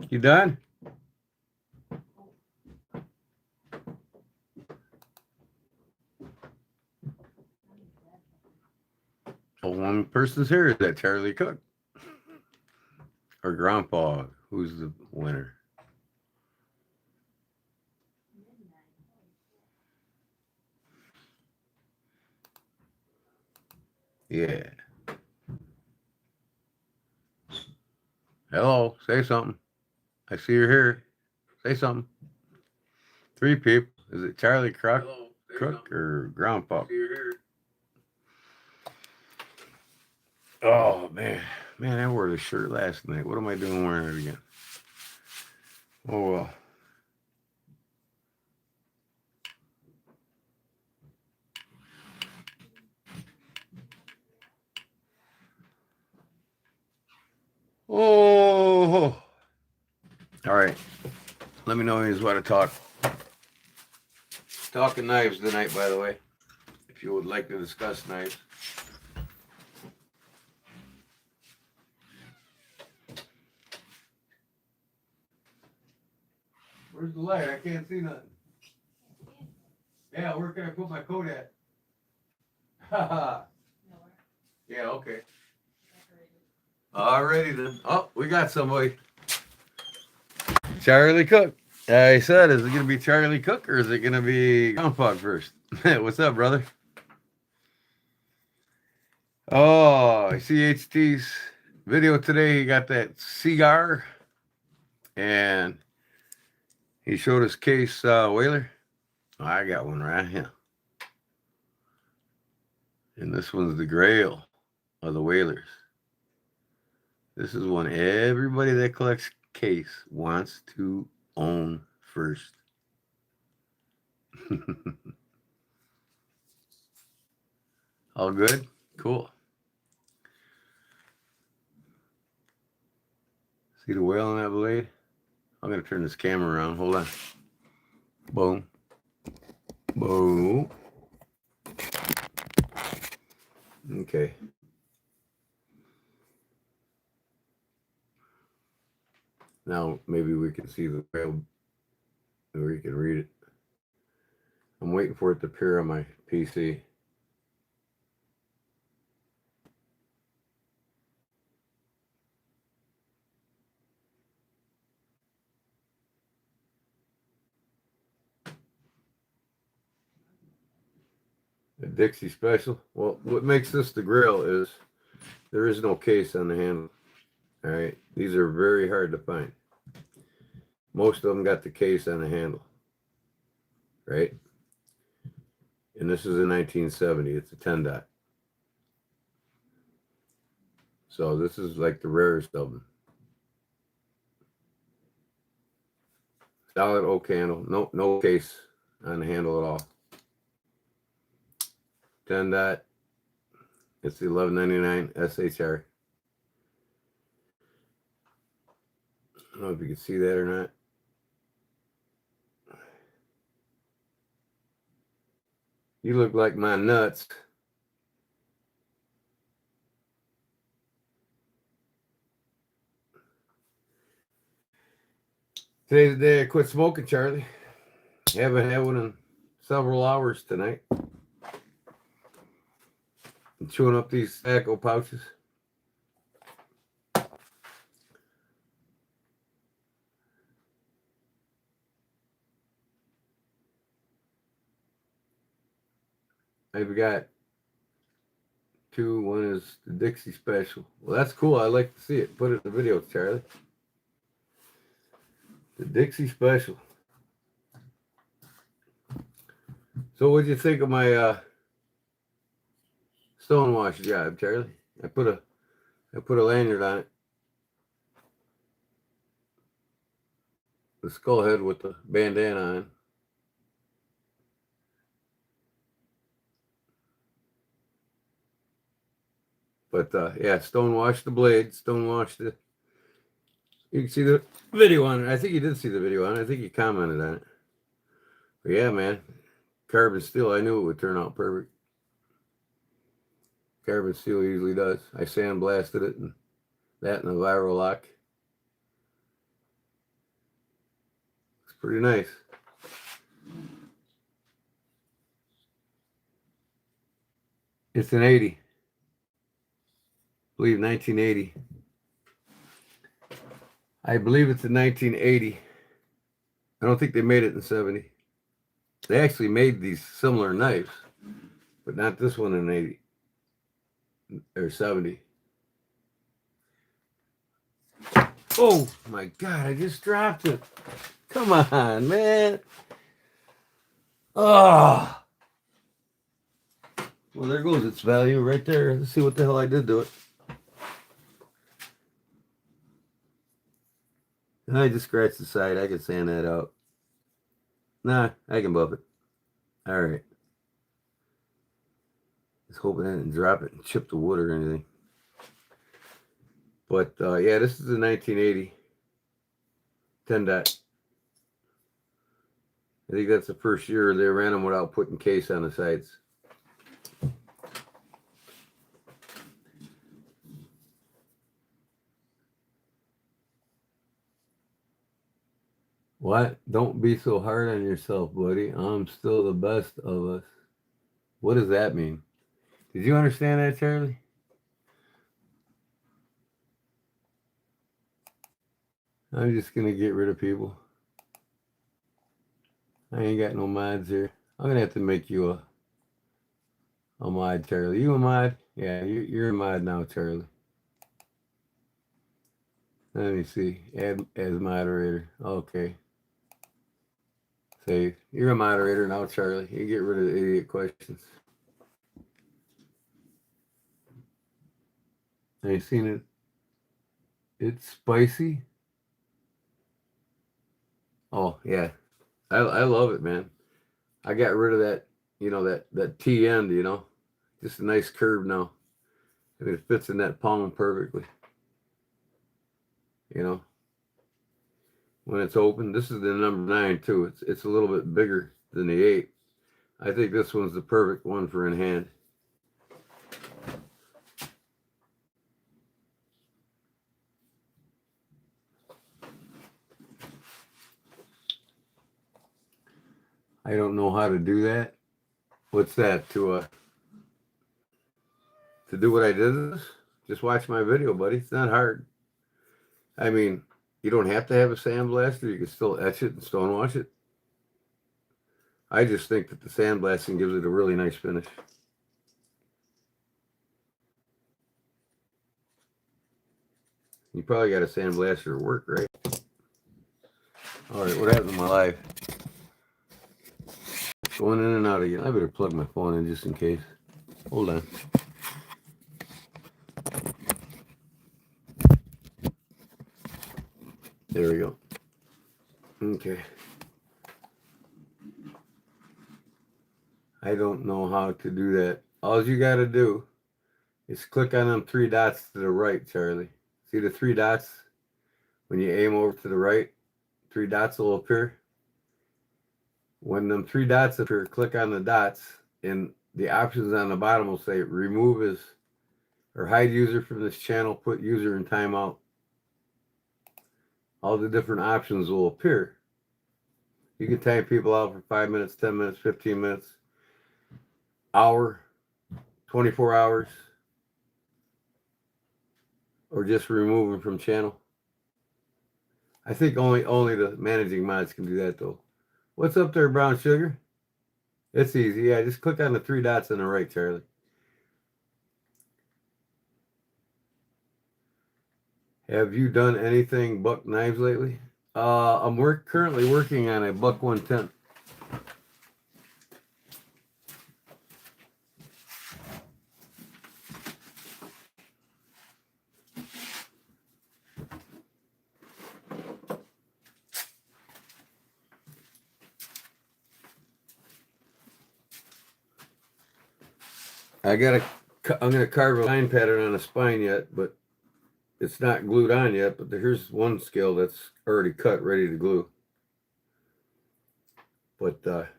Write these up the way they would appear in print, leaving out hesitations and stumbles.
You done? Oh, one person's here. Is that Charlie Cook? Or Grandpa? Who's the winner? Yeah. Hello. Say something. I see you're here. Say something. 3 people. Is it Charlie Cook or Grandpa? I see you're here. Oh, man. Man, I wore the shirt last night. What am I doing wearing it again? Oh, well. Oh. All right. Let me know if you want to talk. Talking knives tonight, by the way. If you would like to discuss knives. Where's the light? I can't see nothing. Yeah, where can I put my coat at? Haha. Yeah, okay. Alrighty then. Oh, we got somebody. Charlie Cook. I said, is it going to be Charlie Cook or is it going to be Grandpa first? What's up, brother? Oh, CHT's video today. He got that cigar and he showed his case whaler. Oh, I got one right here. And this one's the Grail of the whalers. This is one everybody that collects case wants to own first. All good? Cool. See the whale on that blade? I'm going to turn this camera around. Hold on. Boom. Boom. Okay. Now maybe we can see the whale or you can read it. I'm waiting for it to appear on my PC. A Dixie Special. Well, what makes this the Grail is there is no case on the handle. All right. These are very hard to find. Most of them got the case on the handle. Right? And this is a 1970. It's a 10 dot. So this is like the rarest of them. Solid oak handle. No case on the handle at all. 10 dot. It's the 1199 SHR. I don't know if you can see that or not. You look like my nuts. Today's the day I quit smoking, Charlie. Haven't had one in several hours tonight. I'm chewing up these tobacco pouches. I've got 2. One is the Dixie Special. Well, that's cool. I like to see it. Put it in the video, Charlie. The Dixie Special. So what'd you think of my stonewash job, Charlie? I put a lanyard on it. The skull head with the bandana on. But yeah, stonewash the blade, stonewash the. You can see the video on it. I think you did see the video on it. I think you commented on it. But yeah, man, carbon steel. I knew it would turn out perfect. Carbon steel usually does. I sandblasted it and that and a viral lock. Pretty nice. It's an 80. I believe 1980. I believe it's a 1980. I don't think they made it in 70. They actually made these similar knives, but not this one in 80 or 70. Oh my God, I just dropped it. Come on, man. Oh. Well, there goes its value right there. Let's see what the hell I did to it. I just scratched the side. I can sand that out. Nah, I can buff it. All right. Just hoping I didn't drop it and chip the wood or anything. But yeah, this is a 1980 10 dot. I think that's the first year they ran them without putting case on the sides. What? Don't be so hard on yourself, buddy. I'm still the best of us. What does that mean? Did you understand that, Charlie? I'm just going to get rid of people. I ain't got no mods here. I'm going to have to make you a mod, Charlie. You a mod? Yeah, you're a mod now, Charlie. Let me see. Add as moderator. Okay. Save. You're a moderator now, Charlie. You get rid of the idiot questions. Have you seen it? It's spicy. Oh, yeah. I love it, man. I got rid of that, that T end, Just a nice curve now. And it fits in that palm perfectly. When it's open. This is the number 9 too. It's a little bit bigger than the 8. I think this one's the perfect one for in hand. I don't know how to do that. What's that? To do what I did? Just watch my video, buddy. It's not hard. I mean, you don't have to have a sandblaster. You can still etch it and stonewash it. I just think that the sandblasting gives it a really nice finish. You probably got a sandblaster at work, right? All right, what happened to my life? Going in and out again. I better plug my phone in just in case. Hold on. There we go. Okay. I don't know how to do that. All you got to do is click on them 3 dots to the right, Charlie. See the 3 dots? When you aim over to the right, 3 dots will appear. When them 3 dots appear, click on the dots, and the options on the bottom will say remove as or hide user from this channel, put user in timeout. All the different options will appear. You can time people out for 5 minutes, 10 minutes, 15 minutes, hour, 24 hours, or just remove them from channel. I think only the managing mods can do that though. What's up there, brown sugar? It's easy. Yeah, just click on the 3 dots on the right, Charlie. Have you done anything buck knives lately? I'm currently working on a buck 110. I'm gonna carve a line pattern on a spine yet, but it's not glued on yet. But here's one scale that's already cut, ready to glue. But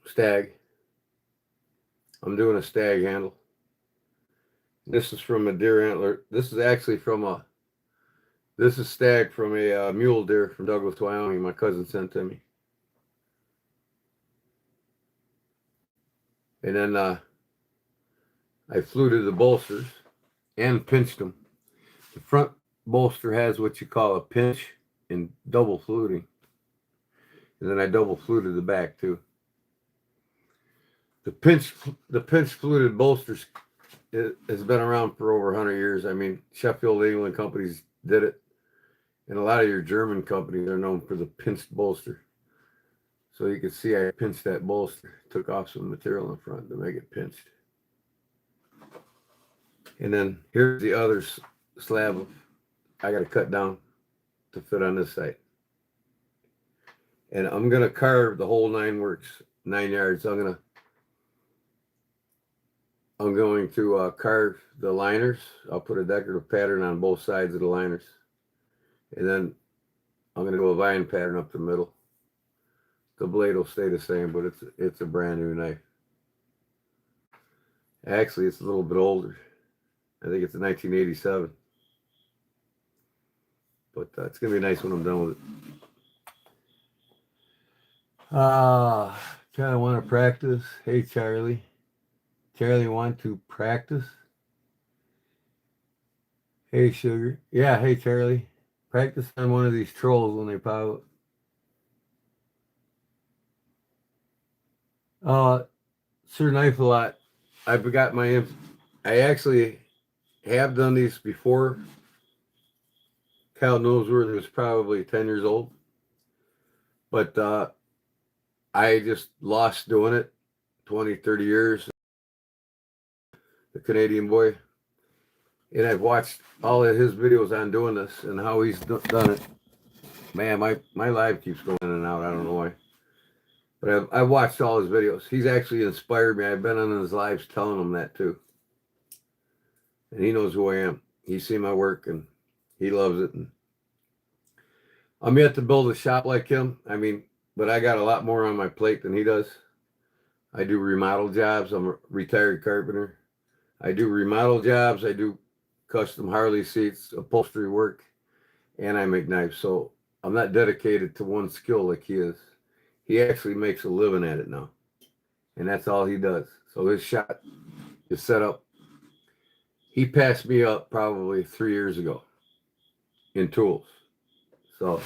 Stag. I'm doing a Stag handle. This is from a deer antler. This is actually from a. This is Stag from a mule deer from Douglas, Wyoming. My cousin sent to me. And then I fluted the bolsters and pinched them. The front bolster has what you call a pinch and double fluting. And then I double fluted the back too. The pinch fluted bolsters has been around for over 100 years. I mean, Sheffield England companies did it. And a lot of your German companies are known for the pinched bolster. So you can see I pinched that bolster, took off some material in front to make it pinched. And then here's the other slab I got to cut down to fit on this side. And I'm going to carve the whole 9 works, 9 yards. I'm going to carve the liners. I'll put a decorative pattern on both sides of the liners. And then I'm going to go a vine pattern up the middle. The blade will stay the same, but it's a brand new knife. Actually, it's a little bit older. I think it's a 1987. But it's going to be nice when I'm done with it. Kind of want to practice. Hey, Charlie. Charlie want to practice? Hey, Sugar. Yeah, hey, Charlie. Practice on one of these trolls when they pop up. Sir Knife a lot. I forgot my. I actually have done these before. Kyle Noseworthy was probably 10 years old. But I just lost doing it 20, 30 years. The Canadian boy. And I've watched all of his videos on doing this and how he's done it. Man, my live keeps going in and out. I don't know why. But I've watched all his videos. He's actually inspired me. I've been on his lives telling him that too. And he knows who I am. He's seen my work and he loves it. And I'm yet to build a shop like him. I mean, but I got a lot more on my plate than he does. I do remodel jobs. I'm a retired carpenter. I do remodel jobs. I do custom Harley seats, upholstery work, and I make knives. So I'm not dedicated to one skill like he is. He actually makes a living at it now. And that's all he does. So his shop is set up. He passed me up probably 3 years ago in tools. So,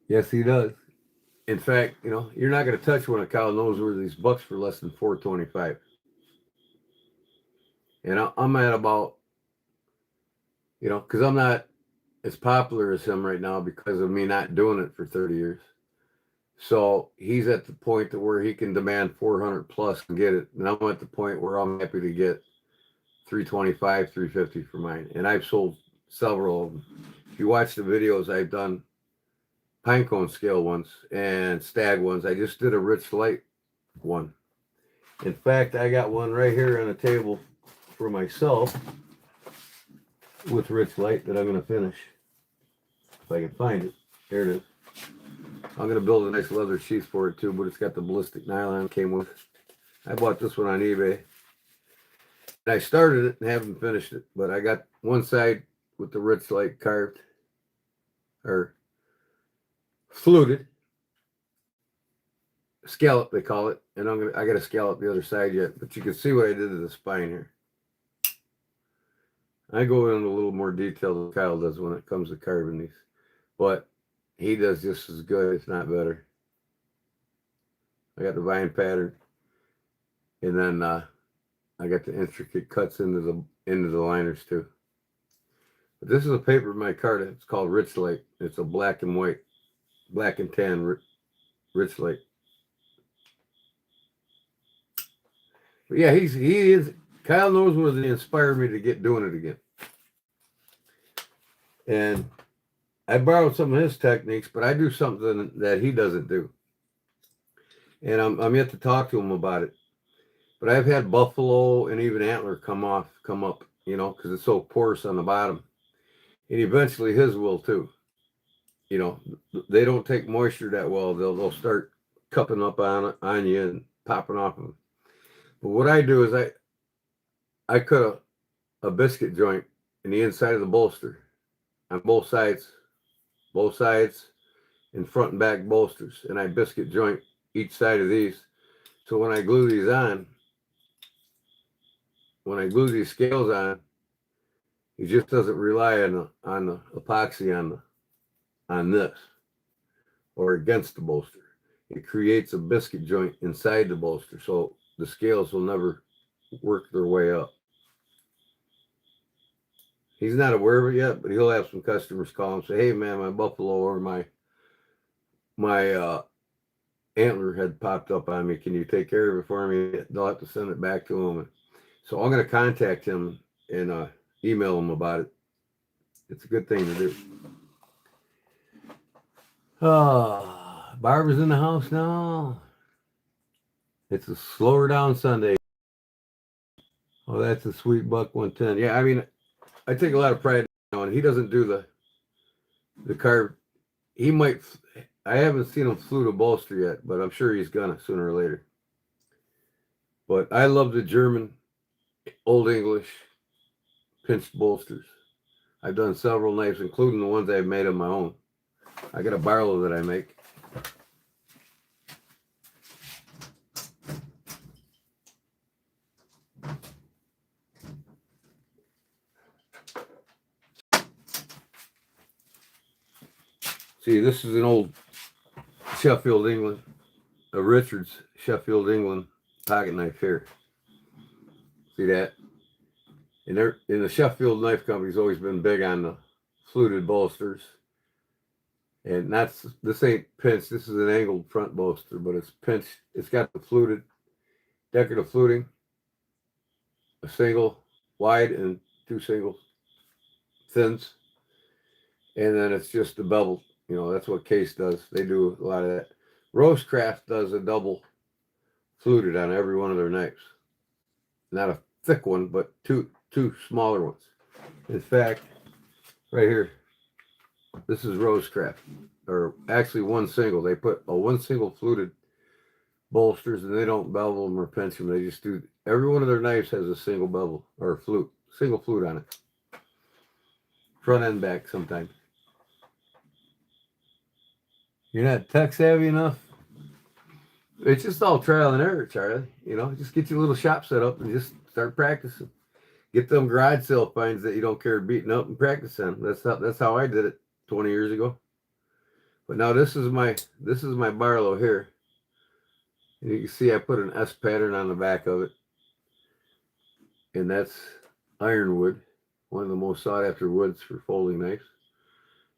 yes, he does. In fact, you're not going to touch one of Kyle Noseworthy's bucks for less than $425. And I'm at about, because I'm not as popular as him right now because of me not doing it for 30 years. So he's at the point to where he can demand 400 plus and get it. And I'm at the point where I'm happy to get 325, 350 for mine. And I've sold several of them. If you watch the videos, I've done pinecone scale ones and stag ones. I just did a Richlite one. In fact, I got one right here on the table for myself with Richlite that I'm going to finish. If I can find it. There it is. I'm going to build a nice leather sheath for it too, but it's got the ballistic nylon came with. I bought this one on eBay. And I started it and haven't finished it, but I got one side with the Richlite carved or fluted. Scallop they call it, and I got to scallop the other side yet, but you can see what I did to the spine here. I go into a little more detail than Kyle does when it comes to carving these, but he does just as good, if not better. I got the vine pattern, and then I got the intricate cuts into the liners too. But this is a paper micarta. It's called Richlite. It's a black and white, black and tan Richlite. But yeah, he is. Kyle Noseworthy inspired me to get doing it again. And I borrowed some of his techniques, but I do something that he doesn't do. And I'm yet to talk to him about it. But I've had buffalo and even antler come up, because it's so porous on the bottom. And eventually his will too. They don't take moisture that well. They'll start cupping up on you and popping off them. But what I do is I cut a biscuit joint in the inside of the bolster on both sides, and front and back bolsters, and I biscuit joint each side of these. So when I glue these on, when I glue these scales on, it just doesn't rely on the epoxy on this or against the bolster. It creates a biscuit joint inside the bolster, so the scales will never work their way up. He's not aware of it yet, but he'll have some customers call and say, "Hey, man, my buffalo or my antler had popped up on me. Can you take care of it for me?" They'll have to send it back to him. So I'm going to contact him and email him about it. It's a good thing to do. Barbara's in the house now. It's a slower down Sunday. Oh, that's a sweet buck 110. Yeah, I mean, I take a lot of pride now, and he doesn't do the carb. He might. I haven't seen him flute a bolster yet, but I'm sure he's gonna sooner or later. But I love the German, Old English pinched bolsters. I've done several knives, including the ones I've made of my own. I got a Barlow that I make. See, this is an old Sheffield England, a Richards Sheffield England pocket knife here. See that? And the Sheffield Knife Company's always been big on the fluted bolsters. And this ain't pinched. This is an angled front bolster, but it's pinched. It's got the fluted, decorative fluting, a single wide and two single thins. And then it's just the bevel. You know, that's what Case does. They do a lot of that. Rosecraft does a double fluted on every one of their knives. Not a thick one, but two smaller ones. In fact, right here, this is Rosecraft, or actually one single. They put a one single fluted bolsters, and they don't bevel them or pinch them. They just do. Every one of their knives has a single bevel or single flute on it, front and back sometimes. You're not tech savvy enough. It's just all trial and error, Charlie. You know, just get your little shop set up and just start practicing. Get them garage sale finds that you don't care beating up and practice on. That's how I did it 20 years ago. But now this is my Barlow here. And you can see I put an S pattern on the back of it. And that's ironwood, one of the most sought after woods for folding knives.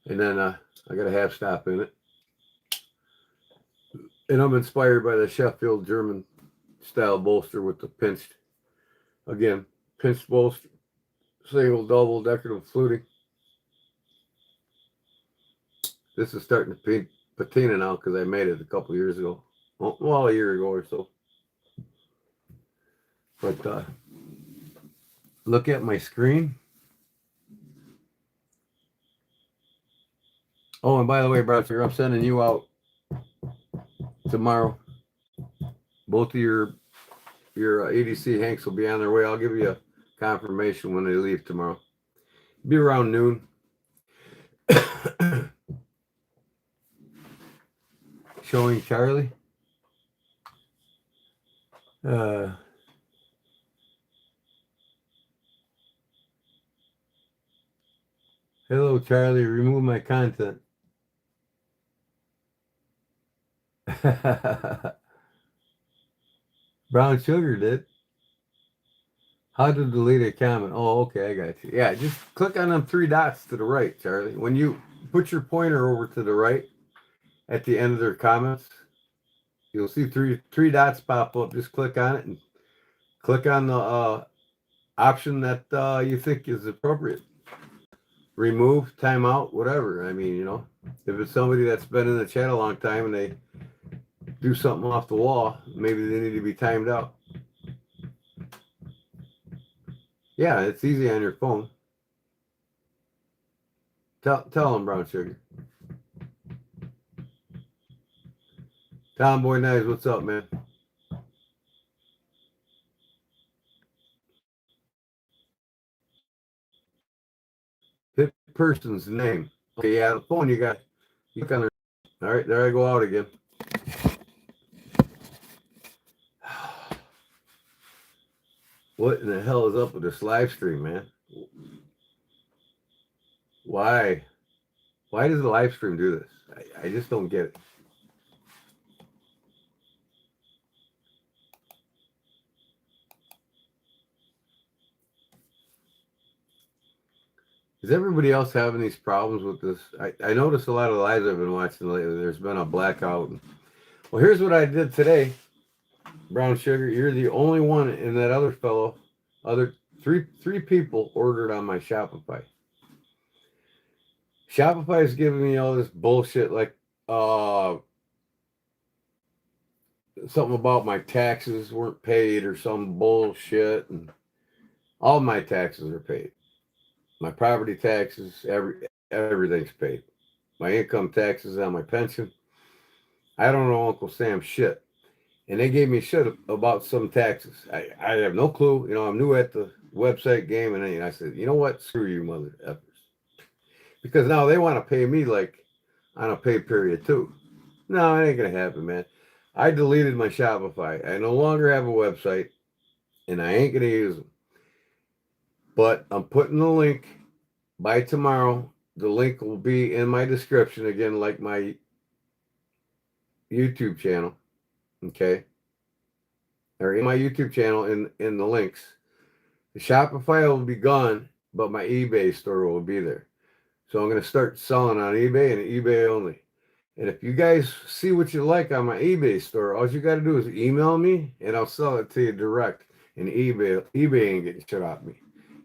And then I got a half stop in it. And I'm inspired by the Sheffield German style bolster with the pinched bolster, single, double, decorative fluting. This is starting to patina now because I made it a couple years ago. Well, a year ago or so. But look at my screen. Oh, and by the way, Bradford, I'm sending you out tomorrow. Both of your ADC Hanks will be on their way. I'll give you a confirmation when they leave tomorrow. Be around noon. Showing Charlie. Hello, Charlie. Remove my content. Brown Sugar did. How to delete a comment? Oh, okay, I got you. Yeah, just click on them three dots to the right, Charlie. When you put your pointer over to the right at the end of their comments, you'll see three dots pop up. Just click on it and click on the option that you think is appropriate. Remove, timeout, whatever. I mean, you know, if it's somebody that's been in the chat a long time and they do something off the wall, maybe they need to be timed out. Yeah, it's easy on your phone. Tell them, Brown Sugar. Tomboy Knives, what's up, man? person's name. Okay, yeah, the phone you got. You can. All right, there I go out again. What in the hell is up with this live stream, man? Why? Why does the live stream do this? I just don't get it. Is everybody else having these problems with this? I noticed a lot of lives I've been watching lately. There's been a blackout. Well, here's what I did today. Brown Sugar, you're the only one, and that other fellow, three people ordered on my Shopify. Shopify is giving me all this bullshit, like something about my taxes weren't paid or some bullshit, and all my taxes are paid. My property taxes, everything's paid. My income taxes on my pension. I don't know Uncle Sam shit. And they gave me shit about some taxes. I have no clue. You know, I'm new at the website game. And I said, you know what? Screw you, mother effers. Because now they want to pay me like on a pay period too. No, it ain't going to happen, man. I deleted my Shopify. I no longer have a website. And I ain't going to use them. But I'm putting the link by tomorrow. The link will be in my description again, like my YouTube channel. Okay. Or in my YouTube channel in the links. The Shopify will be gone, but my eBay store will be there. So I'm going to start selling on eBay and eBay only. And if you guys see what you like on my eBay store, all you got to do is email me and I'll sell it to you direct. And eBay ain't getting shit off me.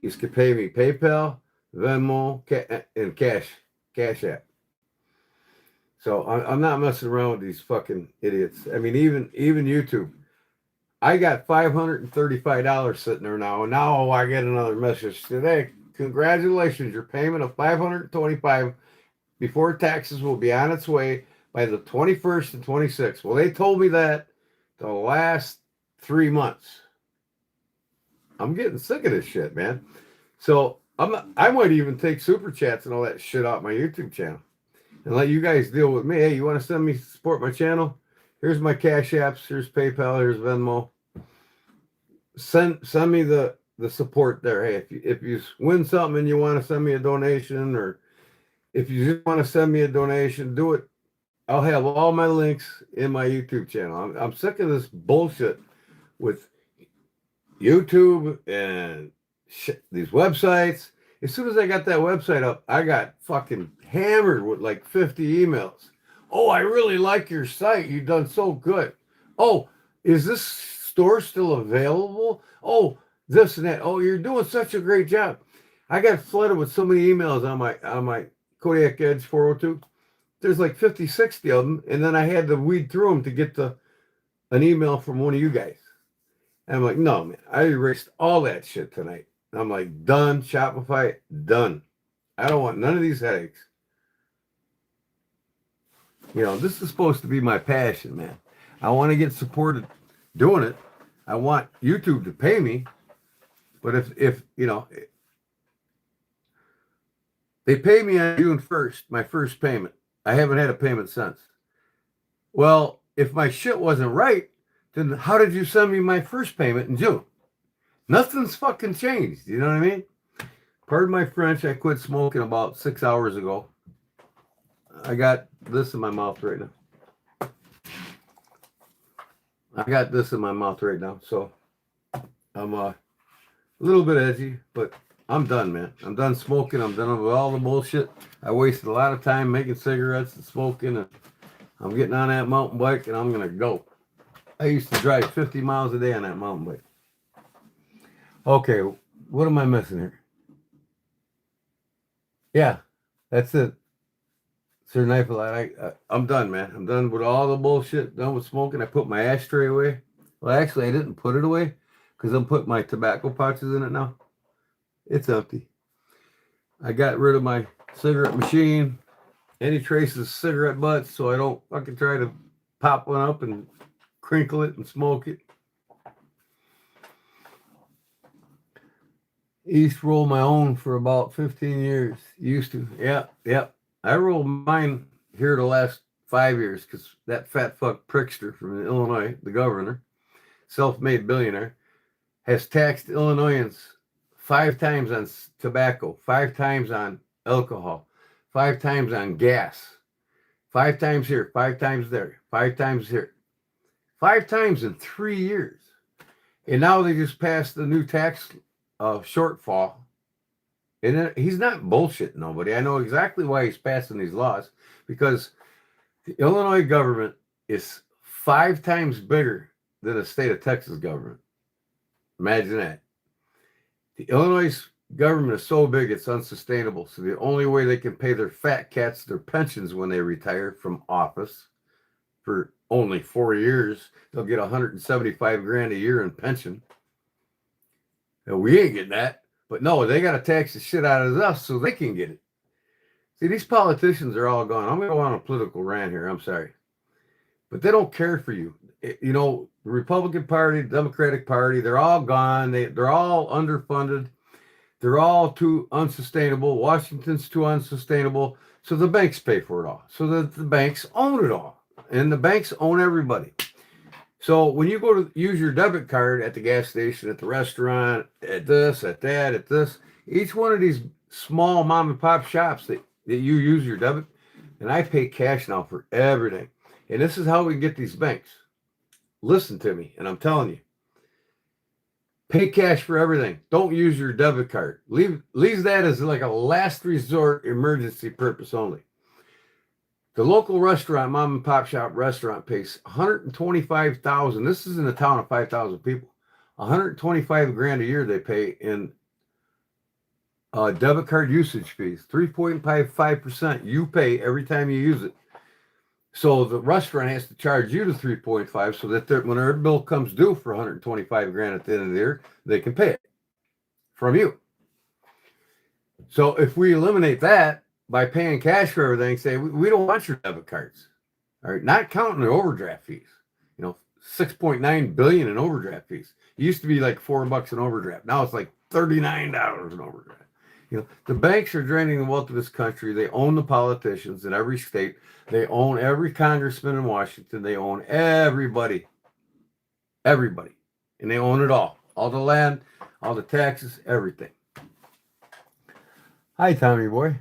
You can pay me PayPal, Venmo, and Cash App. So I'm not messing around with these fucking idiots. I mean, even YouTube. I got $535 sitting there now, and now I get another message today. Congratulations, your payment of $525 before taxes will be on its way by the 21st and 26th. Well, they told me that the last 3 months. I'm getting sick of this shit, man. So I might even take super chats and all that shit off my YouTube channel and let you guys deal with me. Hey, you want to send me support my channel? Here's my Cash Apps. Here's PayPal. Here's Venmo. Send me the support there. Hey, if you win something and you want to send me a donation, or if you just want to send me a donation, do it. I'll have all my links in my YouTube channel. I'm sick of this bullshit with YouTube and these websites. As soon as I got that website up, I got fucking hammered with like 50 emails. Oh, I really like your site. You've done so good. Oh, is this store still available? Oh, this and that. Oh, you're doing such a great job. I got flooded with so many emails on my Kodiak Edge 402. There's like 50, 60 of them. And then I had to weed through them to get an email from one of you guys. And I'm like, no, man, I erased all that shit tonight. I'm like, done. Shopify, done. I don't want none of these headaches. You know, this is supposed to be my passion, man. I want to get supported doing it. I want YouTube to pay me. But if you know, they pay me on June 1st, my first payment. I haven't had a payment since. Well, if my shit wasn't right, then how did you send me my first payment in June? Nothing's fucking changed. You know what I mean? Pardon my French. I quit smoking about 6 hours ago. I got this in my mouth right now. So I'm a little bit edgy, but I'm done, man. I'm done smoking. I'm done with all the bullshit. I wasted a lot of time making cigarettes and smoking, and I'm getting on that mountain bike, and I'm going to go. I used to drive 50 miles a day on that mountain bike. Okay, what am I missing here? Yeah, that's it. Sir Knifelight, I'm done, man. I'm done with all the bullshit, done with smoking. I put my ashtray away. Well, actually, I didn't put it away because I'm putting my tobacco pouches in it now. It's empty. I got rid of my cigarette machine, any traces of cigarette butts, so I don't fucking try to pop one up and crinkle it and smoke it. Used to roll my own for about 15 years. Used to. Yep. I rolled mine here the last 5 years because that fat fuck Prickster from Illinois, the governor, self-made billionaire, has taxed Illinoisans 5 times on tobacco, 5 times on alcohol, 5 times on gas, 5 times here, 5 times there, 5 times here, 5 times in 3 years. And now they just passed the new tax shortfall. And he's not bullshitting nobody. I know exactly why he's passing these laws, because the Illinois government is 5 times bigger than the state of Texas government. Imagine that. The Illinois government is so big it's unsustainable. So the only way they can pay their fat cats their pensions when they retire from office for only 4 years, they'll get 175 grand a year in pension. And we ain't getting that. But no, they got to tax the shit out of us so they can get it. See, these politicians are all gone. I'm going to go on a political rant here. I'm sorry. But they don't care for you. You know, the Republican Party, the Democratic Party, they're all gone. They're all underfunded. They're all too unsustainable. Washington's too unsustainable. So the banks pay for it all. So the banks own it all. And the banks own everybody. So when you go to use your debit card at the gas station, at the restaurant, at this, at that, at this, each one of these small mom and pop shops that you use your debit, and I pay cash now for everything. And this is how we get these banks. Listen to me, and I'm telling you. Pay cash for everything. Don't use your debit card. Leave that as like a last resort emergency purpose only. The local restaurant, mom and pop shop restaurant, pays $125,000. This is in a town of 5,000 people. 125 grand a year they pay in debit card usage fees. 3.55% you pay every time you use it. So the restaurant has to charge you the 3.5 so that when their bill comes due for 125 grand at the end of the year, they can pay it from you. So if we eliminate that by paying cash for everything, say we don't want your debit cards, all right, not counting the overdraft fees. You know, 6.9 billion in overdraft fees. It used to be like $4 in overdraft. Now it's like $39 in overdraft. You know, the banks are draining the wealth of this country. They own the politicians in every state. They own every congressman in Washington. They own everybody. Everybody. And they own it all. All the land, all the taxes, everything. Hi, Tommy boy.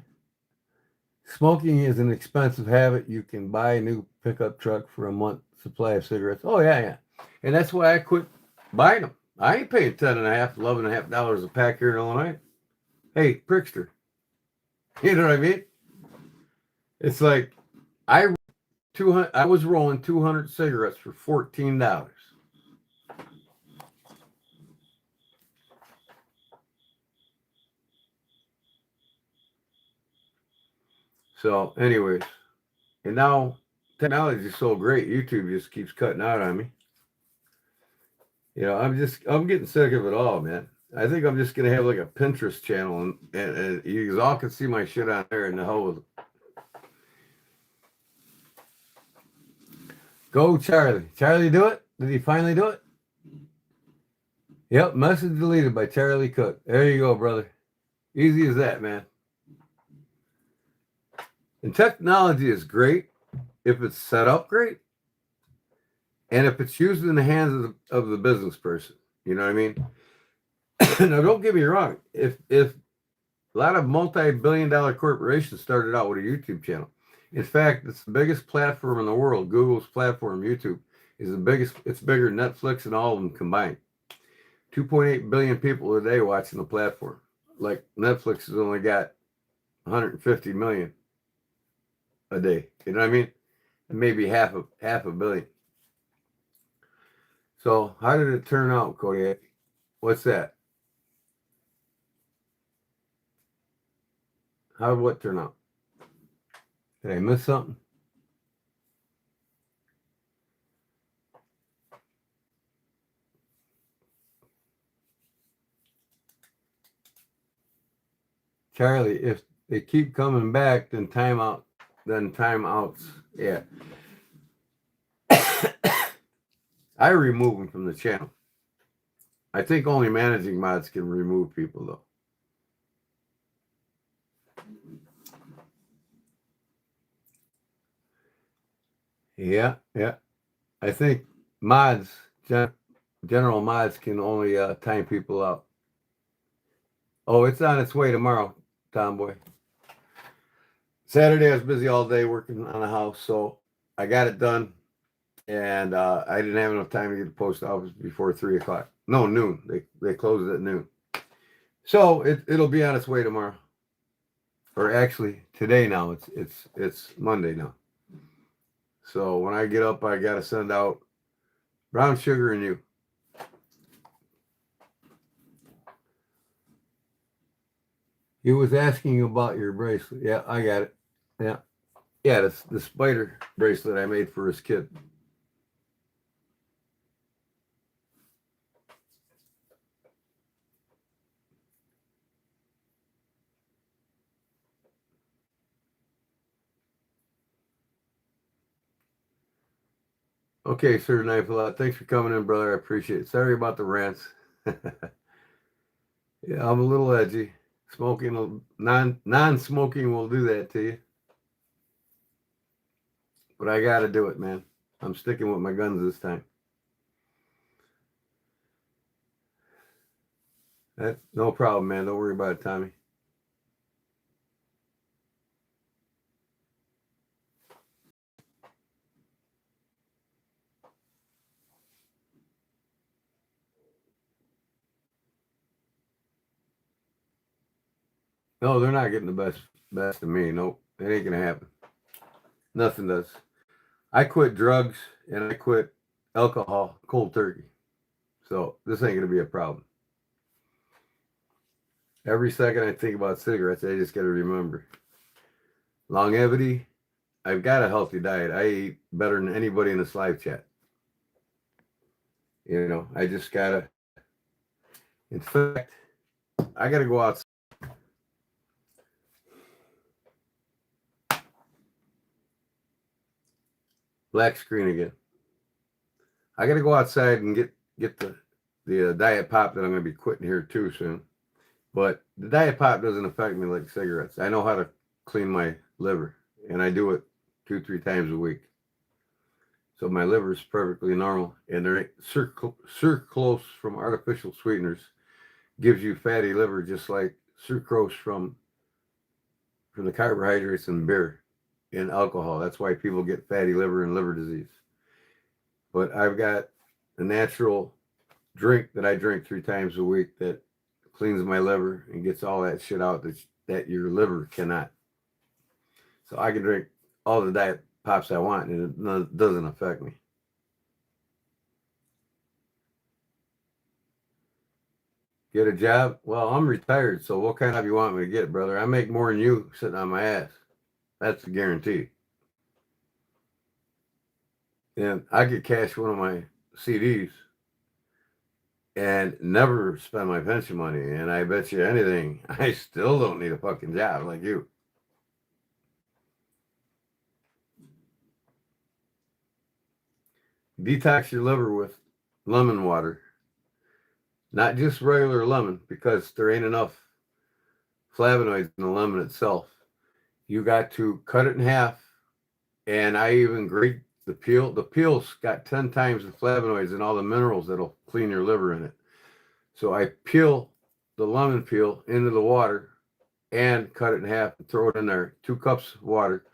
Smoking is an expensive habit. You can buy a new pickup truck for a month supply of cigarettes. Oh, yeah. And that's why I quit buying them. I ain't paying $10.5, $11.5 a pack here in Illinois. Hey, Prickster. You know what I mean? It's like I was rolling 200 cigarettes for $14. So, anyways, and now technology is so great. YouTube just keeps cutting out on me. You know, I'm getting sick of it all, man. I think I'm just gonna have like a Pinterest channel, and you all can see my shit on there. And the hell with it. Go, Charlie. Charlie, do it? Did he finally do it? Yep. Message deleted by Charlie Cook. There you go, brother. Easy as that, man. And technology is great if it's set up great, and if it's used in the hands of the business person. You know what I mean? Now, don't get me wrong. If a lot of multi-billion-dollar corporations started out with a YouTube channel. In fact, it's the biggest platform in the world. Google's platform, YouTube, is the biggest. It's bigger than Netflix and all of them combined. 2.8 billion people a day watching the platform. Like Netflix has only got 150 million a day. You know what I mean? And maybe half a billion. So how did it turn out, Kodiak? What's that? How did what turn out? Did I miss something? Charlie, if they keep coming back, then timeouts. Yeah. I remove them from the channel. I think only managing mods can remove people, though. Yeah, yeah. I think mods, general mods can only time people out. Oh, it's on its way tomorrow, Tomboy. Saturday I was busy all day working on the house, so I got it done, and I didn't have enough time to get to the post office before 3 o'clock. No, noon. They close it at noon, so it'll be on its way tomorrow, or actually today. Now it's Monday now. So when I get up, I got to send out brown sugar and you. He was asking you about your bracelet. Yeah, I got it. Yeah, yeah. The spider bracelet I made for his kid. Okay, sir, knife a lot. Thanks for coming in, brother. I appreciate it. Sorry about the rants. Yeah, I'm a little edgy. Smoking, non-smoking will do that to you. But I got to do it, man. I'm sticking with my guns this time. That's no problem, man. Don't worry about it, Tommy. No, they're not getting the best of me. Nope, it ain't gonna happen. Nothing does. I quit drugs and I quit alcohol cold turkey. So this ain't gonna be a problem. Every second I think about cigarettes, I just gotta remember longevity. I've got a healthy diet. I eat better than anybody in this live chat. I just gotta. In fact, I gotta go outside. Black screen again. I gotta go outside and get the diet pop that I'm gonna be quitting here too soon. But the diet pop doesn't affect me like cigarettes. I know how to clean my liver, and I do it 2-3 times a week. So my liver is perfectly normal, and they're sucrose from artificial sweeteners gives you fatty liver, just like sucrose from the carbohydrates in beer and alcohol. That's why people get fatty liver and liver disease. But I've got a natural drink that I drink 3 times a week that cleans my liver and gets all that shit out that your liver cannot. So I can drink all the diet pops I want and it doesn't affect me. Get a job? Well, I'm retired, so what kind of you want me to get, brother? I make more than you sitting on my ass. That's a guarantee. And I could cash one of my CDs and never spend my pension money. And I bet you anything, I still don't need a fucking job like you. Detox your liver with lemon water, not just regular lemon, because there ain't enough flavonoids in the lemon itself. You got to cut it in half, and I even grate the peel. The peel's got 10 times the flavonoids and all the minerals that'll clean your liver in it. So I peel the lemon peel into the water and cut it in half and throw it in there. 2 cups of water,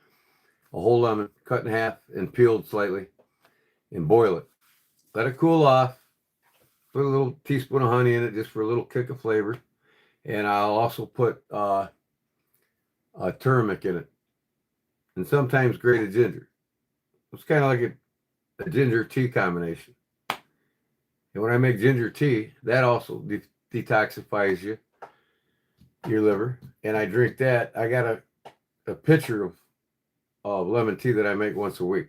a whole lemon, cut in half and peeled slightly, and boil it. Let it cool off. Put a little teaspoon of honey in it just for a little kick of flavor. And I'll also put turmeric in it. And sometimes grated ginger. It's kind of like a ginger tea combination. And when I make ginger tea, that also detoxifies your liver. And I drink that. I got a pitcher of lemon tea that I make once a week.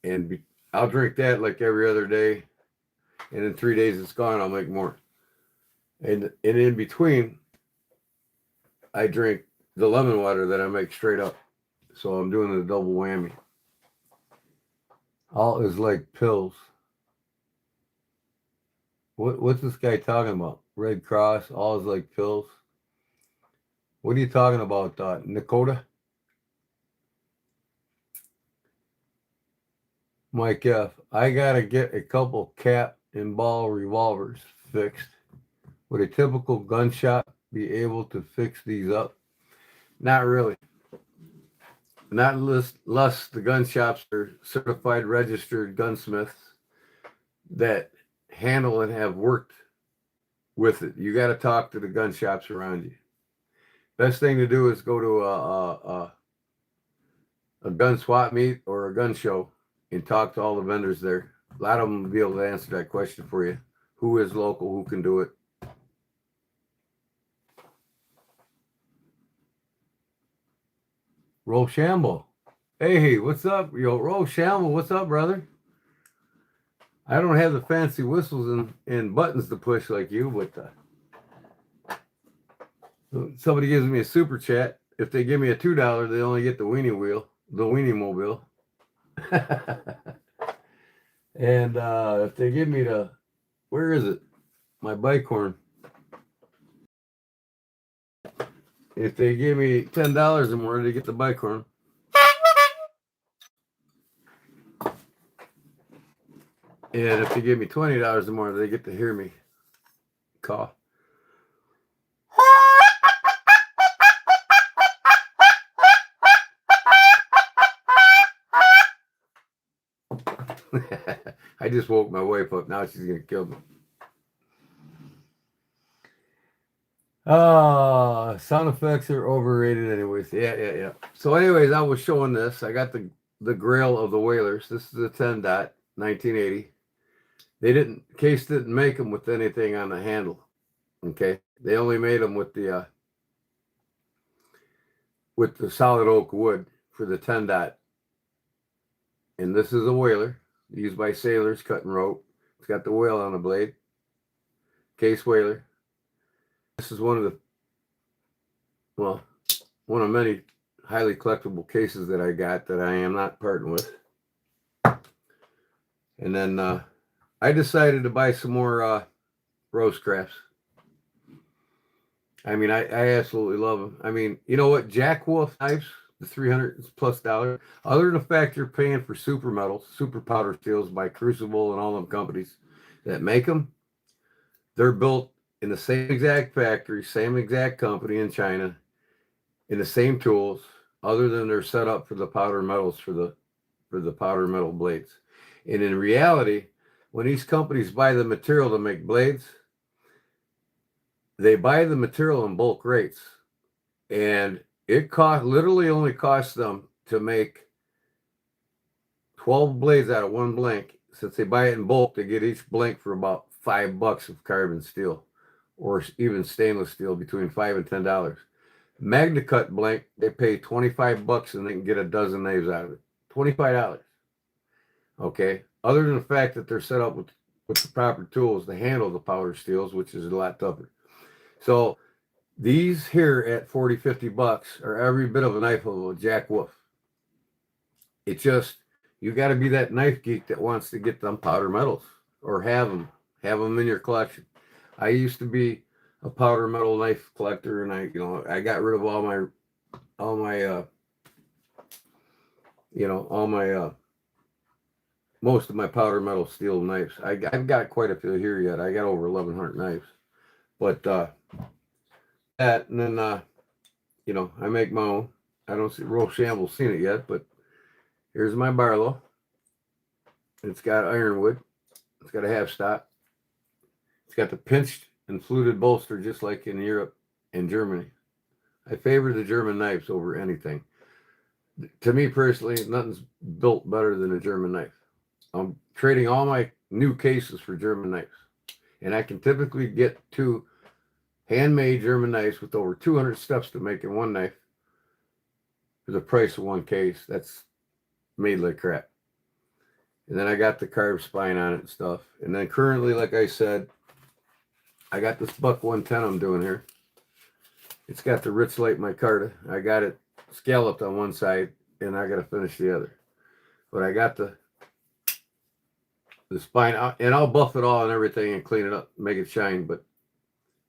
And I'll drink that like every other day. And in 3 days it's gone, I'll make more. And in between, I drink the lemon water that I make straight up. So I'm doing the double whammy. All is like pills. What's this guy talking about? Red Cross, all is like pills. What are you talking about, Nakota? Mike F. I gotta get a couple cap and ball revolvers fixed. Would a typical gun shop be able to fix these up? Not really. Not unless the gun shops are certified registered gunsmiths that handle and have worked with it. You got to talk to the gun shops around you. Best thing to do is go to a gun swap meet or a gun show and talk to all the vendors there. A lot of them will be able to answer that question for you. Who is local? Who can do it? Rochambeau. Hey, what's up? Yo, Rochambeau, what's up, brother? I don't have the fancy whistles and buttons to push like you, but somebody gives me a super chat. If they give me a $2, they only get the weenie wheel, the weenie mobile. And if they give me where is it? My bike horn. If they give me $10 or more, they get the bike horn. And if they give me $20 or more, they get to hear me cough. I just woke my wife up. Now she's going to kill me. Sound effects are overrated anyways. Yeah. So anyways, I was showing this. I got the Grail of the Whalers. This is a 10 dot, 1980. Case didn't make them with anything on the handle. Okay. They only made them with the solid oak wood for the 10 dot. And this is a whaler used by sailors cutting rope. It's got the whale on the blade. Case whaler. This is one of many highly collectible cases that I got that I am not parting with. And then I decided to buy some more rose crafts. I mean, I absolutely love them. I mean, you know what? Jack Wolf knives, the $300+ other than the fact you're paying for super metals, super powder steels by Crucible and all them companies that make them, they're built in the same exact factory, same exact company in China, in the same tools, other than they're set up for the powder metals for the powder metal blades. And in reality, when these companies buy the material to make blades, they buy the material in bulk rates. And it literally only costs them to make 12 blades out of one blank. Since they buy it in bulk, they get each blank for about $5 of carbon steel or even stainless steel, between $5 and $10. Magna Cut blank, they pay $25 and they can get a dozen knives out of it. $25. Okay. Other than the fact that they're set up with the proper tools to handle the powder steels, which is a lot tougher. So these here at $40-50 are every bit of a knife of a Jack Wolf. It just, you got to be that knife geek that wants to get them powder metals or have them in your collection. I used to be a powder metal knife collector, and I got rid of all my most of my powder metal steel knives. I've got quite a few here yet. I got over 1,100 knives, but that, and then I make my own. I don't see Rochambeau's seen it yet, but here's my Barlow. It's got ironwood. It's got a half stop. It's got the pinched and fluted bolster, just like in Europe and Germany. I favor the German knives over anything. To me personally, nothing's built better than a German knife. I'm trading all my new cases for German knives. And I can typically get 2 handmade German knives with over 200 steps to making one knife for the price of one case. That's made like crap. And then I got the carved spine on it and stuff. And then currently, like I said, I got this Buck 110 I'm doing here. It's got the Richlite micarta. I got it scalloped on one side, and I got to finish the other. But I got the spine out, and I'll buff it all and everything and clean it up, make it shine. But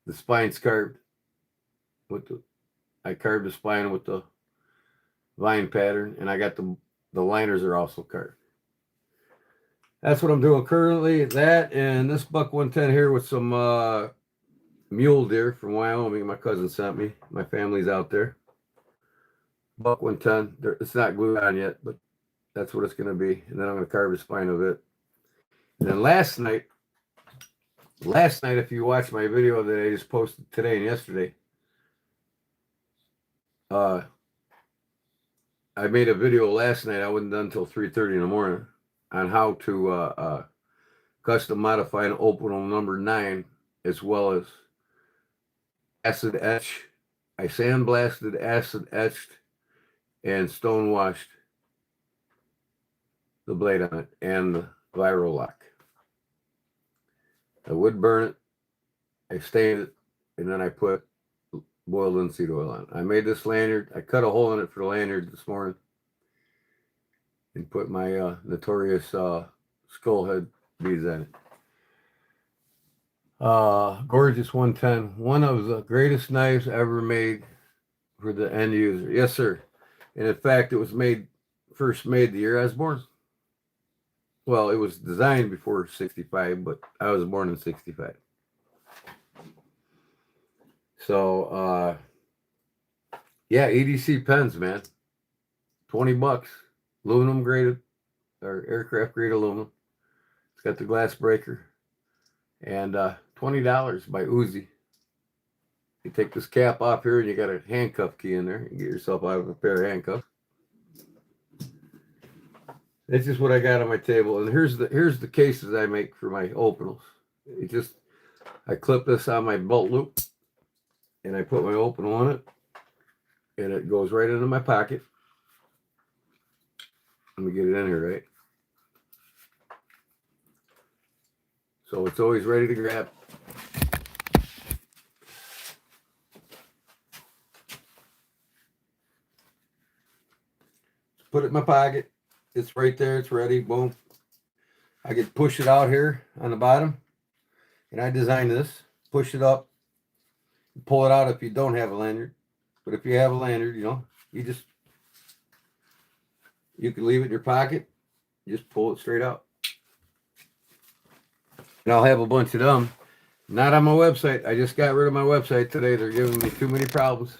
the spine's carved I carved the spine with the vine pattern, and I got the liners are also carved. That's what I'm doing currently. That and this buck 110 here with some mule deer from Wyoming. My cousin sent me. My family's out there. Buck 110. It's not glued on yet, but that's what it's going to be. And then I'm going to carve the spine of it. And then last night, if you watch my video that I just posted today and yesterday, I made a video last night. I wasn't done until 3:30 in the morning on how to custom modify an opal number 9 as well as acid etch. I sandblasted, acid etched, and stonewashed the blade on it and the viral lock. I would burn it, I stained it, and then I put boiled linseed oil on it. I made this lanyard. I cut a hole in it for the lanyard this morning and put my notorious skull head beads on it. Gorgeous 110. One of the greatest knives ever made for the end user. Yes, sir. And in fact, it was first made the year I was born. Well, it was designed before 65, but I was born in 65. So, yeah, EDC pens, man. $20. Aluminum graded, or aircraft grade aluminum. It's got the glass breaker. And $20 by Uzi. You take this cap off here and you got a handcuff key in there. You get yourself out of a pair of handcuffs. That's just what I got on my table. And here's the cases I make for my opals. I clip this on my belt loop and I put my opal on it and it goes right into my pocket. Let me get it in here, right? So it's always ready to grab. Put it in my pocket. It's right there. It's ready. Boom. I could push it out here on the bottom. And I designed this. Push it up. Pull it out if you don't have a lanyard. But if you have a lanyard, you can leave it in your pocket. Just pull it straight out. And I'll have a bunch of them. Not on my website. I just got rid of my website today. They're giving me too many problems.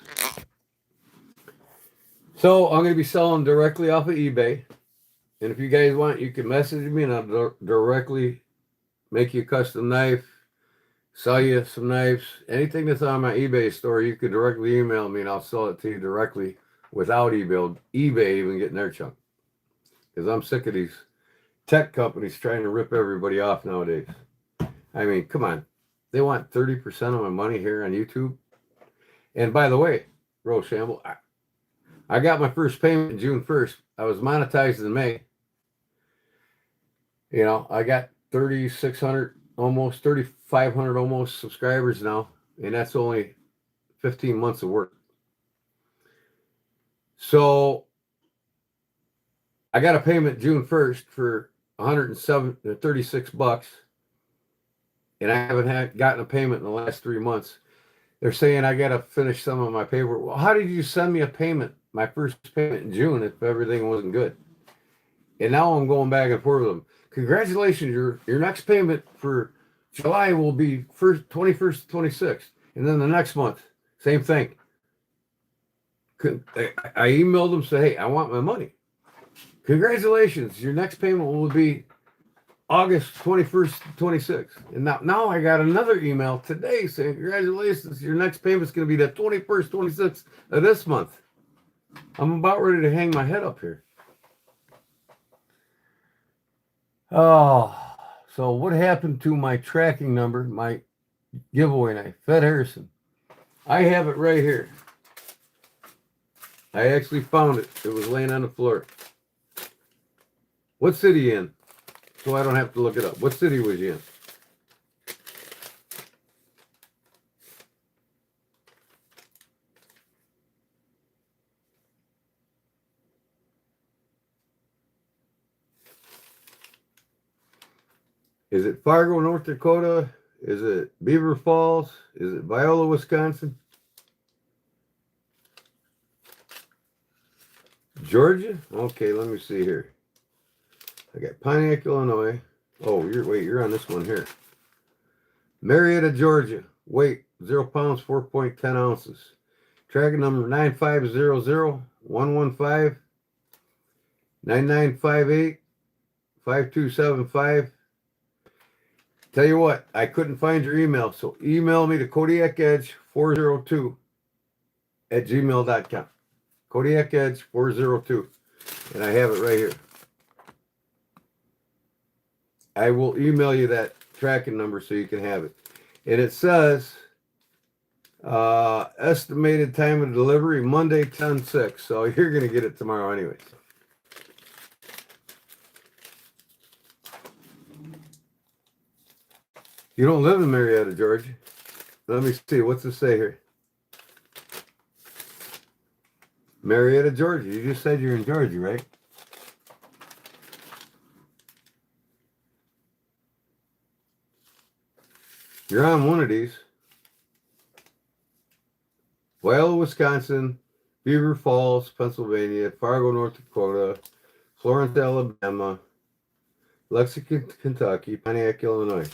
So I'm going to be selling directly off of eBay. And if you guys want, you can message me and I'll directly make you a custom knife, sell you some knives. Anything that's on my eBay store, you can directly email me and I'll sell it to you directly without eBay even getting their chunk. Because I'm sick of these tech companies trying to rip everybody off nowadays. I mean, come on. They want 30% of my money here on YouTube. And by the way, Rochambeau, I got my first payment June 1st. I was monetized in May. You know, I got 3,600, almost 3,500 almost subscribers now. And that's only 15 months of work. So I got a payment June 1st for $136. And I haven't gotten a payment in the last 3 months. They're saying I got to finish some of my paperwork. Well, how did you send me a payment, my first payment in June, if everything wasn't good? And now I'm going back and forth with them. Congratulations, your next payment for July will be 21st, 26th. And then the next month, same thing. I emailed them, say, hey, I want my money. Congratulations, your next payment will be August 21st, 26th. And now I got another email today saying, congratulations, your next payment is going to be the 21st, 26th of this month. I'm about ready to hang my head up here. Oh, so what happened to my tracking number, my giveaway knife, Fed Harrison? I have it right here. I actually found it. It was laying on the floor. What city you in? So I don't have to look it up. What city was you in? Is it Fargo, North Dakota? Is it Beaver Falls? Is it Viola, Wisconsin? Georgia? Okay, let me see here. I got Pontiac, Illinois. Oh, you're on this one here. Marietta, Georgia. Weight 0 pounds, 4.10 ounces. Tracking number 9500-115-9958-5275. Tell you what, I couldn't find your email, so email me to KodiakEdge402 @gmail.com. KodiakEdge402. And I have it right here. I will email you that tracking number so you can have it. And it says estimated time of delivery Monday 10/6. So you're going to get it tomorrow anyways. You don't live in Marietta, Georgia. Let me see. What's it say here? Marietta, Georgia. You just said you're in Georgia, right? You're on one of these. Wayla, Wisconsin, Beaver Falls, Pennsylvania, Fargo, North Dakota, Florence, Alabama, Lexington, Kentucky, Pontiac, Illinois.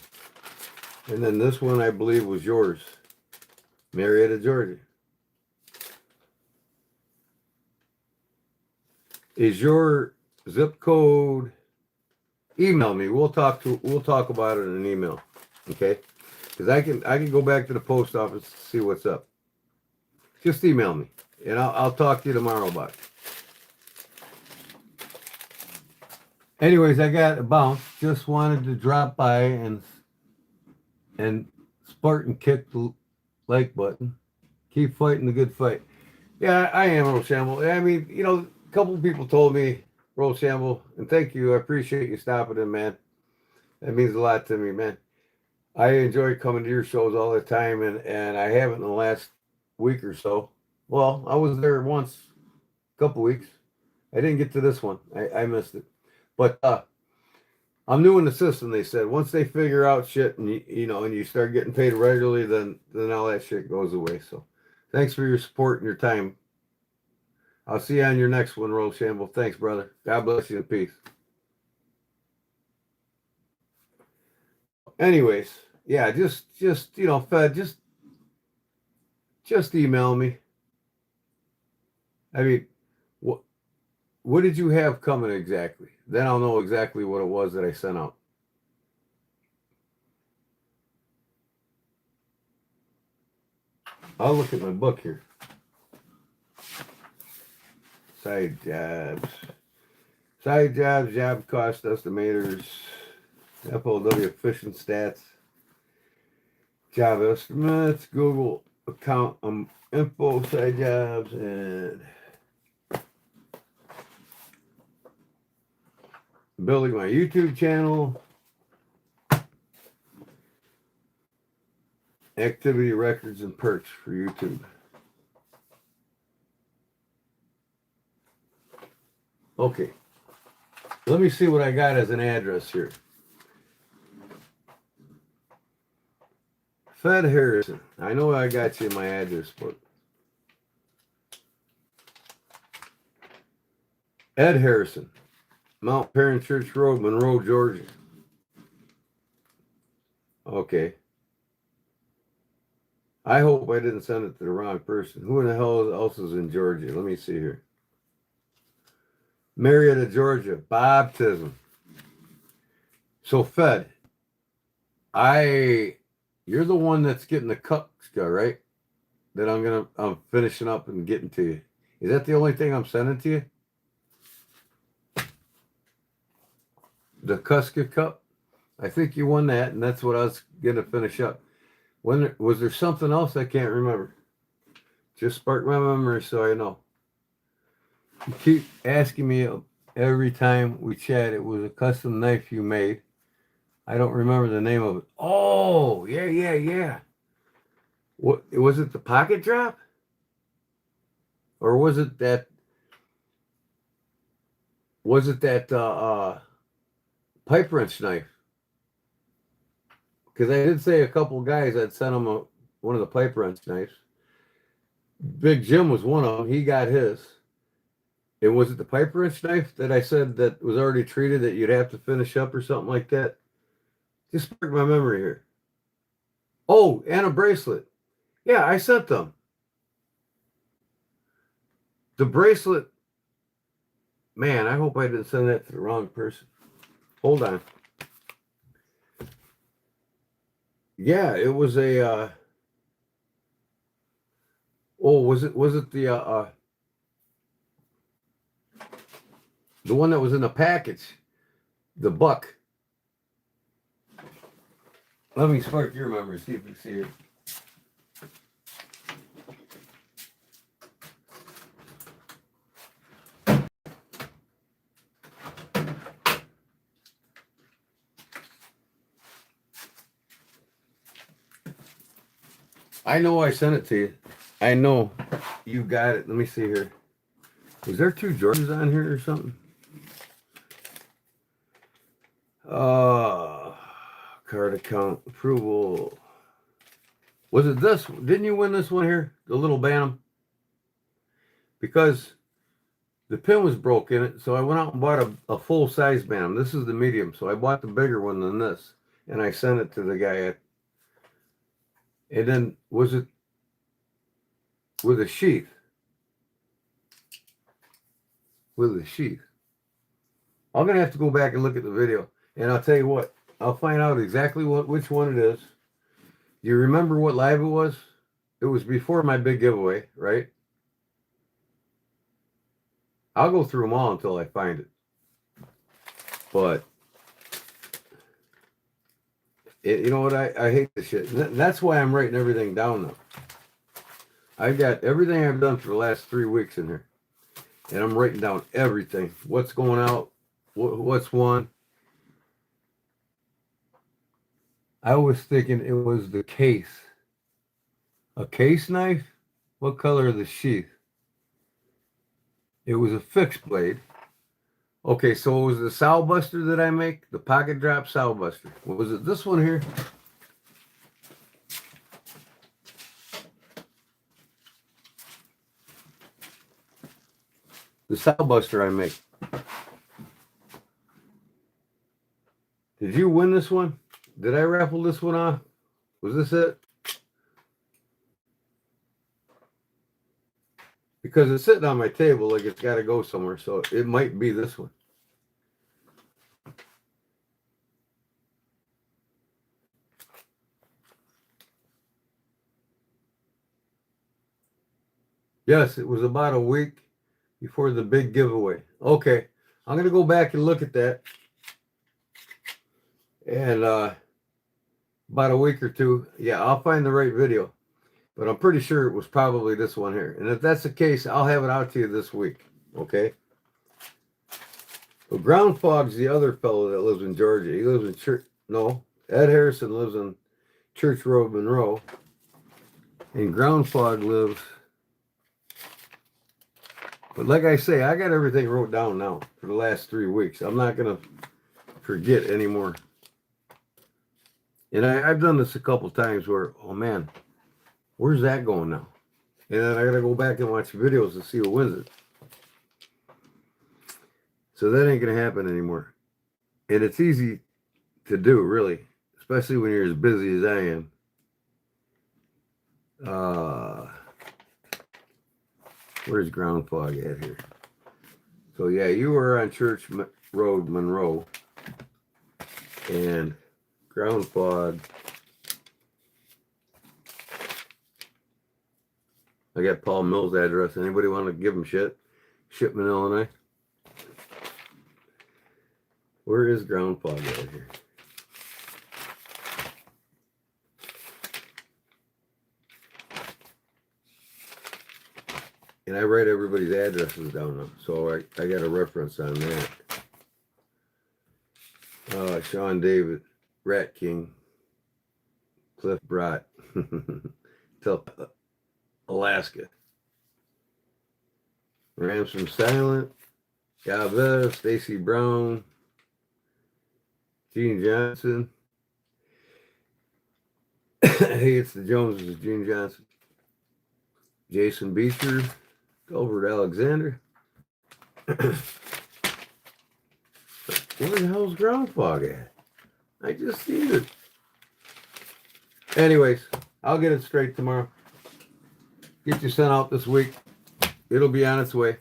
And then this one, I believe, was yours. Marietta, Georgia. Is your zip code? Email me. We'll talk about it in an email. Okay? Because I can go back to the post office to see what's up. Just email me, and I'll talk to you tomorrow about it. Anyways, I got a bounce. Just wanted to drop by and Spartan kick the like button. Keep fighting the good fight. Yeah, I am, Rochambeau. I mean, you know, a couple of people told me, Rochambeau, and thank you. I appreciate you stopping in, man. That means a lot to me, man. I enjoy coming to your shows all the time, and I haven't in the last week or so. Well, I was there once, a couple weeks. I didn't get to this one. I missed it. But I'm new in the system, they said. Once they figure out shit and you start getting paid regularly, then all that shit goes away. So thanks for your support and your time. I'll see you on your next one, Rochambeau. Thanks, brother. God bless you and peace. Anyways, yeah, just Fed, just email me. I mean, what did you have coming exactly? Then I'll know exactly what it was that I sent out. I'll look at my book here. Side jobs, job cost estimators, FOW efficient stats, job estimates, Google account info, side jobs, and building my YouTube channel, activity records and perks for YouTube. Okay, let me see what I got as an address here. Fed Harrison. I know I got you in my address book. Ed Harrison, Mount Perrin Church Road, Monroe, Georgia. Okay. I hope I didn't send it to the wrong person. Who in the hell else is in Georgia? Let me see here. Marietta, Georgia. Baptism. So Fed, you're the one that's getting the cup, right? That I'm finishing up and getting to you. Is that the only thing I'm sending to you? The Kuska Cup? I think you won that, and that's what I was gonna finish up. Was there something else? I can't remember. Just spark my memory so I know. You keep asking me every time we chat. It was a custom knife you made. I don't remember the name of it. Oh, yeah. What was it? The pocket drop, or was it that? Was it that pipe wrench knife? Because I did say a couple guys I'd sent them one of the pipe wrench knives. Big Jim was one of them. He got his. And was it the pipe wrench knife that I said that was already treated that you'd have to finish up or something like that? Just sparked my memory here. Oh, and a bracelet. Yeah, I sent them. The bracelet. Man, I hope I didn't send that to the wrong person. Hold on. Yeah, it was a was it the one that was in the package? The buck. Let me spark your memory, see if you see it. I know I sent it to you. I know you got it. Let me see here. Was there 2 Jordans on here or something? Card account approval. Was it this? Didn't you win this one here? The little Bantam? Because the pin was broke in it, so I went out and bought a full-size Bantam. This is the medium, so I bought the bigger one than this. And I sent it to the guy. And then, was it with a sheath? With a sheath. I'm going to have to go back and look at the video. And I'll tell you what, I'll find out exactly which one it is. Do you remember what live it was? It was before my big giveaway, right? I'll go through them all until I find it. But, you know what? I hate this shit. That's why I'm writing everything down now. I've got everything I've done for the last 3 weeks in here. And I'm writing down everything. What's going out. What's won. I was thinking it was the case. A case knife? What color is the sheath? It was a fixed blade. Okay, so it was the sow buster that I make, the pocket drop sow buster. Was it this one here? The sow buster I make. Did you win this one? Did I raffle this one off? Was this it? Because it's sitting on my table like it's got to go somewhere, so it might be this one. Yes, it was about a week before the big giveaway. Okay, I'm going to go back and look at that. And about a week or 2, yeah, I'll find the right video. But I'm pretty sure it was probably this one here. And if that's the case, I'll have it out to you this week. Okay? Well, Ground Fog's the other fellow that lives in Georgia. He lives in Church... No, Ed Harrison lives in Church Road, Monroe. And Ground Fog lives... But like I say, I got everything wrote down now for the last 3 weeks. I'm not going to forget anymore. And I've done this a couple times where, oh man... Where's that going now? And then I got to go back and watch videos to see who wins it. So that ain't going to happen anymore. And it's easy to do, really. Especially when you're as busy as I am. Where's Ground Fog at here? So yeah, you were on Church Road, Monroe. And Ground Fog... I got Paul Mill's address. Anybody want to give him shit? Shipman, Illinois. Where is Ground Fog out here? And I write everybody's addresses down now, so I got a reference on that. Sean David, Rat King, Cliff Brott, Alaska. Ramson Silent, Galvez, Stacy Brown, Gene Johnson. Hey, it's the Joneses, Gene Johnson. Jason Beecher, Gilbert Alexander. Where the hell's Ground Fog at? I just seen it. Anyways, I'll get it straight tomorrow. Get you sent out this week. It'll be on its way.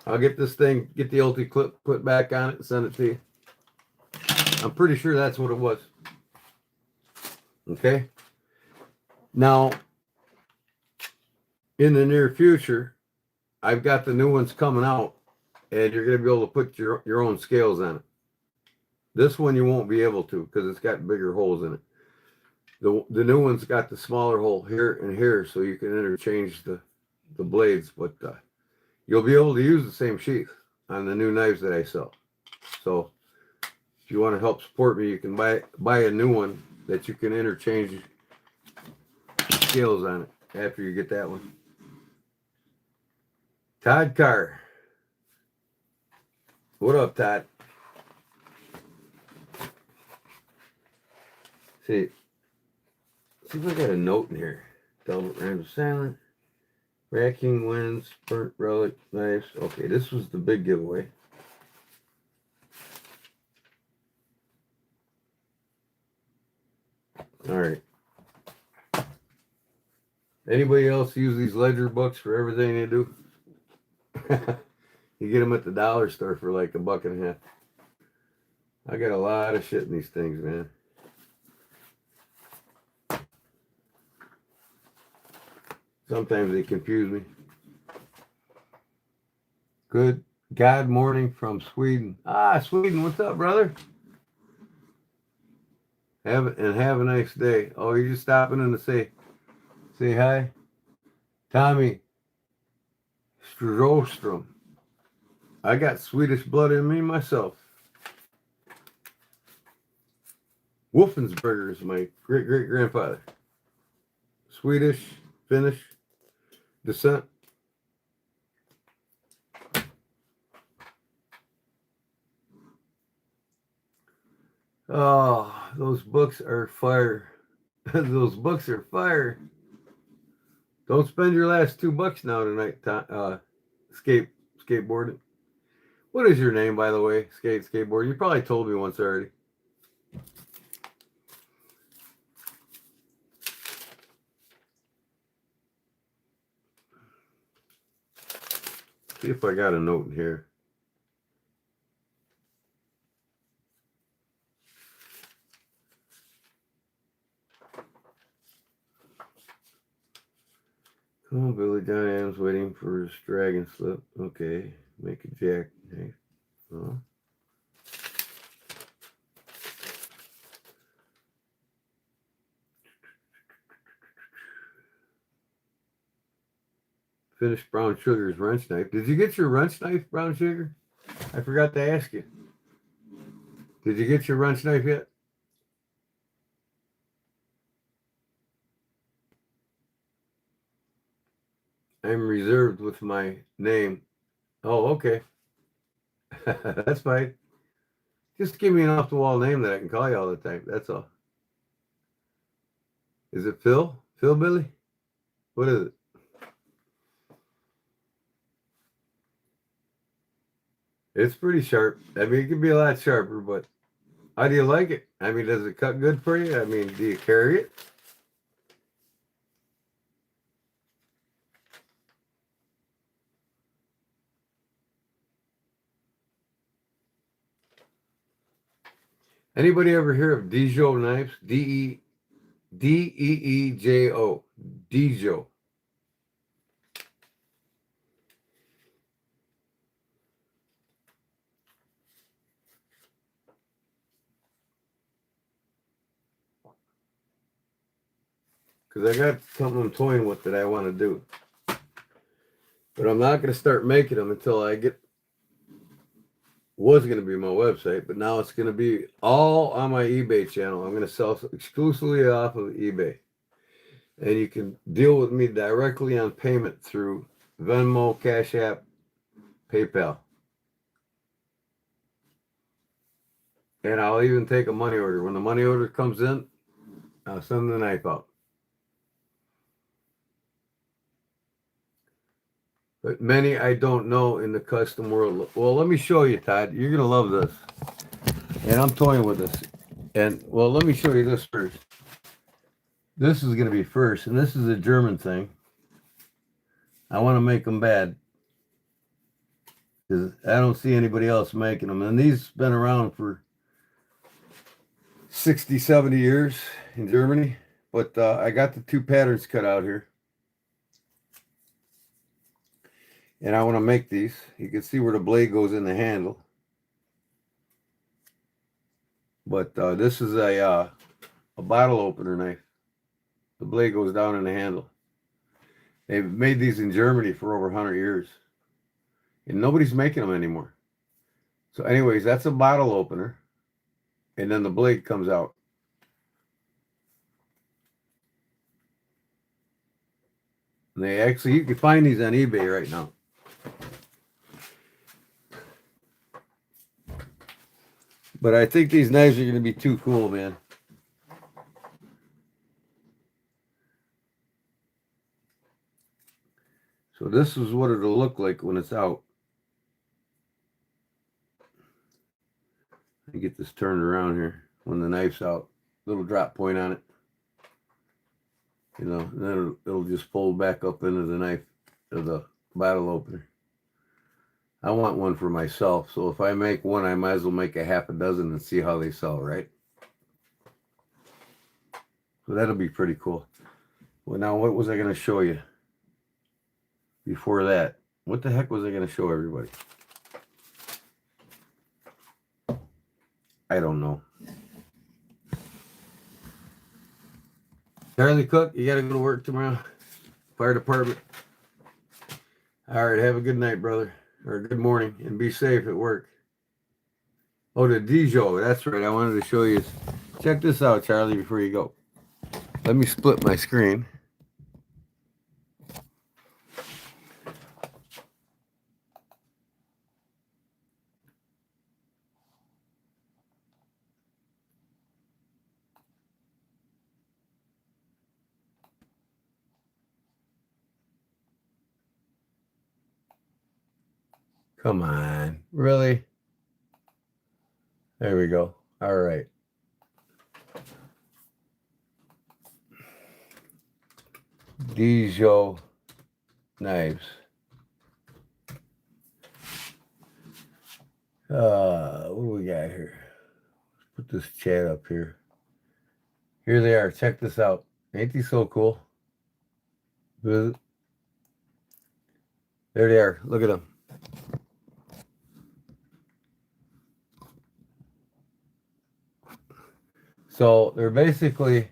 I'll get this thing, get the ulti clip put back on it and send it to you. I'm pretty sure that's what it was. Okay? Now, in the near future, I've got the new ones coming out, and you're going to be able to put your own scales on it. This one you won't be able to because it's got bigger holes in it. The new one's got the smaller hole here and here, so you can interchange the blades, but you'll be able to use the same sheath on the new knives that I sell. So if you want to help support me, you can buy a new one that you can interchange scales on it after you get that one. Todd Carr. What up, Todd? See if I got a note in here. Velvet Rams silent. Racking wins, burnt relic knives. Okay, this was the big giveaway. All right. Anybody else use these ledger books for everything they do? You get them at the dollar store for like $1.50. I got a lot of shit in these things, man. Sometimes they confuse me. Good God morning from Sweden. Sweden, what's up, brother? Have a nice day. Oh, you're just stopping in to say hi? Tommy Strostrom. I got Swedish blood in me myself. Wolfensberger is my great-great-grandfather. Swedish, Finnish descent. Oh, those books are fire. Those books are fire. Don't spend your last $2 now tonight, skateboarding. What is your name, by the way? Skateboard. You probably told me once already. See if I got a note in here. Oh, Billy John Adams waiting for his dragon slip. Okay, make a jack. Hey. Oh. Finished Brown Sugar's wrench knife. Did you get your wrench knife, Brown Sugar? I forgot to ask you. Did you get your wrench knife yet? I'm reserved with my name. Oh, okay. That's fine. Just give me an off-the-wall name that I can call you all the time. That's all. Is it Phil? Phil Billy? What is it? It's pretty sharp. I mean, it could be a lot sharper, but how do you like it? I mean, does it cut good for you? I mean, do you carry it? Anybody ever hear of Deejo knives? Deejo. Deejo. Because I got something I'm toying with that I want to do. But I'm not going to start making them until I get... Was going to be my website, but now it's going to be all on my eBay channel. I'm going to sell exclusively off of eBay. And you can deal with me directly on payment through Venmo, Cash App, PayPal. And I'll even take a money order. When the money order comes in, I'll send the knife out. But many I don't know in the custom world. Well, let me show you, Todd. You're going to love this. And I'm toying with this. And well, let me show you this first. This is going to be first, and this is a German thing. I want to make them bad because I don't see anybody else making them. And these been around for 60, 70 years in Germany. But I got the two patterns cut out here. And I want to make these. You can see where the blade goes in the handle. But this is a bottle opener knife. The blade goes down in the handle. They've made these in Germany for over 100 years. And nobody's making them anymore. So anyways, that's a bottle opener. And then the blade comes out. And they actually, you can find these on eBay right now. But I think these knives are going to be too cool, man. So this is what it'll look like when it's out. Let me get this turned around here when the knife's out. Little drop point on it. You know, and then it'll just fold back up into the knife of the bottle opener. I want one for myself, so if I make one, I might as well make a half a dozen and see how they sell, right? So that'll be pretty cool. Well, now what was I going to show you before that? What the heck was I going to show everybody? I don't know. Charlie Cook, you got to go to work tomorrow? Fire department. All right, have a good night, brother. Or good morning, and be safe at work. Oh, the Dijon. That's right. I wanted to show you. Check this out, Charlie, before you go. Let me split my screen. Come on. Really? There we go. All right. Dijon knives. What do we got here? Let's put this chat up here. Here they are. Check this out. Ain't these so cool? There they are. Look at them. So they're basically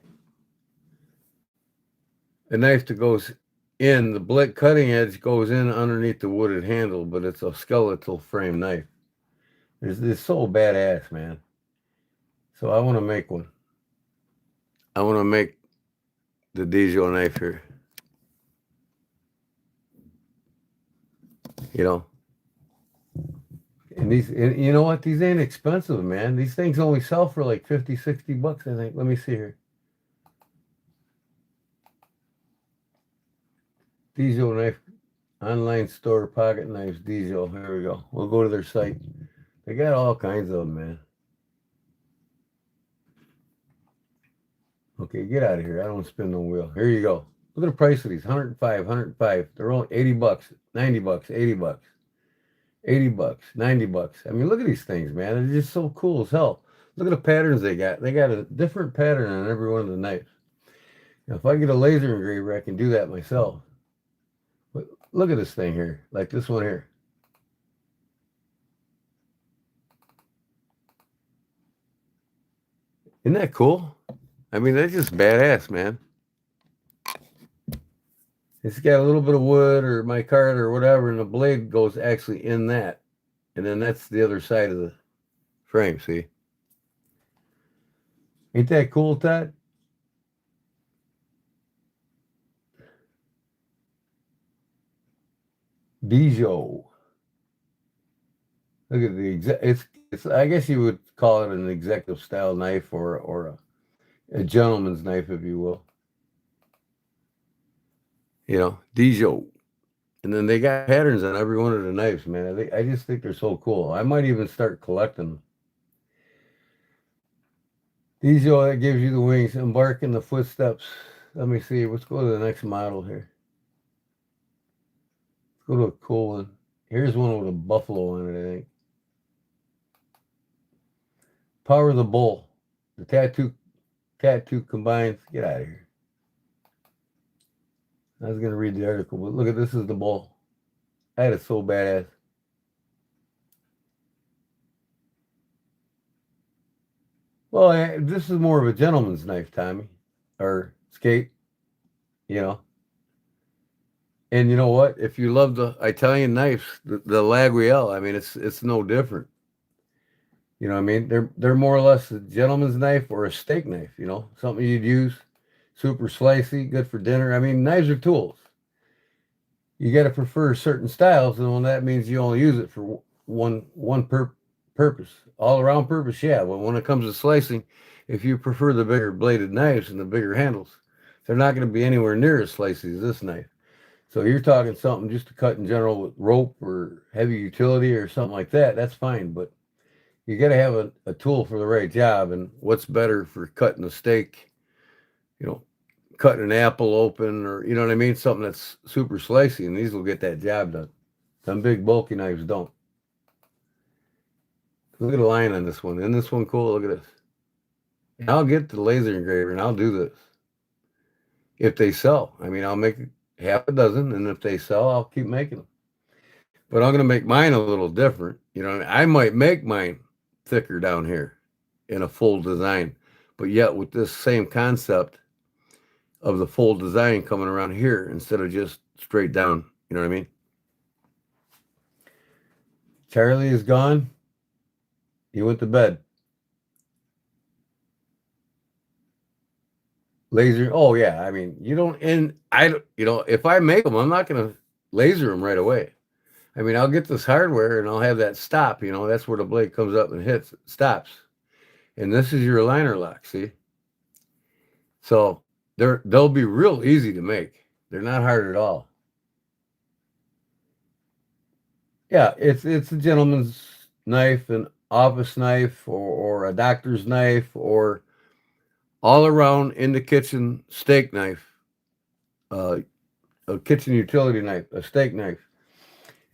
a knife that goes in, the blade cutting edge goes in underneath the wooded handle, but it's a skeletal frame knife. It's so badass, man. So I want to make one. I want to make the Dijon knife here. You know. And these, and you know what? These ain't expensive, man. These things only sell for like 50, 60 bucks, I think. Let me see here. Dijon knife, online store, pocket knives, Dijon. Here we go. We'll go to their site. They got all kinds of them, man. Okay, get out of here. I don't spin no wheel. Here you go. Look at the price of these. 105, 105. They're only 80 bucks, 90 bucks, 80 bucks. 80 bucks, 90 bucks. I mean, look at these things, man. They're just so cool as hell. Look at the patterns they got. They got a different pattern on every one of the knives. Now, if I get a laser engraver, I can do that myself. But look at this thing here, like this one here. Isn't that cool? I mean, that's just badass, man. It's got a little bit of wood or micarta or whatever, and the blade goes actually in that. And then that's the other side of the frame, see? Ain't that cool, Todd? Dijon. Look at the it's I guess you would call it an executive style knife or a gentleman's knife, if you will. You know, Dijon. And then they got patterns on every one of the knives, man. I just think they're so cool. I might even start collecting them. that gives you the wings. Embark in the footsteps. Let me see. Let's go to the next model here. Let's go to a cool one. Here's one with a buffalo on it, I think. Power of the Bull. The tattoo combines. Get out of here. I was gonna read the article, but look at this is the bull. That is so badass. Well, this is more of a gentleman's knife, Tommy, or skate, you know. And you know what? If you love the Italian knives, the Laguiel, I mean, it's no different. You know what I mean? They're more or less a gentleman's knife or a steak knife. You know, something you'd use, super slicey, good for dinner. I mean, knives are tools. You got to prefer certain styles, and when that means you only use it for purpose, all around purpose. Yeah, but when it comes to slicing, if you prefer the bigger bladed knives and the bigger handles, they're not going to be anywhere near as slicey as this knife. So you're talking something just to cut in general with rope or heavy utility or something like that. That's fine, but you got to have a tool for the right job. And what's better for cutting a steak? You know, cutting an apple open, or you know what I mean, something that's super slicey, and these will get that job done. Some big bulky knives don't. Look at the line on this one. Isn't this one cool? Look at this. And I'll get the laser engraver and I'll do this if they sell. I mean, I'll make half a dozen, and if they sell, I'll keep making them. But I'm going to make mine a little different. You know, I might make mine thicker down here in a full design, but yet with this same concept of the full design coming around here instead of just straight down. You know what I mean? Charlie is gone. He went to bed. Laser. Oh yeah. I mean, you don't. And I. You know, if I make them, I'm not going to laser them right away. I mean, I'll get this hardware and I'll have that stop. You know, that's where the blade comes up and hits, stops. And this is your liner lock. See. So they'll be real easy to make. They're not hard at all. Yeah, it's a gentleman's knife, an office knife, or a doctor's knife, or all around in the kitchen steak knife, uh, a kitchen utility knife, a steak knife.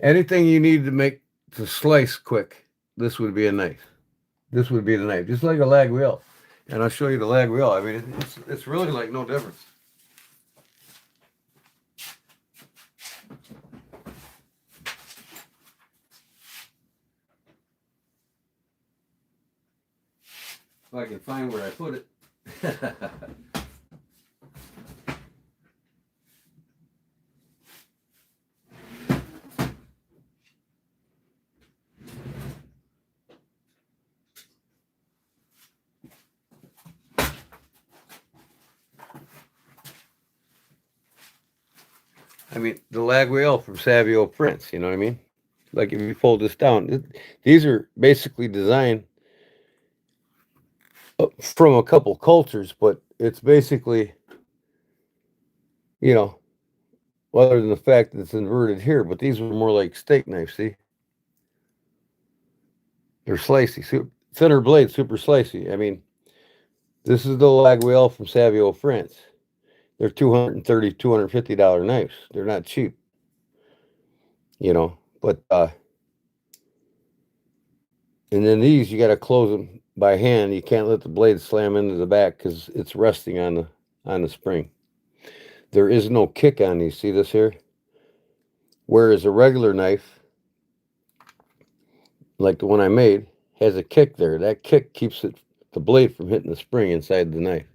Anything you need to slice quick, this would be a knife. This would be the knife, just like a lag wheel. And I'll show you the lag wheel. I mean, it's really like no difference. If I can find where I put it. I mean, the lag wheel from Savio prints, you know what I mean? Like if you fold this down, these are basically designed from a couple cultures, but it's basically, you know, other than the fact that it's inverted here, but these were more like steak knives, see? They're slicey, thinner blade, super slicey. I mean, this is the lag wheel from Savio France. They're $230, $250 knives. They're not cheap, you know, but, and then these, you got to close them by hand. You can't let the blade slam into the back because it's resting on the spring. There is no kick on these. See this here? Whereas a regular knife, like the one I made, has a kick there. That kick keeps the blade from hitting the spring inside the knife.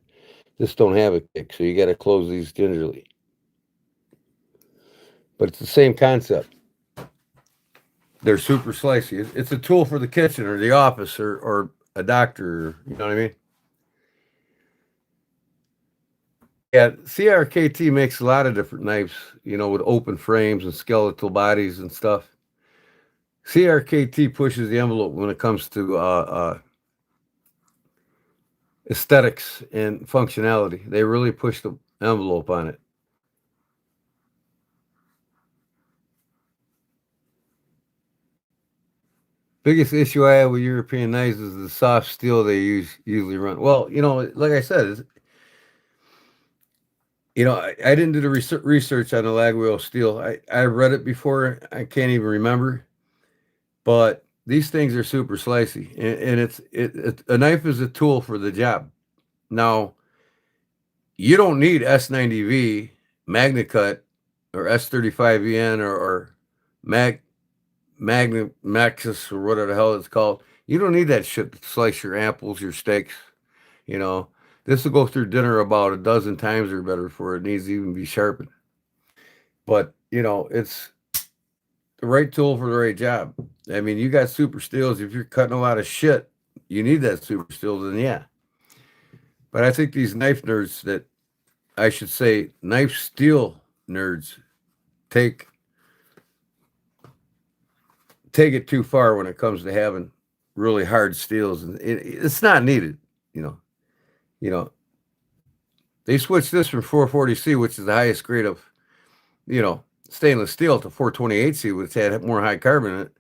This don't have a kick, so you got to close these gingerly. But it's the same concept. They're super slicey. It's a tool for the kitchen or the office or a doctor. You know what I mean? Yeah, CRKT makes a lot of different knives, you know, with open frames and skeletal bodies and stuff. CRKT pushes the envelope when it comes to aesthetics and functionality. They really push the envelope on it. Biggest issue I have with European knives is the soft steel they usually run. Well, like I said, I didn't do the research on the lag wheel steel. I read it before. I can't even remember. But these things are super slicey, and a knife is a tool for the job. Now, you don't need S90V, MagnaCut, or S35VN or Mag Maxis or whatever the hell it's called. You don't need that shit to slice your apples, your steaks. You know, this will go through dinner about a dozen times or better before it needs to even be sharpened. But it's the right tool for the right job. I mean, you got super steels. If you're cutting a lot of shit, you need that super steel. Then yeah. But I think these knife nerds that I should say knife steel nerds take it too far when it comes to having really hard steels, and it's not needed. You know, you know, they switched this from 440C, which is the highest grade of, stainless steel, to 428C, which had more high carbon in it.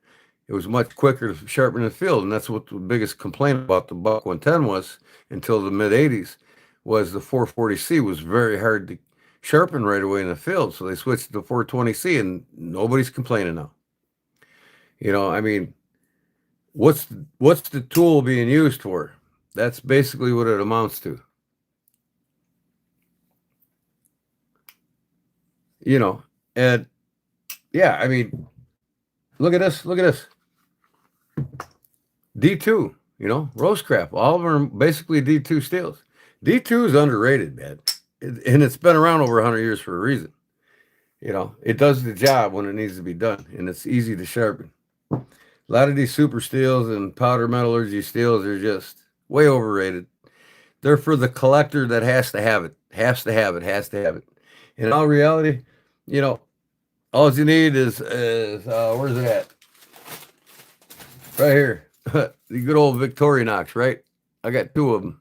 It was much quicker to sharpen in the field, and that's what the biggest complaint about the Buck 110 was until the mid 80s, was the 440C was very hard to sharpen right away in the field. So they switched to 420C, and nobody's complaining now. I mean, what's the tool being used for? That's basically what it amounts to. And yeah, I mean, look at this. D2, roast crap. All of them are basically D2 steels. D2 is underrated, man. And it's been around over 100 years for a reason. It does the job when it needs to be done, and it's easy to sharpen. A lot of these super steels and powder metallurgy steels are just way overrated. They're for the collector that has to have it. In all reality, all you need is where's it at? Right here. The good old Victorinox, right? I got two of them.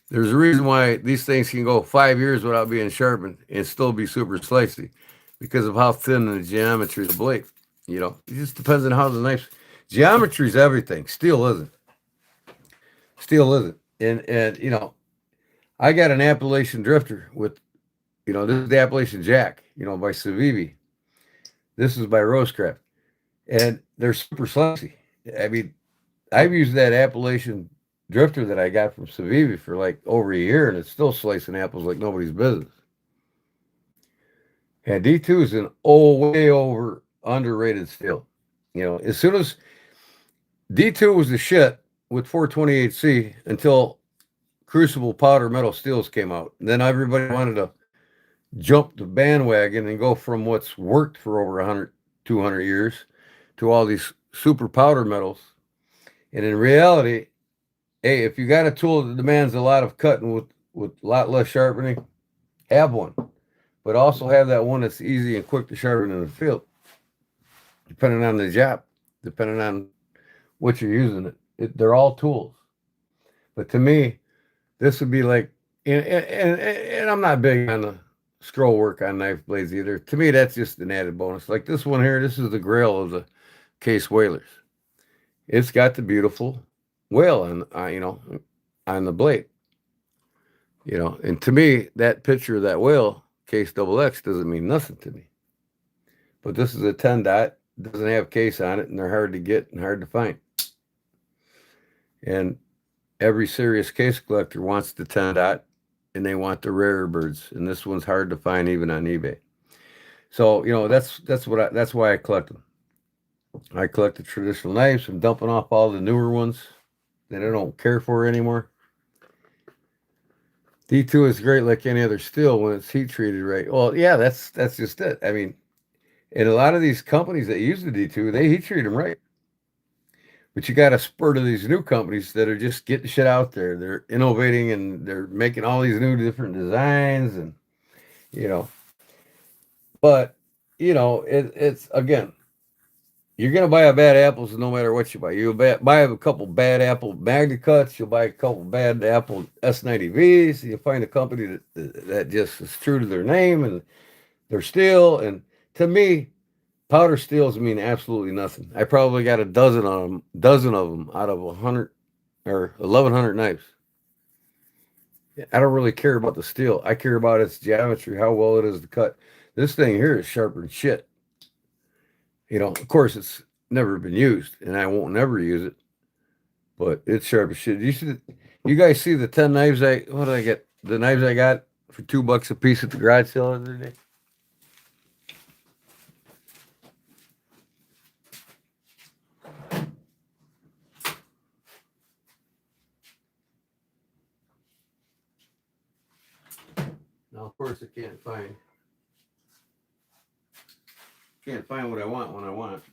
There's a reason why these things can go 5 years without being sharpened and still be super slicey, because of how thin the geometry of the blade. It just depends on how the knife. Geometry is everything. Steel isn't. And I got an Appalachian drifter with, this is the Appalachian Jack, by Civivi. This is by Rosecraft. And they're super slicey. I mean, I've used that Appalachian drifter that I got from Civivi for like over a year, and it's still slicing apples like nobody's business. And D2 is an way over underrated steel. As soon as D2 was the shit with 428C until crucible powder metal steels came out. And then everybody wanted to jump the bandwagon and go from what's worked for over 100, 200 years to all these super powder metals. And in reality, hey, if you got a tool that demands a lot of cutting with a lot less sharpening, have one. But also have that one that's easy and quick to sharpen in the field, depending on the job, depending on what you're using they're all tools. But to me, this would be like, and I'm not big on the scroll work on knife blades either. To me, that's just an added bonus. Like this one here, this is the Grail of the case whalers. It's got the beautiful whale on the blade. And to me, that picture of that whale, case XX, doesn't mean nothing to me. But this is a 10 dot, doesn't have case on it, and they're hard to get and hard to find. And every serious case collector wants the 10 dot, and they want the rarer birds. And this one's hard to find even on eBay. So, that's why I collect them. I collect the traditional knives. I'm dumping off all the newer ones that I don't care for anymore. D2 is great like any other steel when it's heat treated right. Well, yeah, that's just it. I mean, and a lot of these companies that use the D2, they heat treat them right. But you got a spurt of these new companies that are just getting shit out there. They're innovating and they're making all these new different designs, and but it's again, you're gonna buy a bad apples no matter what you buy. You'll buy a couple bad apple MagnaCuts. You'll buy a couple bad apple S90Vs. You'll find a company that just is true to their name and their steel. And to me, Powder steels mean absolutely nothing. I probably got a dozen of them out of 100 or 1,100 knives. I don't really care about the steel. I care about its geometry, how well it is to cut. This thing here is sharper than shit. Of course, it's never been used, and I won't never use it. But it's sharp as shit. You guys see the 10 knives what did I get? The knives I got for $2 a piece at the garage sale the other day. Now, of course, I can't find what I want when I want it.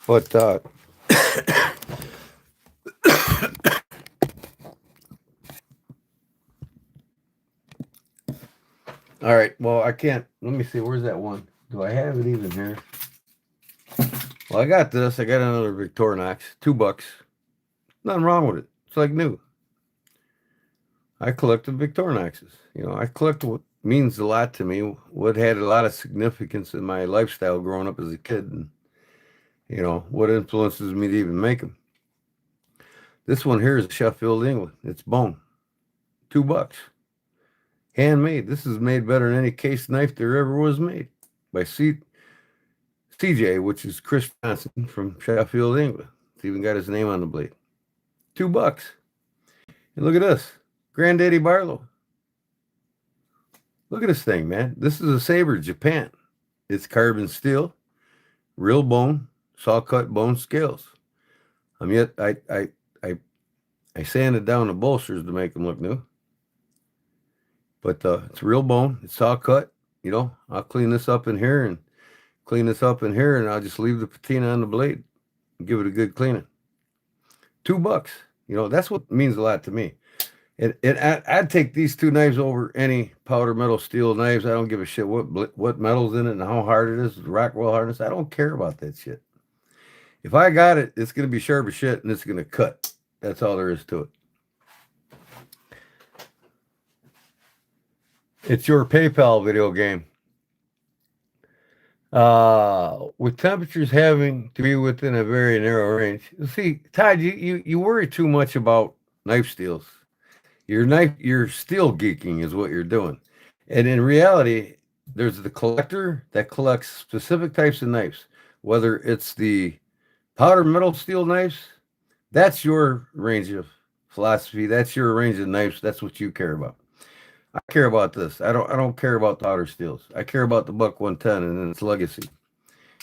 But all right, well, I can't. Let me see. Where's that one? Do I have it even here? Well, I got this. I got another Victorinox, $2. Nothing wrong with it. It's like new. I collected Victorinoxes. I collect what means a lot to me, what had a lot of significance in my lifestyle growing up as a kid, and what influences me to even make them. This one here is Sheffield, England. It's bone, $2, handmade. This is made better than any case knife there ever was made by CJ, which is Chris Johnson from Sheffield, England. It's even got his name on the blade. $2. And look at this, Granddaddy Barlow. Look at this thing, man. This is a Saber, Japan. It's carbon steel, real bone, saw cut bone scales. Yet I sanded down the bolsters to make them look new. But it's real bone. It's saw cut. I'll clean this up in here and I'll just leave the patina on the blade and give it a good cleaning. $2. That's what means a lot to me. And I'd take these two knives over any powder metal steel knives. I don't give a shit what metal's in it and how hard it is, Rockwell hardness. I don't care about that shit. If I got it, it's going to be sharp as shit and it's going to cut. That's all there is to it. It's your PayPal video game. With temperatures having to be within a very narrow range. See, Todd, you worry too much about knife steels. Your steel geeking is what you're doing. And in reality, there's the collector that collects specific types of knives, whether it's the powder metal steel knives. That's your range of philosophy. That's your range of knives. That's what you care about. I care about this. I don't care about the powder steels. I care about the Buck 110 and its legacy.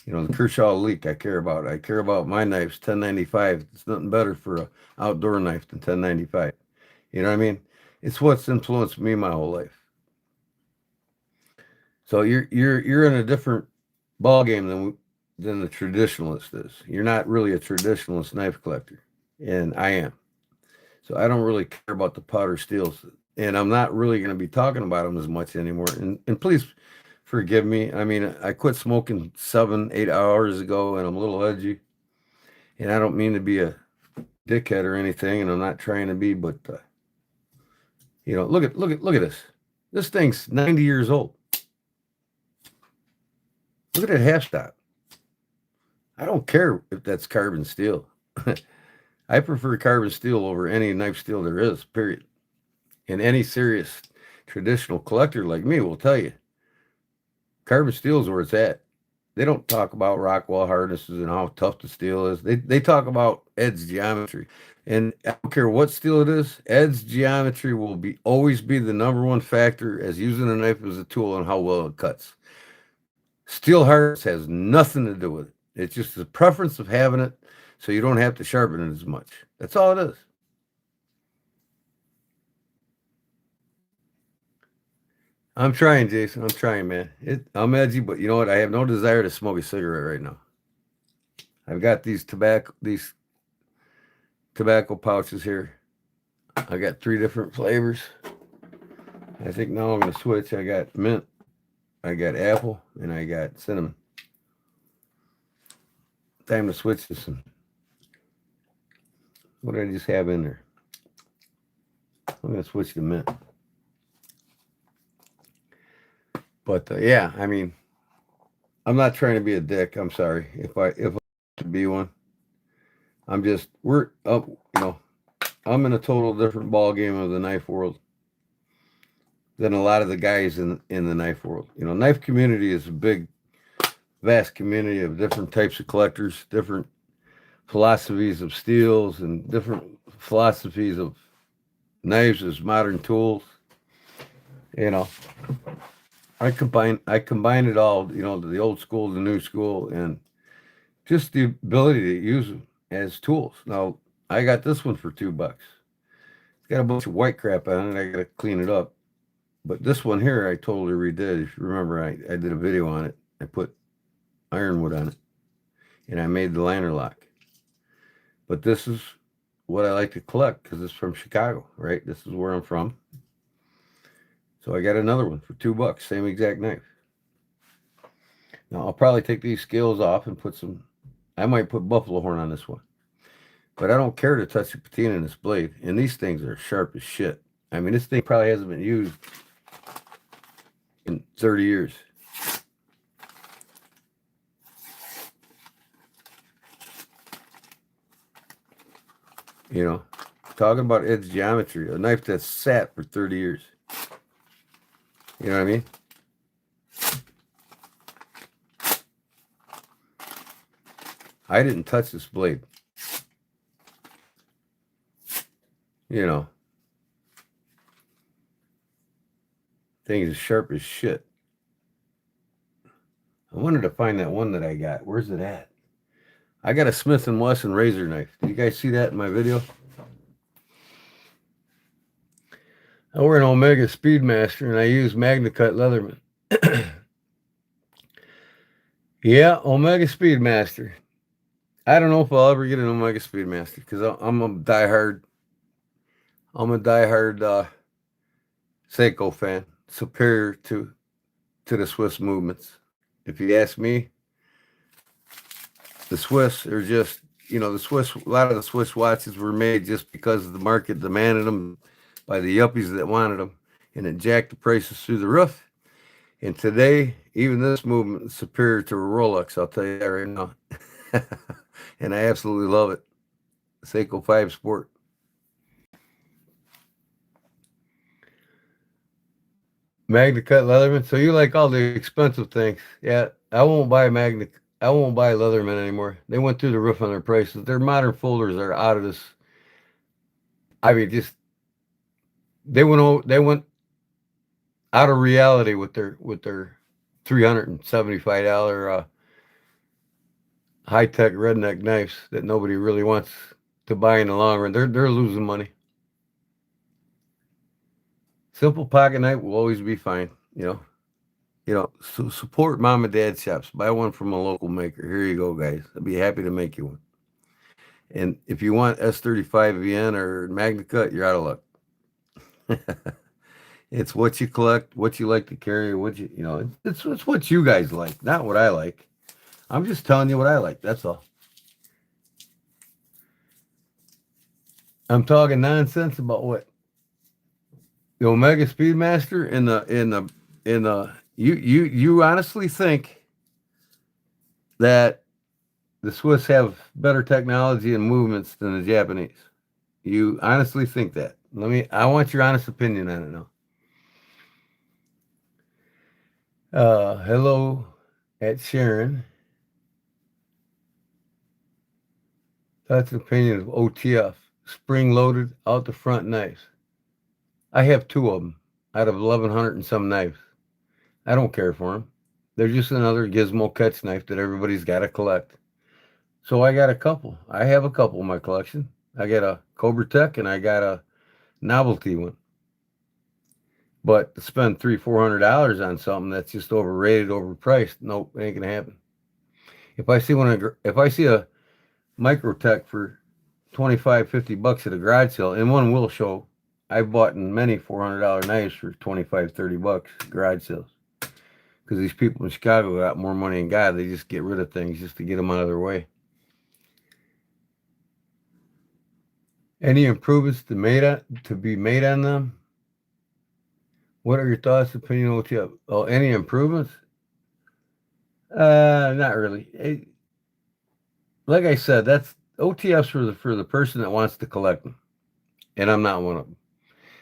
The Kershaw Leak I care about. I care about my knives, 1095. It's nothing better for an outdoor knife than 1095. You know what I mean? It's what's influenced me my whole life. So you're in a different ball game than the traditionalist is. You're not really a traditionalist knife collector, and I am. So I don't really care about the powder steels, and I'm not really going to be talking about them as much anymore. And please forgive me. I mean, I quit smoking 7-8 hours ago, and I'm a little edgy, and I don't mean to be a dickhead or anything, and I'm not trying to be, but look at this. This thing's 90 years old. Look at that half stop. I don't care if that's carbon steel. I prefer carbon steel over any knife steel there is, period. And any serious traditional collector like me will tell you, carbon steel is where it's at. They don't talk about Rockwell harnesses and how tough the steel is. They talk about edge geometry. And I don't care what steel it is, edge geometry will always be the number one factor as using a knife as a tool and how well it cuts. Steel hardness has nothing to do with it. It's just the preference of having it so you don't have to sharpen it as much. That's all it is. I'm trying, Jason. I'm trying, man. I'm edgy, but you know what? I have no desire to smoke a cigarette right now. I've got these tobacco pouches here. I got 3 different flavors. I think now I'm gonna switch. I got mint, I got apple, and I got cinnamon. Time to switch to some. What did I just have in there? I'm gonna switch to mint. But yeah, I mean, I'm not trying to be a dick. I'm sorry if I to be one. We're up. You know, I'm in a total different ball game of the knife world than a lot of the guys in the knife world. You know, knife community is a big, vast community of different types of collectors, different philosophies of steels, and different philosophies of knives as modern tools. You know, I combine it all. You know, the old school, the new school, and just the ability to use them as tools. Now, I got this one for $2. It's got a bunch of white crap on it. I got to clean it up. But this one here, I totally redid. If you remember, I did a video on it. I put ironwood on it, and I made the liner lock. But this is what I like to collect because it's from Chicago, right? This is where I'm from. So I got another one for $2, same exact knife. Now I'll probably take these scales off and put some. I might put buffalo horn on this one, but I don't care to touch the patina in this blade. And these things are sharp as shit. I mean, this thing probably hasn't been used in 30 years. You know, talking about edge geometry, a knife that's sat for 30 years. You know what I mean? I didn't touch this blade. You know, thing is sharp as shit. I wanted to find that one that I got. Where's it at? I got a Smith & Wesson razor knife. Did you guys see that in my video? I wear an Omega Speedmaster, and I use MagnaCut Leatherman. Yeah, Omega Speedmaster. I don't know if I'll ever get an Omega Speedmaster because I'm a diehard Seiko fan, superior to the Swiss movements. If you ask me, the Swiss are just, you know, a lot of the Swiss watches were made just because the market demanded them by the yuppies that wanted them, and it jacked the prices through the roof. And today, even this movement is superior to a Rolex, I'll tell you that right now. And I absolutely love it. Seiko 5 Sport. MagnaCut Leatherman. So you like all the expensive things. Yeah, I won't buy Leatherman anymore. They went through the roof on their prices. Their modern folders are out of this. I mean, just they went out of reality with their $375 high-tech redneck knives that nobody really wants to buy in the long run. They're losing money. Simple pocket knife will always be fine, you know. So support mom and dad shops. Buy one from a local maker. Here you go, guys. I'd be happy to make you one. And if you want S35 VN or MagnaCut, you're out of luck. It's what you collect, what you like to carry, it's what you guys like, not what I like. I'm just telling you what I like. That's all. I'm talking nonsense about what the Omega Speedmaster you honestly think that the Swiss have better technology and movements than the Japanese? You honestly think that? I want your honest opinion on it now. Hello at Sharon. That's the opinion of OTF. Spring-loaded, out-the-front knives. I have 2 of them out of 1,100 and some knives. I don't care for them. They're just another gizmo catch knife that everybody's got to collect. So I got a couple. I have a couple in my collection. I got a Cobra Tech and I got a novelty one. But to spend $300-400 on something that's just overrated, overpriced, nope, it ain't gonna happen. If I see a Microtech for 25-50 bucks at a garage sale, and one will show. I've bought in many $400 knives for 25-30 bucks garage sales because these people in Chicago got more money than God. They just get rid of things just to get them out of their way. Any improvements to be made on them? What are your thoughts, opinion, OTF? Oh, any improvements? Not really. Like I said, that's OTFs for the person that wants to collect them, and I'm not one of them.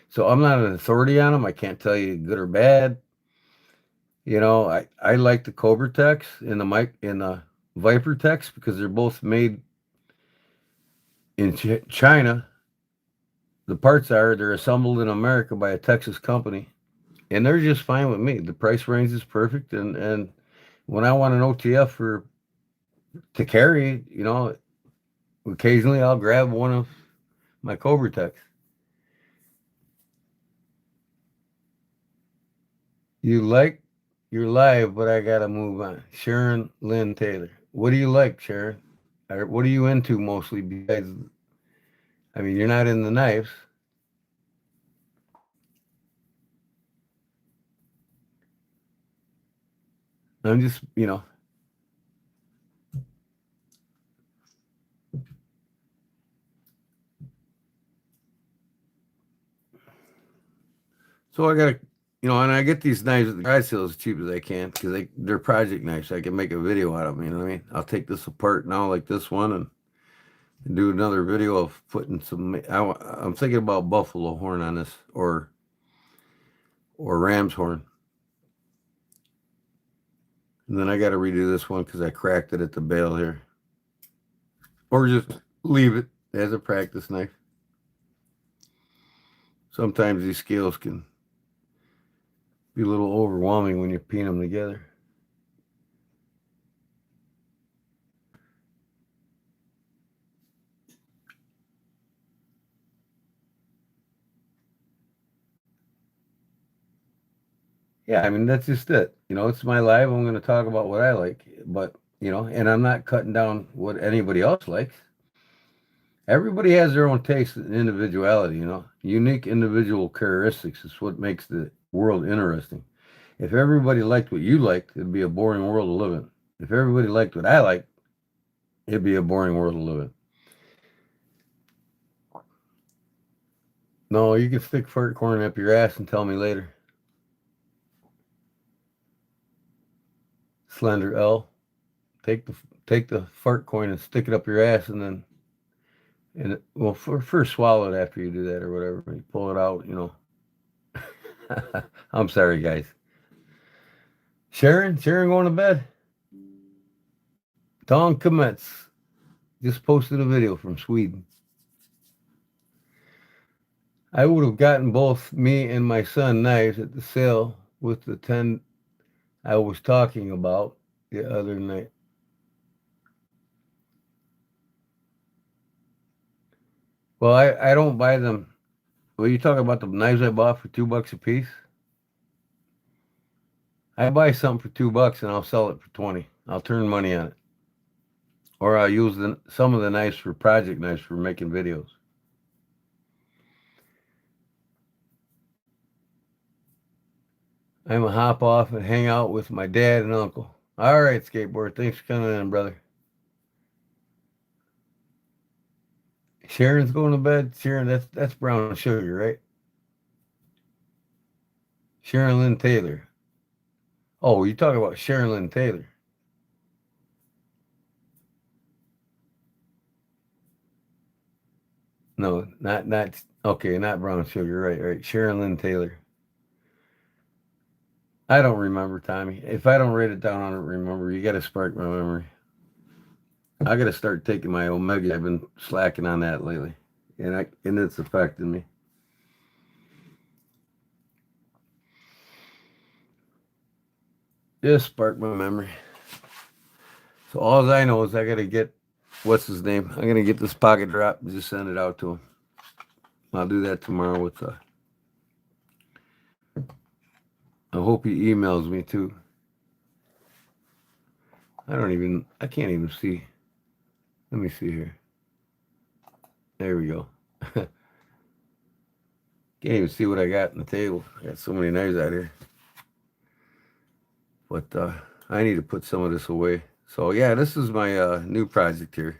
So I'm not an authority on them. I can't tell you good or bad. I like the Cobra Techs and the Viper Techs because they're both made in China. The parts they're assembled in America by a Texas company, and they're just fine with me. The price range is perfect, and when I want an OTF to carry, occasionally I'll grab one of my Cobra Techs. You like you're live, but I gotta move on. Sharon Lynn Taylor. What do you like, Sharon? Or what are you into mostly? Besides, I mean, you're not in the knives. I'm just. So I gotta, and I get these knives at the garage sale as cheap as I can because they're project knives. So I can make a video out of them. You know what I mean? I'll take this apart now, like this one, and do another video of putting some. I'm thinking about buffalo horn on this, or ram's horn. And then I got to redo this one because I cracked it at the bail here. Or just leave it as a practice knife. Sometimes these scales can be a little overwhelming when you pin them together. Yeah, I mean, that's just it. It's my live. I'm going to talk about what I like. But, and I'm not cutting down what anybody else likes. Everybody has their own taste and individuality. Unique individual characteristics is what makes the world interesting. If everybody liked what you liked, it'd be a boring world to live in. If everybody liked what I like, it'd be a boring world to live in. No, you can stick fart corn up your ass and tell me later. Slender L. Take the fart coin and stick it up your ass, first swallow it after you do that or whatever. You pull it out. I'm sorry, guys. Sharon going to bed. Don Kometz just posted a video from Sweden. I would have gotten both me and my son knives at the sale with the 10 I was talking about the other night. Well, I don't buy them. Well, you talking about the knives I bought for $2 a piece? I buy something for $2 and I'll sell it for 20. I'll turn money on it, or I'll use some of the knives for project knives for making videos. I'm a hop off and hang out with my dad and uncle. All right, skateboard. Thanks for coming in, brother. Sharon's going to bed. Sharon, that's brown sugar, right? Sharon Lynn Taylor. Oh, you talking about Sharon Lynn Taylor? No, not okay, not brown sugar. Right. Sharon Lynn Taylor. I don't remember, Tommy. If I don't write it down, I don't remember. You got to spark my memory. I got to start taking my Omega. I've been slacking on that lately, and it's affecting me. Just spark my memory. So all I know is I got to get what's his name. I'm gonna get this pocket drop and just send it out to him. I'll do that tomorrow with I hope he emails me too. I can't even see. Let me see here. There we go. Can't even see what I got on the table. I got so many knives out here. But I need to put some of this away. So yeah, this is my new project here.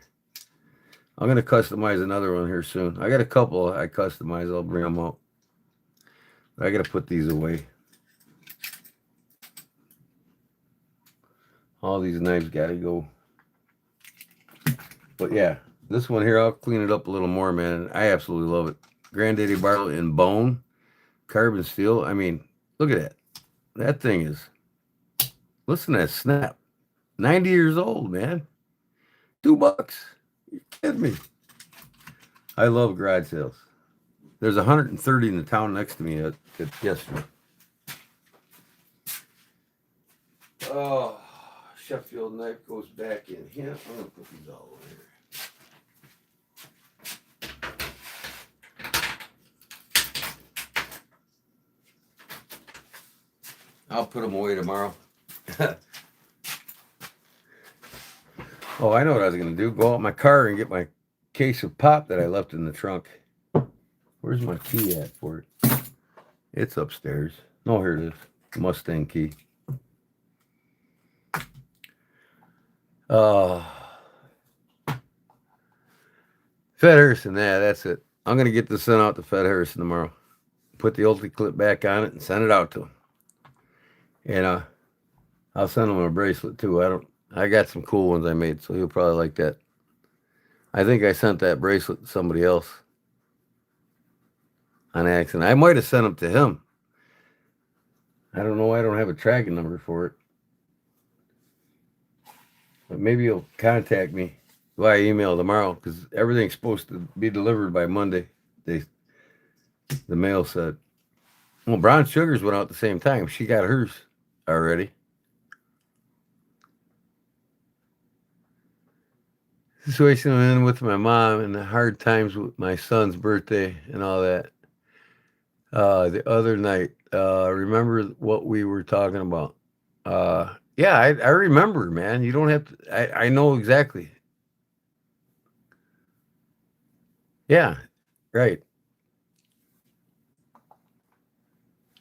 I'm going to customize another one here soon. I got a couple I customize. I'll bring them out. But I got to put these away. All these knives got to go. But yeah, this one here, I'll clean it up a little more, man. I absolutely love it. Granddaddy Barlow in bone, carbon steel. I mean, look at that. That thing is, listen to that snap. 90 years old, man. $2. You kidding me? I love garage sales. There's 130 in the town next to me at yesterday. Oh, Sheffield knife goes back in here. I'm going to put these all over here. I'll put them away tomorrow. Oh, I know what I was going to do. Go out in my car and get my case of pop that I left in the trunk. Where's my key at for it? It's upstairs. No, here it is. Mustang key. Fed Harrison, yeah, that's it. I'm going to get this sent out to Fed Harrison tomorrow. Put the Ulti clip back on it and send it out to him. And I'll send him a bracelet too. I got some cool ones I made, so he'll probably like that. I think I sent that bracelet to somebody else on accident. I might have sent them to him. I don't know. I don't have a tracking number for it. But maybe he'll contact me via email tomorrow because everything's supposed to be delivered by Monday. The mail said. Well, Brown Sugars went out at the same time. She got hers already. Situation I'm in with my mom and the hard times with my son's birthday and all that. The other night, remember what we were talking about? Yeah, I remember, man. You don't have to. I know exactly. Yeah, right.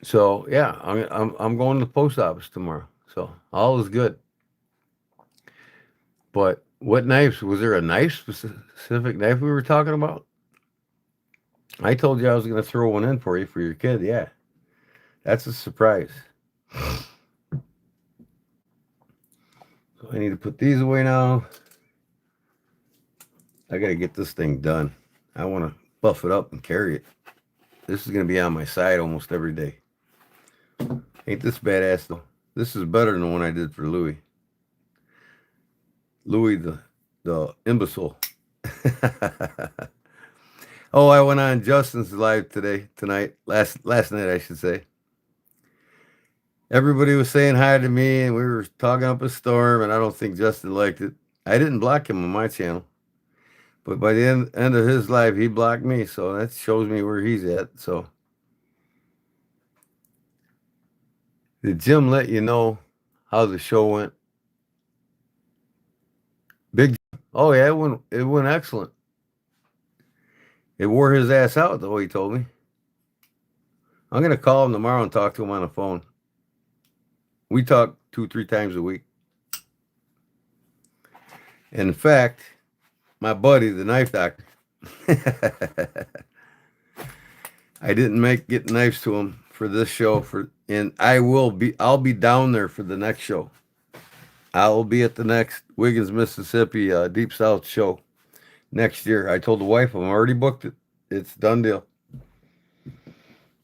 So yeah, I'm going to the post office tomorrow. So all is good. But what knives? Was there a knife, specific knife we were talking about? I told you I was going to throw one in for you for your kid. Yeah, that's a surprise. So I need to put these away now. I got to get this thing done. I want to buff it up and carry it. This is going to be on my side almost every day. Ain't this badass though? This is better than the one I did for Louis. Louis the imbecile. Oh, I went on Justin's live tonight, last night I should say. Everybody was saying hi to me and we were talking up a storm and I don't think Justin liked it. I didn't block him on my channel. But by the end of his live, he blocked me. So that shows me where he's at. So did Jim let you know how the show went? Big. Oh yeah, it went excellent. It wore his ass out, though, he told me. I'm going to call him tomorrow and talk to him on the phone. We talk 2-3 times a week. And in fact, my buddy, the knife doctor, I didn't get knives to him for this show and I'll be down there for the next show. I will be at the next Wiggins, Mississippi Deep South show next year. I told the wife I'm already booked it. It's done deal.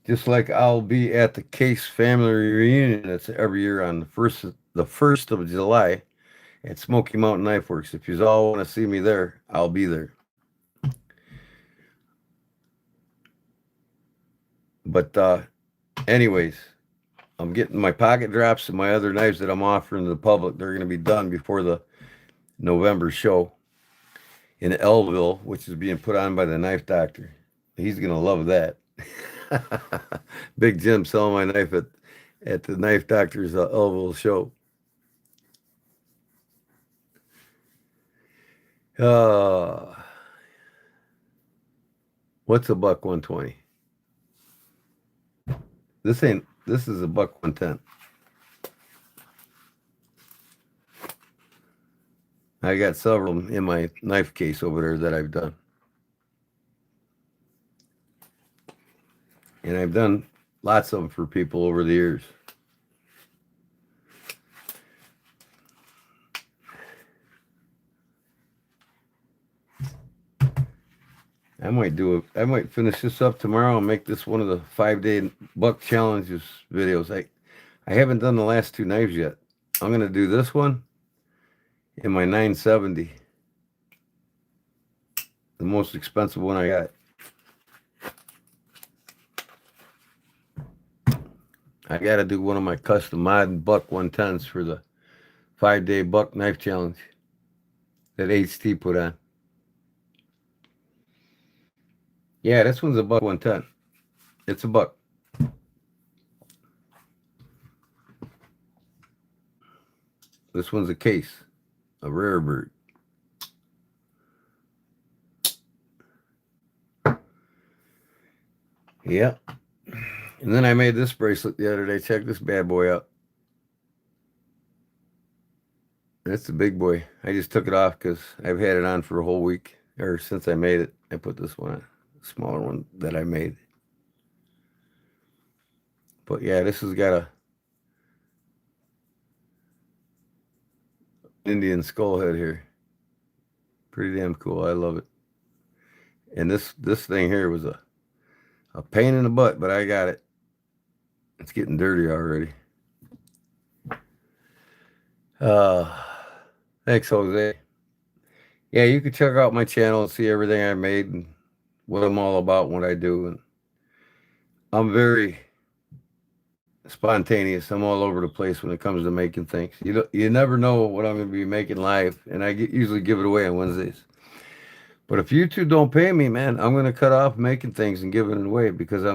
Just like I'll be at the Case family reunion. That's every year on the first of July at Smoky Mountain Knife Works. If you all want to see me there, I'll be there. But anyways, I'm getting my pocket drops and my other knives that I'm offering to the public. They're going to be done before the November show in Elville, which is being put on by the knife doctor. He's going to love that. Big Jim selling my knife at the Knife Doctor's Elville show. What's a buck 120? This is a buck 110. I got several in my knife case over there that I've done. And I've done lots of them for people over the years. I might finish this up tomorrow and make this one of the 5-day buck challenges videos. I haven't done the last two knives yet. I'm going to do this one in my 970. The most expensive one I got. I got to do one of my custom mod buck 110s for the 5-day buck knife challenge that HT put on. Yeah, this one's a buck 110. It's a buck. This one's a case, a rare bird. Yep. And then I made this bracelet the other day. Check this bad boy out. That's the big boy. I just took it off because I've had it on for a whole week. Or since I made it, I put this one on. The smaller one that I made. But yeah, this has got a Indian skull head here. Pretty damn cool. I love it. And this thing here was a pain in the butt, but I got it. It's getting dirty already. Thanks, Jose. Yeah, you can check out my channel and see everything I made and what I'm all about, what I do. And I'm very spontaneous. I'm all over the place when it comes to making things. You never know what I'm going to be making live, and I usually give it away on Wednesdays. But if you two don't pay me, man, I'm going to cut off making things and giving it away because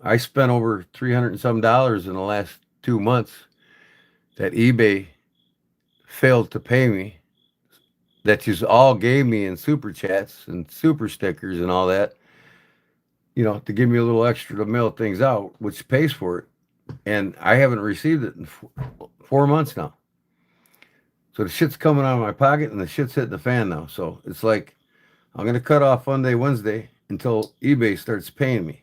I spent over $300 and some in the last 2 months that eBay failed to pay me. That you all gave me in super chats and super stickers and all that, to give me a little extra to mail things out, which pays for it. And I haven't received it in 4 months now. So the shit's coming out of my pocket and the shit's hitting the fan now. So it's like, I'm going to cut off Monday, Wednesday until eBay starts paying me.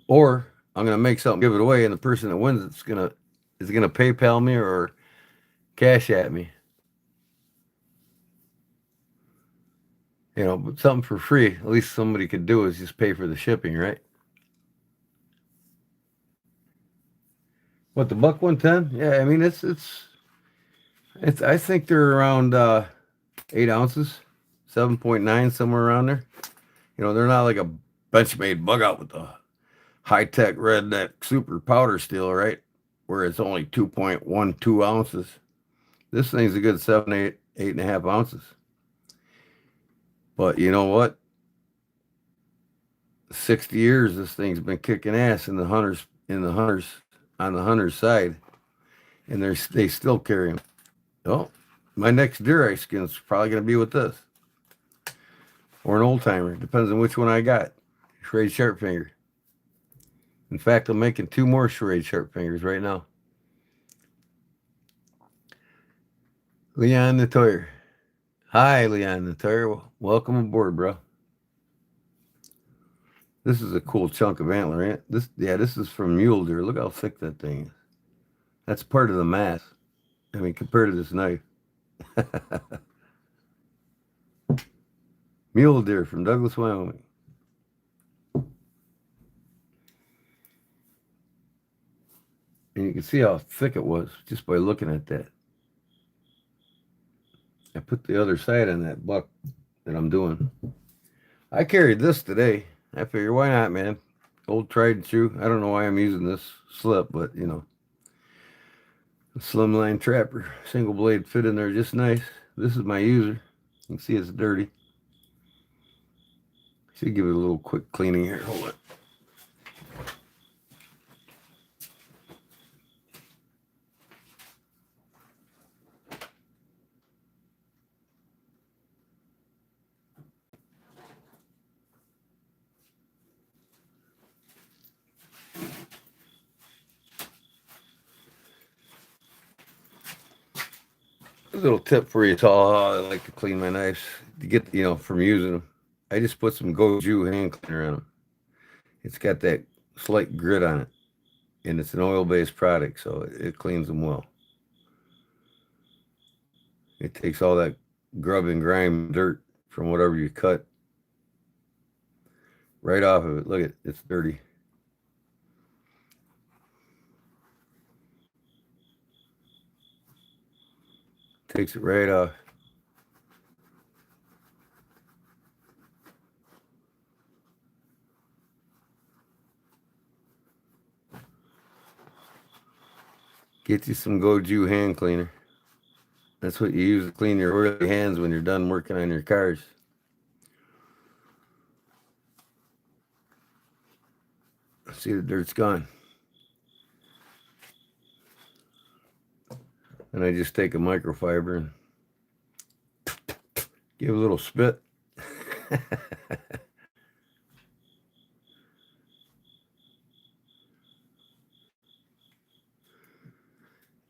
Or I'm going to make something, give it away, and the person that wins it's is going to PayPal me or cash at me. But something for free, at least somebody could do is just pay for the shipping, right? What, the buck 110? Yeah, I mean it's I think they're around 8 ounces, 7.9, somewhere around there. They're not like a Benchmade bug out with the high-tech redneck super powder steel, right? Where it's only 2.12 ounces. This thing's a good 7, 8.5 ounces. But you know what? 60 years this thing's been kicking ass on the hunters side, and they still carry them. Oh, my next deer I skin is probably going to be with this, or an old timer. Depends on which one I got. Charade sharp finger. In fact, I'm making 2 more charade sharp fingers right now. Leon Natoyer. Hi, Leon Natoyer. Welcome aboard, bro. This is a cool chunk of antler, ain't it? This is from mule deer. Look how thick that thing is. That's part of the mass. I mean, compared to this knife. Mule deer from Douglas, Wyoming. And you can see how thick it was just by looking at that. I put the other side on that buck that I'm doing. I carried this today. I figure, why not, man? Old tried and true. I don't know why I'm using this slip, but, a slimline trapper. Single blade fit in there just nice. This is my user. You can see it's dirty. Should give it a little quick cleaning here. Hold on. A little tip for you, all how I like to clean my knives to get from using them. I just put some Goju hand cleaner on them. It's got that slight grit on it, and it's an oil-based product, so it cleans them well. It takes all that grub and grime dirt from whatever you cut right off of it. Look at it, it's dirty. Takes it right off. Get you some Goju hand cleaner. That's what you use to clean your oily hands when you're done working on your cars. See, the dirt's gone. And I just take a microfiber and give a little spit.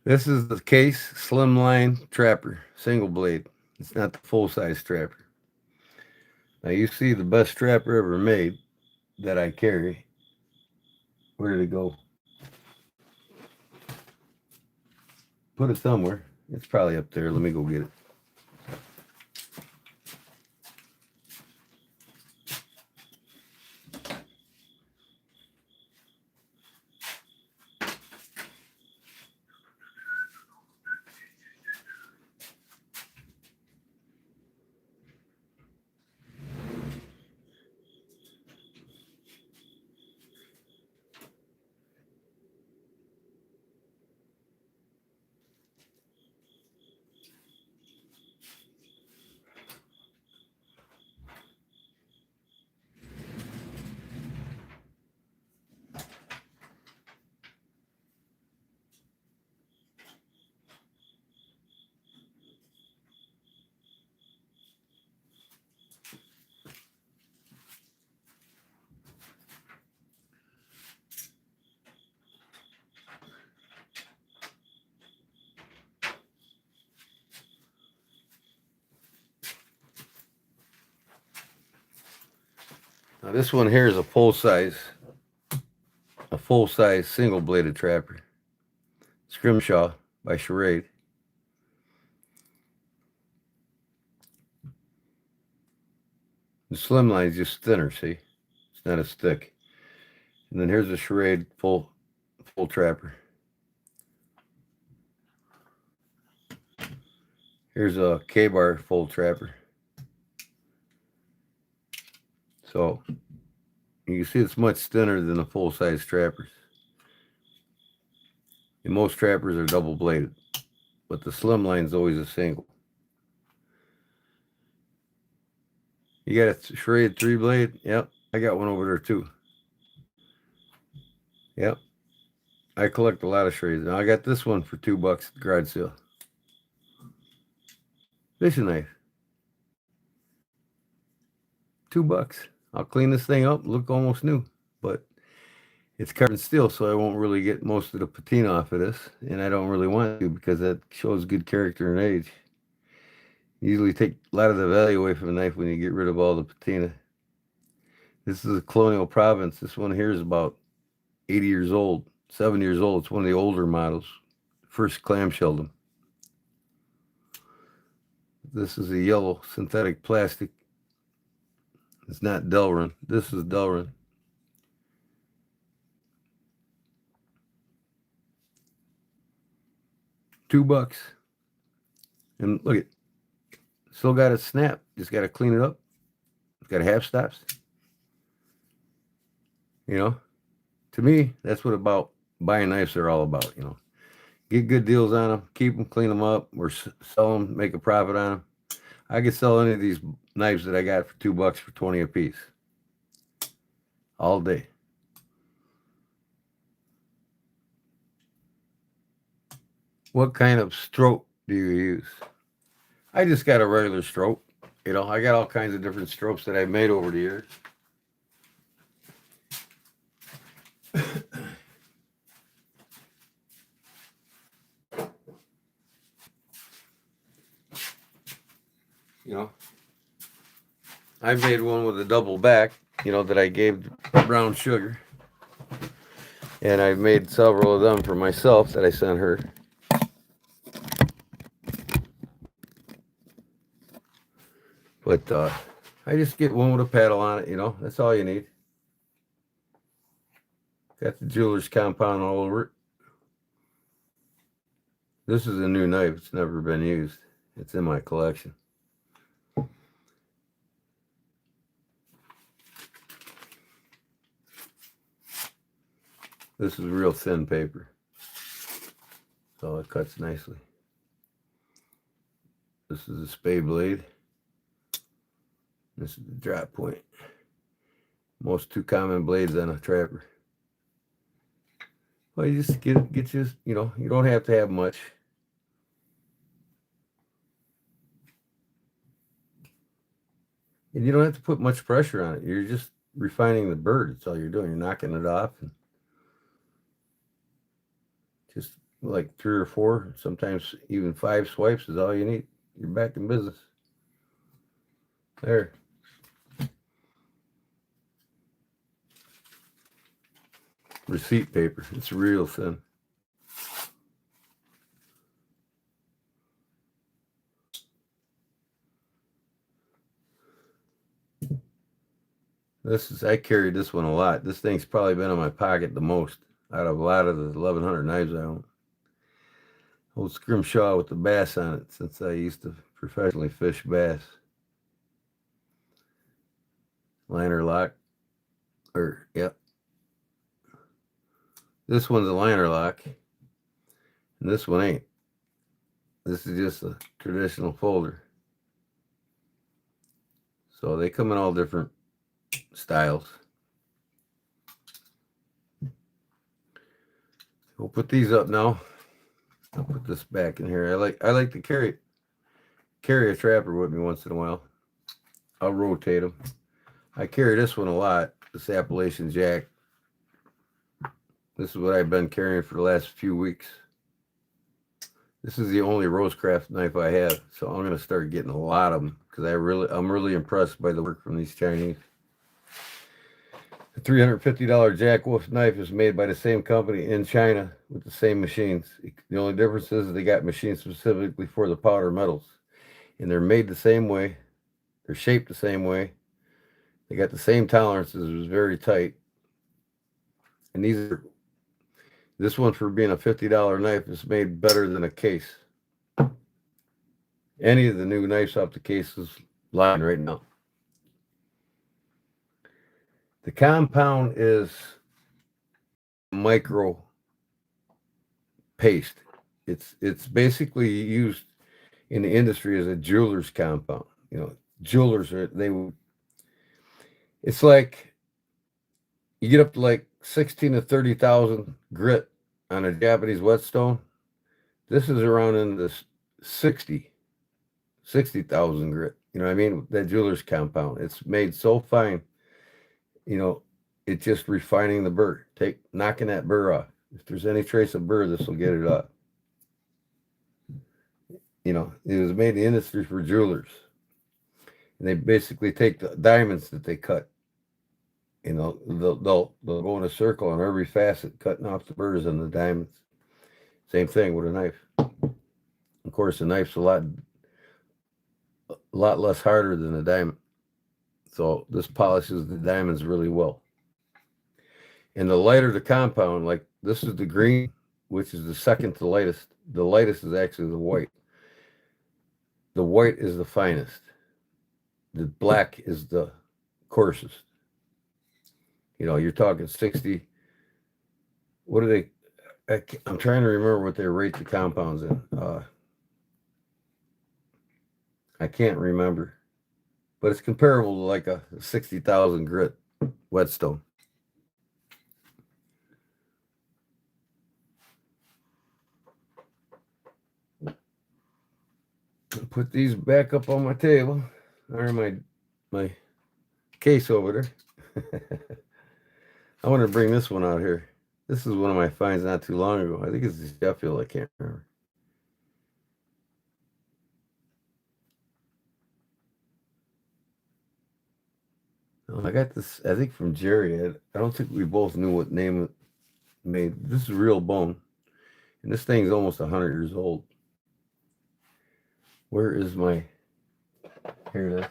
This is the Case Slimline Trapper, single blade. It's not the full-size trapper. Now you see the best trapper ever made that I carry. Where did it go? Put it somewhere. It's probably up there. Let me go get it. Now this one here is a full-size single-bladed trapper. Scrimshaw by Charade. The slimline is just thinner, see? It's not as thick. And then here's a Charade full trapper. Here's a K-bar full trapper. So you can see it's much thinner than the full-size trappers. And most trappers are double-bladed, but the slimline is always a single. You got a Charade 3-blade? Yep, I got one over there too. Yep, I collect a lot of Charades. Now I got this one for $2 at the garage sale. Fishing knife. $2. I'll clean this thing up, look almost new, but it's carbon steel, so I won't really get most of the patina off of this, and I don't really want to because that shows good character and age. You usually take a lot of the value away from a knife when you get rid of all the patina. This is a Colonial Province. This one here is about 80 years old, 7 years old. It's one of the older models. First clamshelled them. This is a yellow synthetic plastic. It's not Delrin. This is Delrin. $2. And look at, still got a snap. Just got to clean it up. It's got half stops. You know, to me, that's what about buying knives are all about. You know, get good deals on them, keep them, clean them up, or sell them, make a profit on them. I could sell any of these knives that I got for $2 for 20 a piece all day. What kind of stroke do you use? I just got a regular stroke. You know, I got all kinds of different strokes that I've made over the years. you know, I made one with a double back, you know, that I gave brown sugar. And I've made several of them for myself that I sent her. But I just get one with a paddle on it, you know. That's all you need. Got the jeweler's compound all over it. This is a new knife. It's never been used. It's in my collection. This is real thin paper, so it cuts nicely. This is a spade blade. This is the drop point. Most two common blades on a trapper. Well, you just get you, you know, you don't have to have much. And you don't have to put much pressure on it. You're just refining the bird. That's all you're doing. You're knocking it off. And just like 3 or 4, sometimes even 5 swipes is all you need. You're back in business. There. Receipt paper. It's real thin. I carried this one a lot. This thing's probably been in my pocket the most out of a lot of the 1,100 knives I own. Old scrimshaw with the bass on it, since I used to professionally fish bass. Liner lock. Yep. This one's a liner lock, and this one ain't. This is just a traditional folder. So they come in all different styles. We'll put these up now. I'll put this back in here. I like to carry a trapper with me once in a while. I'll rotate them. I carry this one a lot, this Appalachian Jack. This is what I've been carrying for the last few weeks. This is the only Rosecraft knife I have, so I'm going to start getting a lot of them because I'm really impressed by the work from these Chinese. The $350 Jack Wolf knife is made by the same company in China with the same machines. The only difference is they got machines specifically for the powder metals, and they're made the same way. They're shaped the same way. They got the same tolerances. It was very tight. And this one, for being a $50 knife, is made better than a case. Any of the new knives off the case is lying right now. The compound is micro paste. It's basically used in the industry as a jeweler's compound. You know, jewelers it's like you get up to like 16 to 30,000 grit on a Japanese whetstone. This is around in the 60,000 grit. You know what I mean? That jeweler's compound. It's made so fine. You know, it's just refining the burr. Knocking that burr off. If there's any trace of burr, this will get it off. You know, it was made in the industry for jewelers. And they basically take the diamonds that they cut. You know, they'll go in a circle on every facet, cutting off the burrs and the diamonds. Same thing with a knife. Of course, the knife's a lot less harder than a diamond. So this polishes the diamonds really well. And the lighter the compound, like this is the green, which is the second to lightest. The lightest is actually the white. The white is the finest. The black is the coarsest. You know, you're talking 60. What are they? I'm trying to remember what they rate the compounds in. I can't remember. But it's comparable to like a 60,000 grit whetstone. Put these back up on my table, or my case over there. I want to bring this one out here. This is one of my finds not too long ago. I think it's Sheffield. I can't remember. Well, I got this, I think from Jerry. I don't think we both knew what name it made. This is real bone. And this thing's almost 100 years old. Where is my, here it is.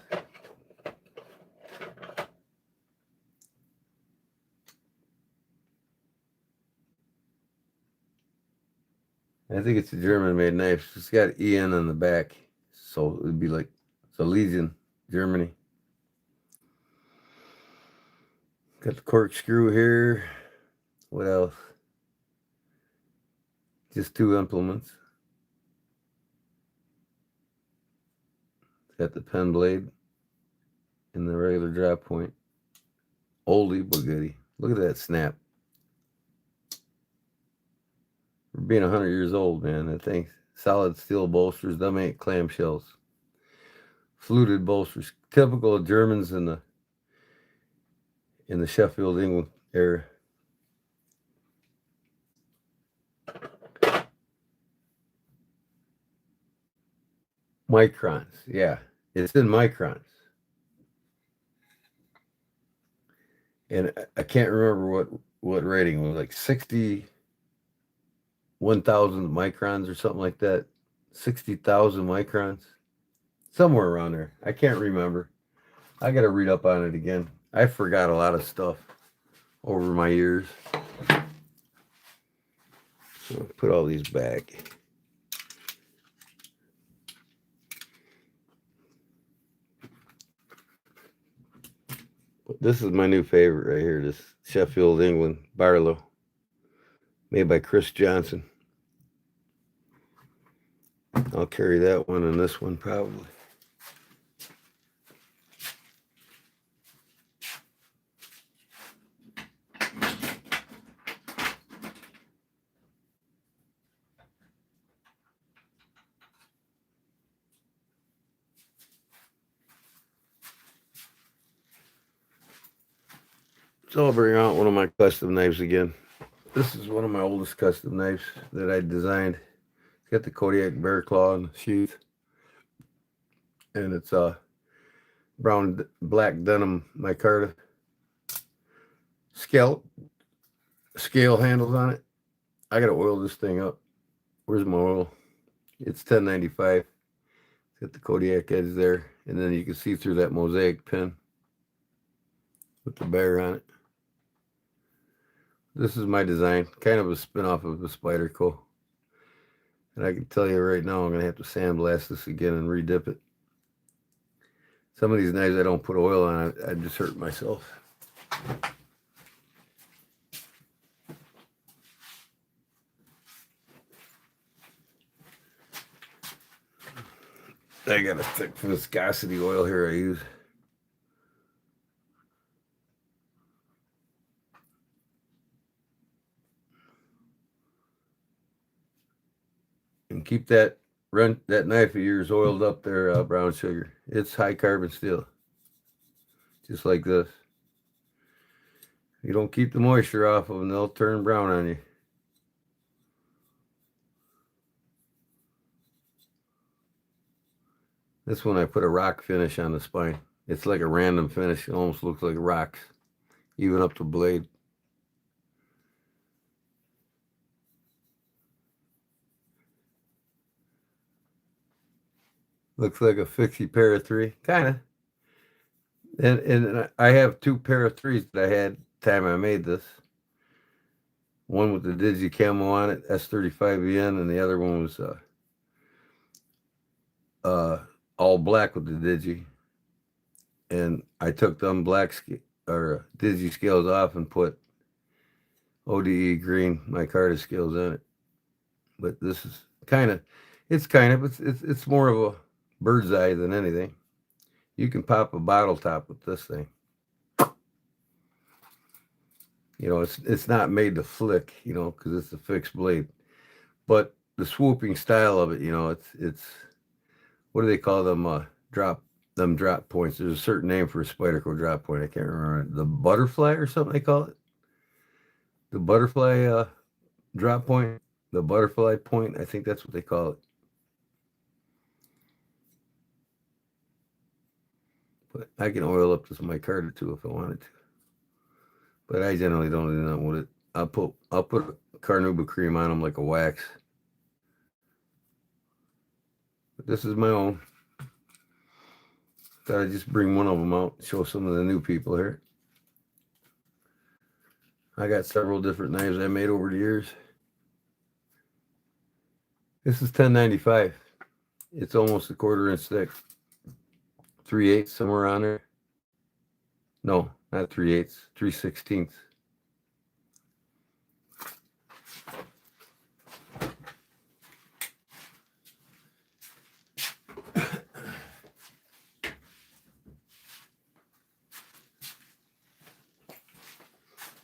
I think it's a German-made knife. It's got EN on the back, so it'd be like, so Legion, Germany. Got the corkscrew here. What else? Just 2 implements. Got the pen blade and the regular drop point. Oldie but goodie. Look at that snap. For being 100 years old, man, that thing. Solid steel bolsters. Them ain't clamshells. Fluted bolsters. Typical of Germans in the Sheffield England era. Microns. Yeah, it's in microns. And I can't remember what rating it was, like 61,000 microns or something like that. 60,000 microns. Somewhere around there. I can't remember. I got to read up on it again. I forgot a lot of stuff over my years. So I'll put all these back. But this is my new favorite right here. This Sheffield England Barlow. Made by Chris Johnson. I'll carry that one and this one probably. So I'll bring out one of my custom knives again. This is one of my oldest custom knives that I designed. It's got the Kodiak bear claw in the sheath. And it's brown black denim micarta scale handles on it. I gotta oil this thing up. Where's my oil? It's 1095. It's got the Kodiak edge there. And then you can see through that mosaic pin with the bear on it. This is my design, kind of a spin-off of the Spyderco. And I can tell you right now, I'm going to have to sandblast this again and redip it. Some of these knives I don't put oil on, I just hurt myself. I got a thick viscosity oil here I use. And keep that knife of yours oiled up there, brown sugar. It's high carbon steel. Just like this. You don't keep the moisture off of them, they'll turn brown on you. This one I put a rock finish on the spine. It's like a random finish. It almost looks like rocks, even up the blade. Looks like a fixie pair of 3, kind of. And I have 2 pair of 3s that I had the time I made this. One with the Digi Camo on it, S35VN, and the other one was all black with the Digi. And I took them Digi scales off and put ODE green micarta scales in it. But this is it's more of a bird's eye than anything. You can pop a bottle top with this thing. You know, it's not made to flick, you know, because it's a fixed blade. But the swooping style of it, you know, it's what do they call them? Drop points. There's a certain name for a Spyderco drop point. I can't remember it. The butterfly or something they call it. The butterfly drop point. The butterfly point. I think that's what they call it. But I can oil up this micarta too if I wanted to. But I generally don't do nothing with it. I'll put carnauba cream on them like a wax. But this is my own. Thought I'd just bring one of them out, show some of the new people here. I got several different knives I made over the years. This is $10.95. It's almost a 1/4 inch thick. 3/8 somewhere on there. No, not 3/8, 3/16.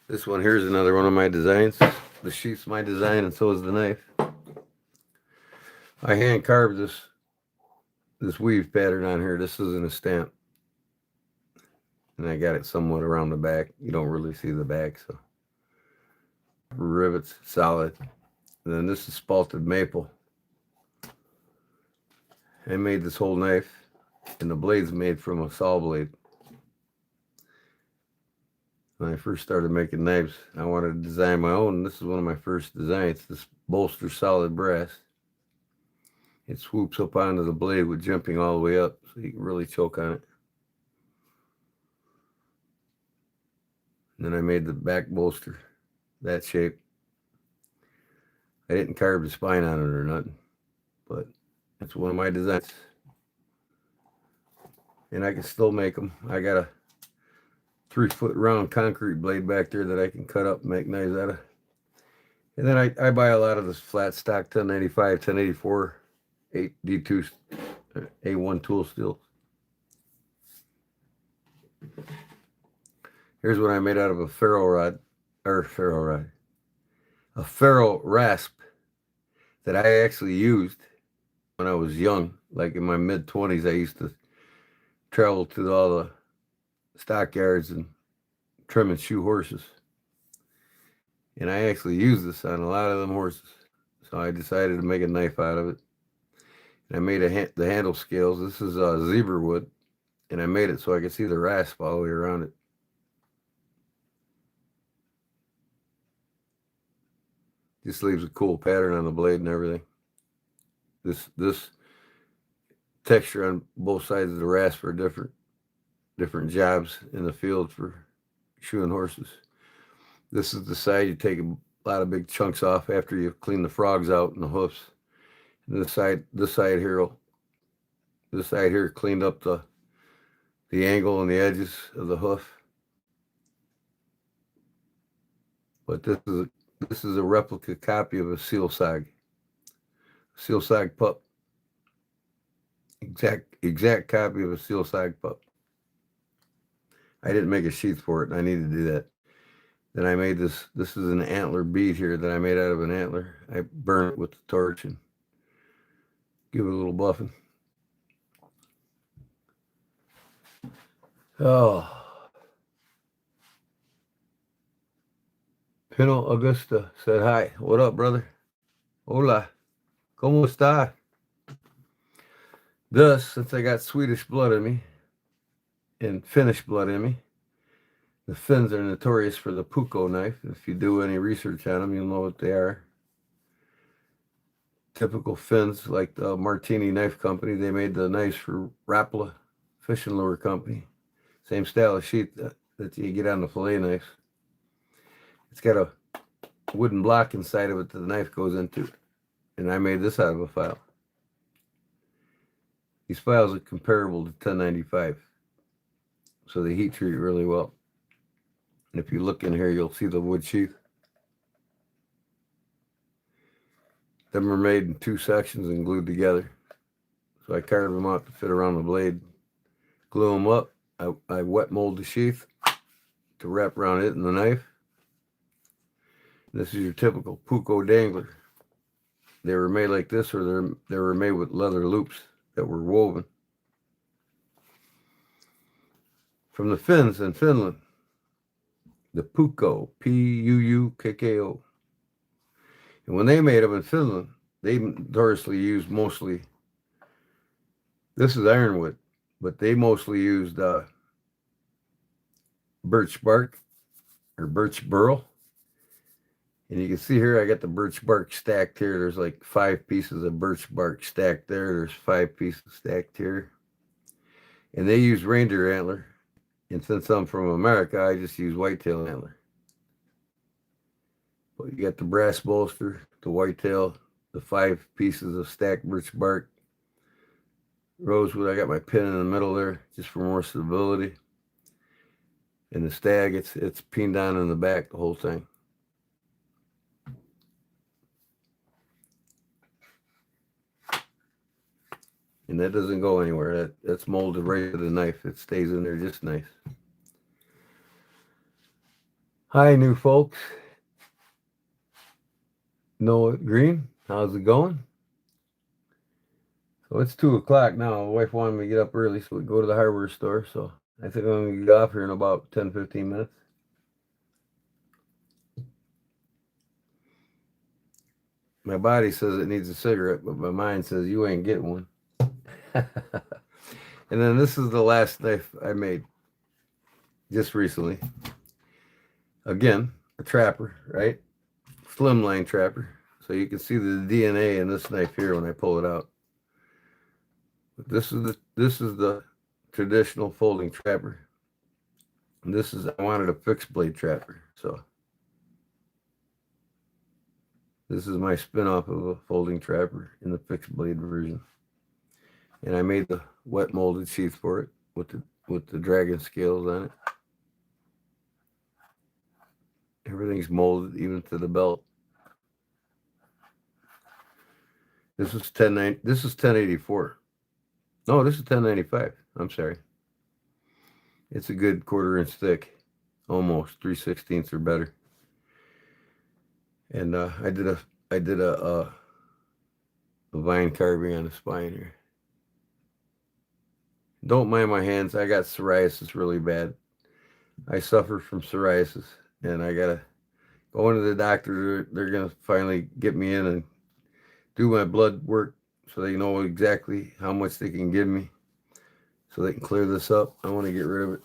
This one here is another one of my designs. The sheath's my design, and so is the knife. I hand carved this weave pattern on here. This isn't a stamp. And I got it somewhat around the back. You don't really see the back, so. Rivets, solid. And then this is spalted maple. I made this whole knife, and the blade's made from a saw blade. When I first started making knives, I wanted to design my own. This is one of my first designs. This bolster solid brass. It swoops up onto the blade with jimping all the way up, so you can really choke on it. And then I made the back bolster, that shape. I didn't carve the spine on it or nothing, but it's one of my designs. And I can still make them. I got a 3-foot round concrete blade back there that I can cut up and make knives out of. And then I buy a lot of this flat stock 1095, 1084, 8D2, A1 tool steel. Here's what I made out of a ferro rasp that I actually used when I was young. Like in my mid-20s, I used to travel to all the stockyards and trim and shoe horses. And I actually used this on a lot of them horses. So I decided to make a knife out of it. And I made the handle scales. This is zebra wood. And I made it so I could see the rasp all the way around it. Just leaves a cool pattern on the blade and everything. This texture on both sides of the rasp are different jobs in the field for shoeing horses. This is the side you take a lot of big chunks off after you clean the frogs out and the hoofs. And this side here cleaned up the angle and the edges of the hoof. But this is a replica copy of a seal sag pup. Exact copy of a seal sag pup. I didn't make a sheath for it, and I needed to do that. Then I made this. This is an antler bead here that I made out of an antler. I burn it with the torch and give it a little buffing. Oh. Pino Augusta said hi. What up, brother? Hola. ¿Cómo está? Thus, since I got Swedish blood in me and Finnish blood in me, the Finns are notorious for the puukko knife. If you do any research on them, you'll know what they are. Typical Finns, like the Martini Knife Company, they made the knives for Rapala Fishing Lure Company. Same style of sheath that you get on the fillet knives. It's got a wooden block inside of it that the knife goes into. And I made this out of a file. These files are comparable to 1095. So they heat treat really well. And if you look in here, you'll see the wood sheath. Them are made in 2 sections and glued together. So I carved them out to fit around the blade. Glue them up. I wet mold the sheath to wrap around it and the knife. This is your typical puukko dangler. They were made like this, or they were made with leather loops that were woven. From the Finns in Finland, the puukko, Puukko. And when they made them in Finland, they notoriously used mostly, this is ironwood. but they mostly used birch bark or birch burl. And you can see here, I got the birch bark stacked here. There's like 5 pieces of birch bark stacked there. There's 5 pieces stacked here. And they use reindeer antler. And since I'm from America, I just use whitetail antler. But you got the brass bolster, the whitetail, the 5 pieces of stacked birch bark, rosewood. I got my pin in the middle there just for more stability. And the stag, it's pinned down in the back, the whole thing. And that doesn't go anywhere. That's molded right to the knife. It stays in there just nice. Hi, new folks. Noah Green, how's it going? So it's 2 o'clock now. My wife wanted me to get up early so we go to the hardware store. So I think I'm going to get off here in about 10, 15 minutes. My body says it needs a cigarette, but my mind says you ain't getting one. And then this is the last knife I made just recently. Again, a trapper, right? Slimline trapper. So you can see the DNA in this knife here when I pull it out. But this is the traditional folding trapper. And I wanted a fixed blade trapper. So this is my spin-off of a folding trapper in the fixed blade version. And I made the wet molded sheath for it with the dragon scales on it. Everything's molded even to the belt. This is 1084. No, this is 1095. I'm sorry. It's a good 1/4 inch thick, almost 3/16 or better. And I did a vine carving on the spine here. Don't mind my hands. I got psoriasis really bad. I suffer from psoriasis, and I gotta go into the doctor. They're gonna finally get me in and do my blood work so they know exactly how much they can give me so they can clear this up. I want to get rid of it.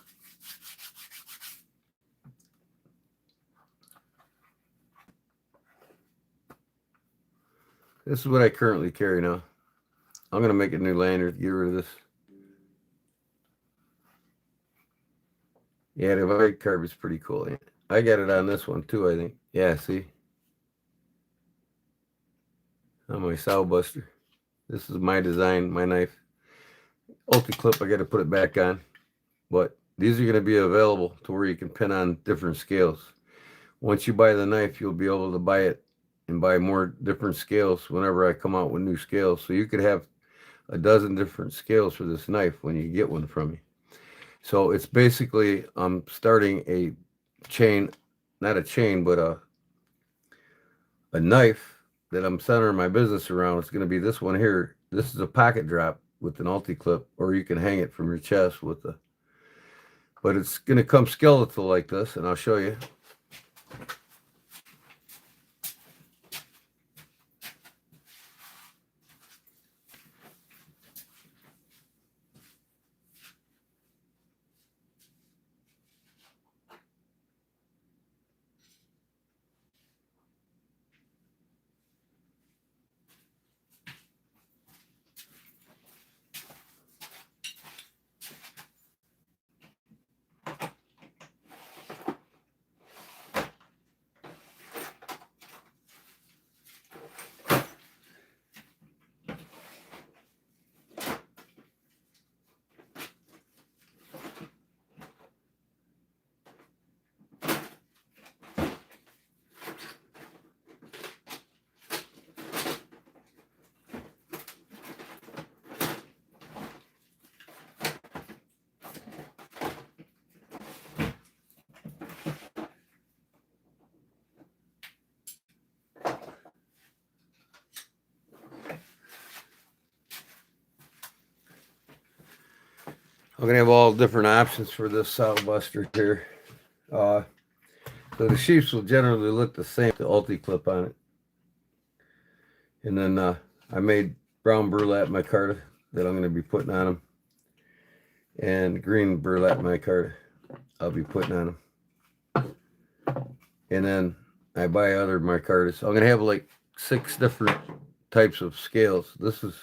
This is what I currently carry now. I'm going to make a new lanyard, get rid of this. Yeah, the vine carve is pretty cool. I got it on this one too, I think. Yeah, see? On my sow buster. This is my design, my knife. Ulti-clip, I got to put it back on. But these are going to be available to where you can pin on different scales. Once you buy the knife, you'll be able to buy it and buy more different scales whenever I come out with new scales. So you could have a dozen different scales for this knife when you get one from me. So it's basically, I'm starting a chain, not a chain, but a knife that I'm centering my business around. It's going to be this one here. This is a pocket drop with an ulti-clip, or you can hang it from your chest with the, but it's going to come skeletal like this, and I'll show you. I'm going to have all different options for this sow buster here. So the sheaths will generally look the same, the ulti-clip on it. And then I made brown burlap micarta that I'm going to be putting on them. and green burlap micarta I'll be putting on them. And then I buy other micartas. I'm going to have like 6 different types of scales. This is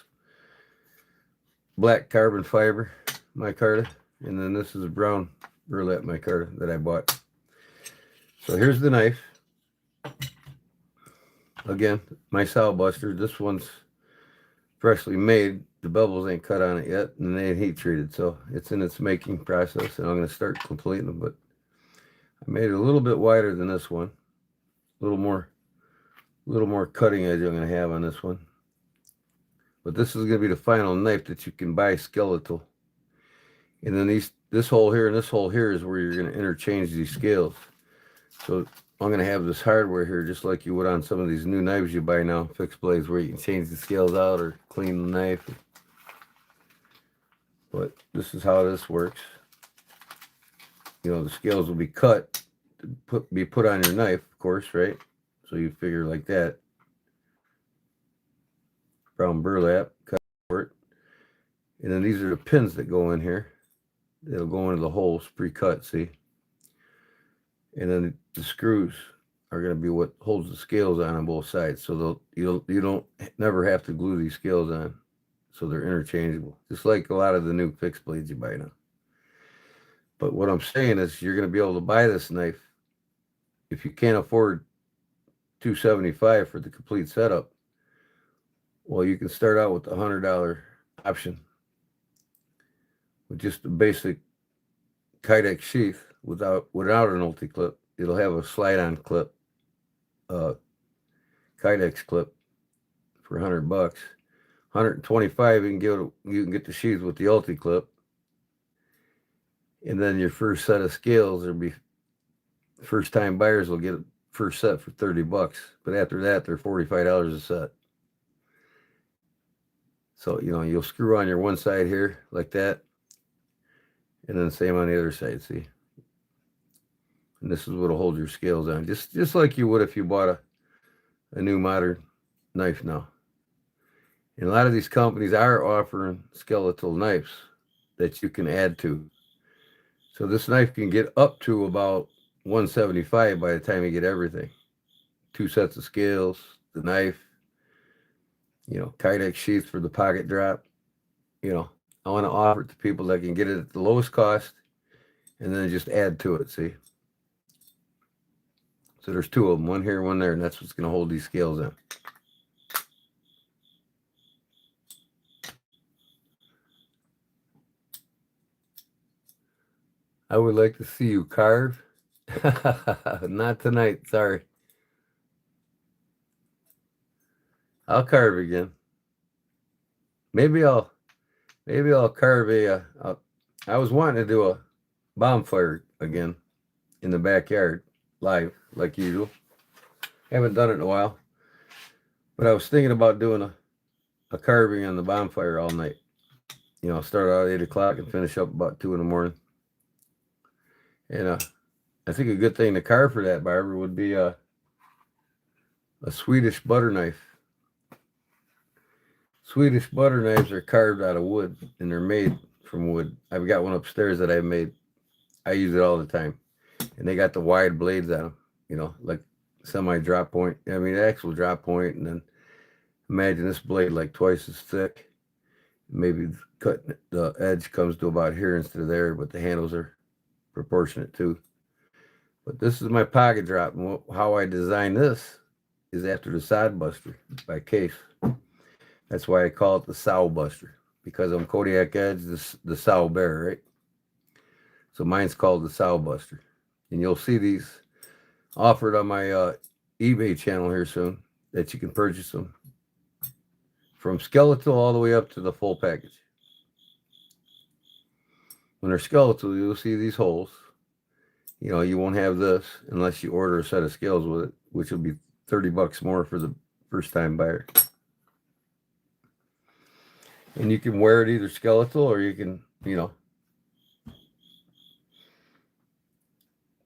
black carbon fiber micarta, and then this is brown burlap micarta that I bought. So here's the knife. Again, my sow buster. This one's freshly made. The bubbles ain't cut on it yet, and they ain't heat treated, so it's in its making process, and I'm going to start completing them. But I made it a little bit wider than this one, a little more cutting edge I'm going to have on this one. But this is going to be the final knife that you can buy skeletal. And then this hole here and this hole here is where you're going to interchange these scales. So I'm going to have this hardware here, just like you would on some of these new knives you buy now, fixed blades, where you can change the scales out or clean the knife. But this is how this works. You know, the scales will be cut, be put on your knife, of course, right? So you figure like that. Brown burlap, cut for it. And then these are the pins that go in here. They'll go into the holes pre-cut, see? And then the screws are going to be what holds the scales on both sides. So you don't never have to glue these scales on. So they're interchangeable, just like a lot of the new fixed blades you buy now. But what I'm saying is you're going to be able to buy this knife if you can't afford $275 for the complete setup. Well, you can start out with the $100 option with just a basic Kydex sheath without an ulti clip. It'll have a slide-on clip, Kydex clip for $100. $125 you can get the sheath with the ulti clip, and then your first set of scales will be first time buyers will get a first set for $30, but after that they're $45 a set. So you'll screw on your one side here like that, and then same on the other side. See, and this is what'll hold your scales on, just like you would if you bought a new modern knife now. And a lot of these companies are offering skeletal knives that you can add to. So this knife can get up to about $175 by the time you get everything. 2 sets of scales, the knife, Kydex sheath for the pocket drop. I want to offer it to people that can get it at the lowest cost and then just add to it, see? So there's 2 of them, one here, one there, and that's what's going to hold these scales in. I would like to see you carve. Not tonight, sorry. I'll carve again. Maybe I'll carve I was wanting to do a bonfire again in the backyard, live, like usual. Haven't done it in a while. But I was thinking about doing a carving on the bonfire all night. Start out at 8 o'clock and finish up about 2 in the morning. And I think a good thing to carve for that, Barbara, would be a Swedish butter knife. Swedish butter knives are carved out of wood, and they're made from wood. I've got one upstairs that I've made. I use it all the time. And they got the wide blades on them, like semi-drop point. I mean, actual drop point, and then imagine this blade like twice as thick. Maybe the edge comes to about here instead of there, but the handles are proportionate too. But this is my pocket drop, and how I designed this is after the Sod Buster by Case. That's why I call it the Sow Buster, because I'm Kodiak Edge, the Sow Bear, right? So mine's called the Sow Buster, and you'll see these offered on my eBay channel here soon, that you can purchase them from skeletal all the way up to the full package. When they're skeletal, you'll see these holes. You won't have this unless you order a set of scales with it, which will be $30 more for the first time buyer. And you can wear it either skeletal, or you can,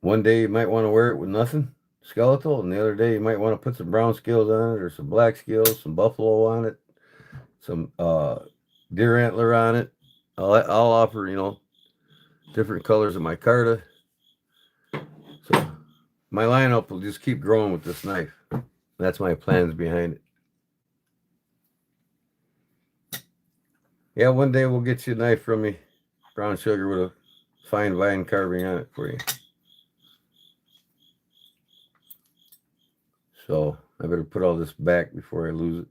one day you might want to wear it with nothing, skeletal, and the other day you might want to put some brown scales on it, or some black scales, some buffalo on it, some deer antler on it. I'll offer, different colors of micarta. So my lineup will just keep growing with this knife. That's my plans behind it. Yeah, one day we'll get you a knife from me, brown sugar with a fine vine carving on it for you. So I better put all this back before I lose it.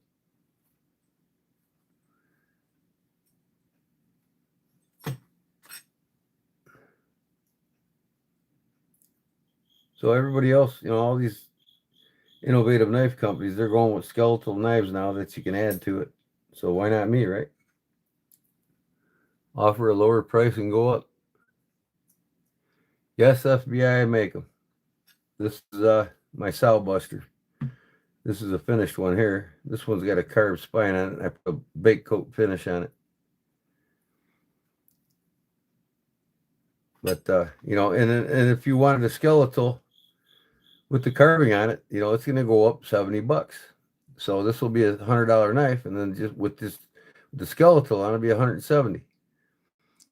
So everybody else, you know, all these innovative knife companies, they're going with skeletal knives now that you can add to it. So why not me, right? Offer a lower price and go up. Yes, FBI, make them. This is my sow buster. This is a finished one here. This one's got a carved spine on it. I put a bake coat finish on it. But you know, and if you wanted a skeletal with the carving on it, you know, it's going to go up $70. So this will be $100 knife, and then just with the skeletal on, it'll be $170.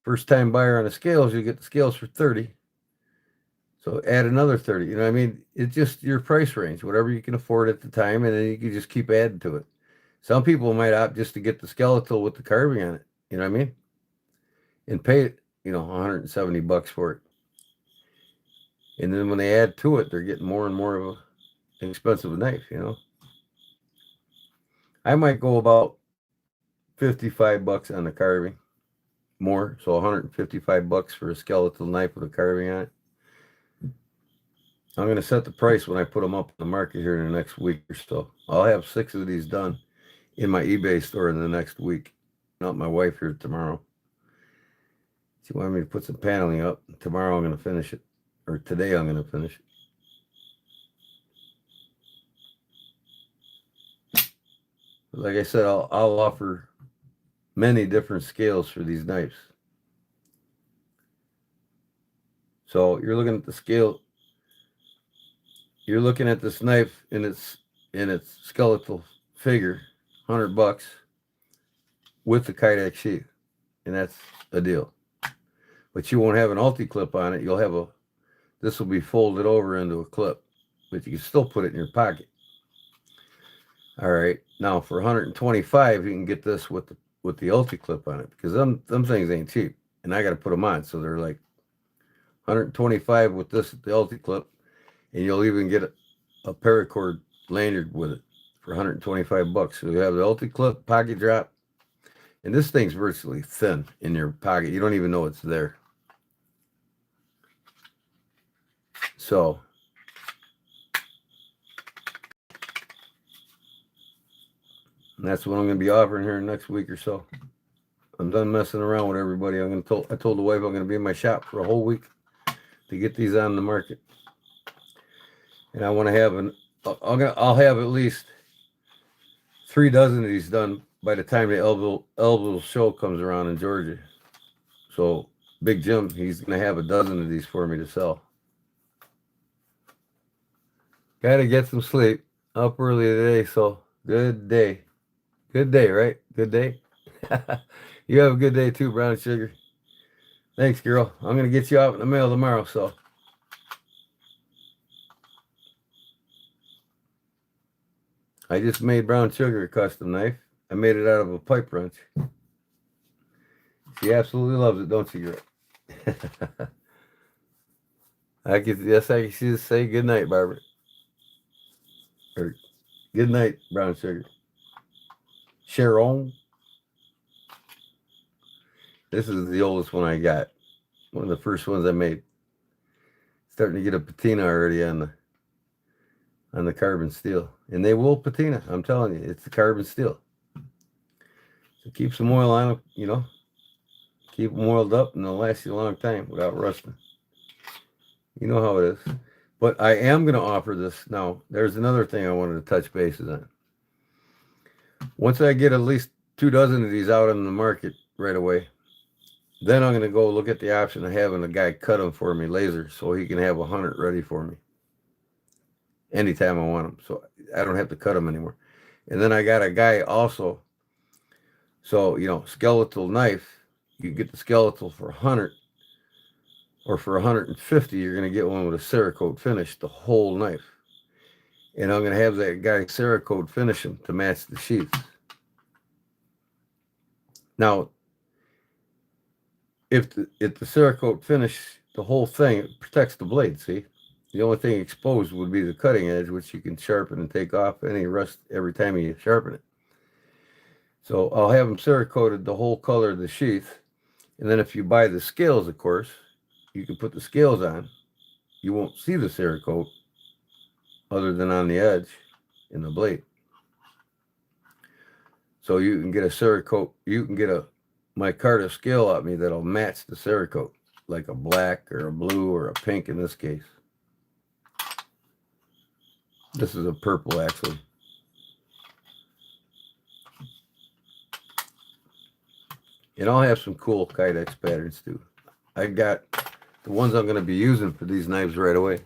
First time buyer on the scales, you get the scales for $30. So add another 30. You know what I mean? It's just your price range, whatever you can afford at the time, and then you can just keep adding to it. Some people might opt just to get the skeletal with the carving on it. You know what I mean? And pay it, you know, $170 for it. And then when they add to it, they're getting more and more of an expensive knife, you know. I might go about $55 on the carving, more, so $155 for a skeletal knife with a carving on it. I'm going to set the price when I put them up in the market here in the next week or so. I'll have 6 of these done in my eBay store in the next week. Not my wife here tomorrow. She wanted me to put some paneling up. Tomorrow I'm going to finish it. Or today I'm going to finish it. Like I said, I'll offer many different scales for these knives. So you're looking at the scale. You're looking at this knife in its skeletal figure, $100 with the Kydex sheath, and that's a deal. But you won't have an ulti clip on it. You'll have this will be folded over into a clip, but you can still put it in your pocket. All right, now for $125, you can get this with the ulti clip on it, because them things ain't cheap, and I got to put them on, so they're like $125 with this the ulti clip. And you'll even get a paracord lanyard with it for $125. So you have the ulti clip, pocket drop, and this thing's virtually thin in your pocket. You don't even know it's there. So that's what I'm going to be offering here next week or so. I'm done messing around with everybody. I told the wife I'm going to be in my shop for a whole week to get these on the market. And I want to have I'll have at least 3 dozen of these done by the time the Elville show comes around in Georgia. So Big Jim, he's going to have a dozen of these for me to sell. Got to get some sleep. Up early today, so good day. Good day, right? Good day. You have a good day too, Brown Sugar. Thanks, girl. I'm going to get you out in the mail tomorrow, so. I just made Brown Sugar a custom knife. I made it out of a pipe wrench. She absolutely loves it, don't she, girl? I can just say good night, Barbara. Or good night, Brown Sugar. Sharon. This is the oldest one I got. One of the first ones I made. Starting to get a patina already on the carbon steel. And they will patina, I'm telling you. It's the carbon steel. So keep some oil on them, you know. Keep them oiled up and they'll last you a long time without rusting. You know how it is. But I am going to offer this. Now, there's another thing I wanted to touch bases on. Once I get at least 2 dozen of these out on the market right away, then I'm going to go look at the option of having a guy cut them for me laser so he can have 100 ready for me anytime I want them. So I don't have to cut them anymore. And then I got a guy also. So, you know, skeletal knife, you get the skeletal for 100. or for 150, you're going to get one with a Cerakote finish, the whole knife. And I'm going to have that guy Cerakote finish them to match the sheaths. Now, if the Cerakote finish the whole thing, it protects the blade, see? The only thing exposed would be the cutting edge, which you can sharpen and take off any rust every time you sharpen it. So I'll have them Cerakoted the whole color of the sheath. And then if you buy the scales, of course, you can put the scales on. You won't see the Cerakote other than on the edge in the blade. So you can get a Cerakote, you can get a micarta scale on me that'll match the Cerakote, like a black or a blue or a pink in this case. This is a purple, actually. And I'll have some cool Kydex patterns too. I got the ones I'm going to be using for these knives right away.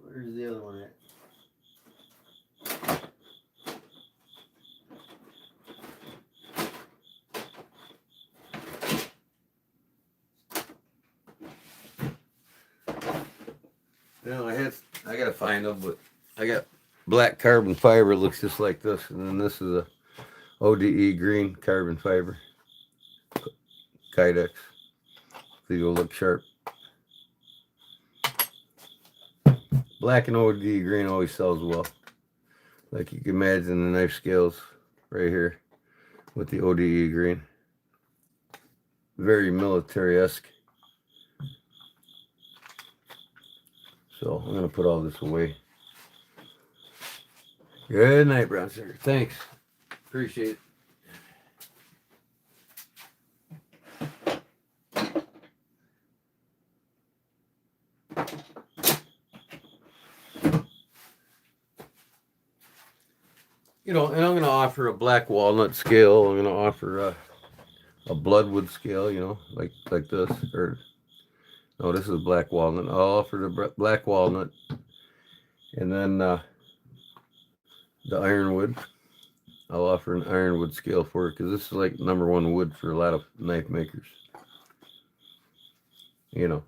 Where's the other one at? No, I gotta find them, but I got black carbon fiber. It looks just like this, and then this is a ODE green carbon fiber Kydex. These will look sharp. Black and ODE green always sells well. Like you can imagine the knife scales right here with the ODE green. Very military-esque. So I'm going to put all this away. Good night, brown sugar. Thanks. Appreciate it. You know, and I'm going to offer a black walnut scale. I'm going to offer a bloodwood scale, you know, like this. Or no, this is black walnut. I'll offer the black walnut, and then the ironwood. I'll offer an ironwood scale for it because this is like #1 wood for a lot of knife makers. You know,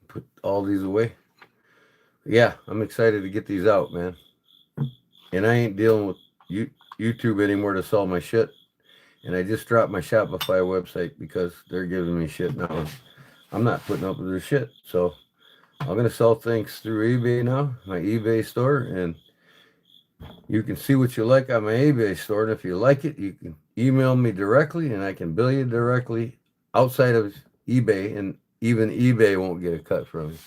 put all these away. Yeah, I'm excited to get these out, man. And I ain't dealing with YouTube anymore to sell my shit. And I just dropped my Shopify website because they're giving me shit now. I'm not putting up with their shit. So I'm going to sell things through eBay now, my eBay store. And you can see what you like on my eBay store. And if you like it, you can email me directly and I can bill you directly outside of eBay. And even eBay won't get a cut from you.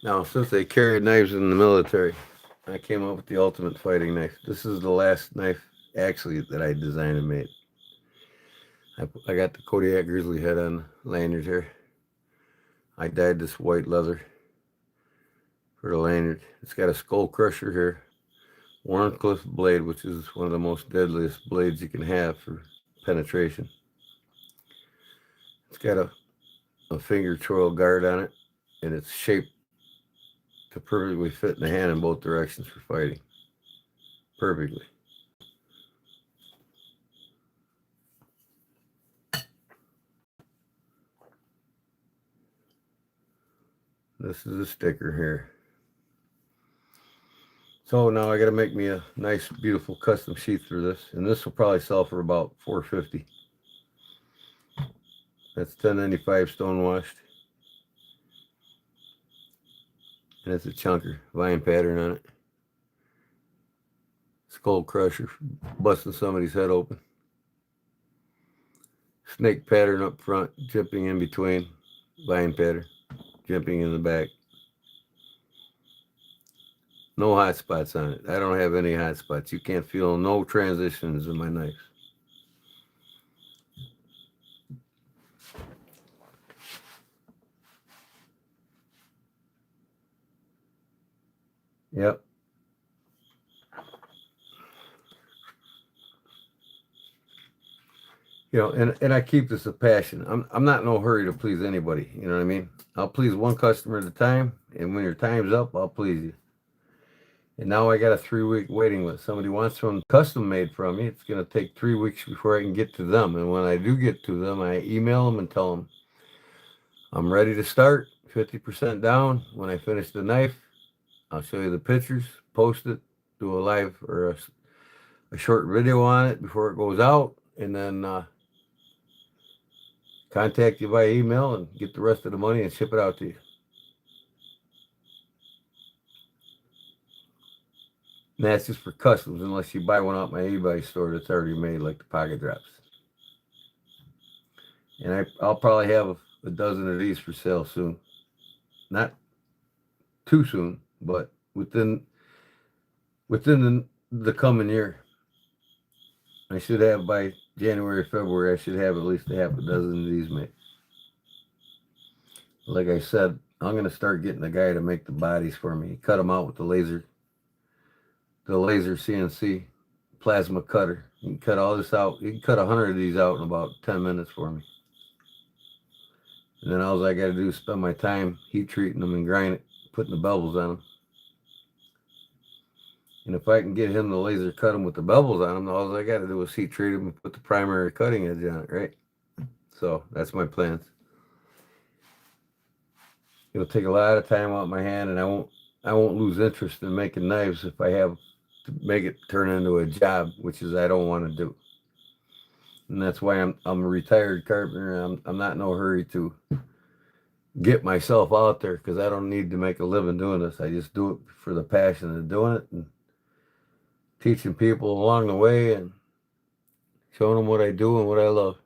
Now, since they carried knives in the military, I came up with the ultimate fighting knife. This is the last knife, actually, that I designed and made. I got the Kodiak Grizzly head on the lanyard here. I dyed this white leather for the lanyard. It's got a skull crusher here. Warncliffe blade, which is one of the most deadliest blades you can have for penetration. It's got a finger choil guard on it, and it's shaped to perfectly fit in the hand in both directions for fighting. Perfectly. This is a sticker here. So now I got to make me a nice, beautiful custom sheath for this, and this will probably sell for about $4.50. That's 1095 stonewashed. And it's a chunker, vine pattern on it. Skull crusher, busting somebody's head open. Snake pattern up front, jimping in between. Vine pattern, jimping in the back. No hot spots on it. I don't have any hot spots. You can't feel no transitions in my knife. Yep. You know, and I keep this a passion. I'm not in no hurry to please anybody. You know what I mean? I'll please one customer at a time, and when your time's up, I'll please you. And now I got a 3-week waiting list. Somebody wants one custom made from me. It's going to take 3 weeks before I can get to them. And when I do get to them, I email them and tell them I'm ready to start. 50% down. When I finish the knife, I'll show you the pictures, post it, do a live or a short video on it before it goes out, and then contact you by email and get the rest of the money and ship it out to you. And that's just for customs, unless you buy one off my eBay store that's already made, like the pocket drops. And I'll probably have a dozen of these for sale soon. Not too soon, but within the coming year. I should have by January, February, I should have at least a half a dozen of these made. Like I said, I'm going to start getting a guy to make the bodies for me. Cut them out with the laser CNC plasma cutter. You can cut all this out. You can cut 100 of these out in about 10 minutes for me. And then all I got to do is spend my time heat treating them and grinding it, putting the bevels on them. And if I can get him to laser cut them with the bevels on them, all I got to do is heat treat them and put the primary cutting edge on it, right? So that's my plans. It'll take a lot of time out of my hand, and I won't lose interest in making knives if I have to make it turn into a job, which is I don't want to do. And that's why I'm a retired carpenter. I'm not in no hurry to get myself out there, because I don't need to make a living doing this. I just do it for the passion of doing it and teaching people along the way and showing them what I do and what I love.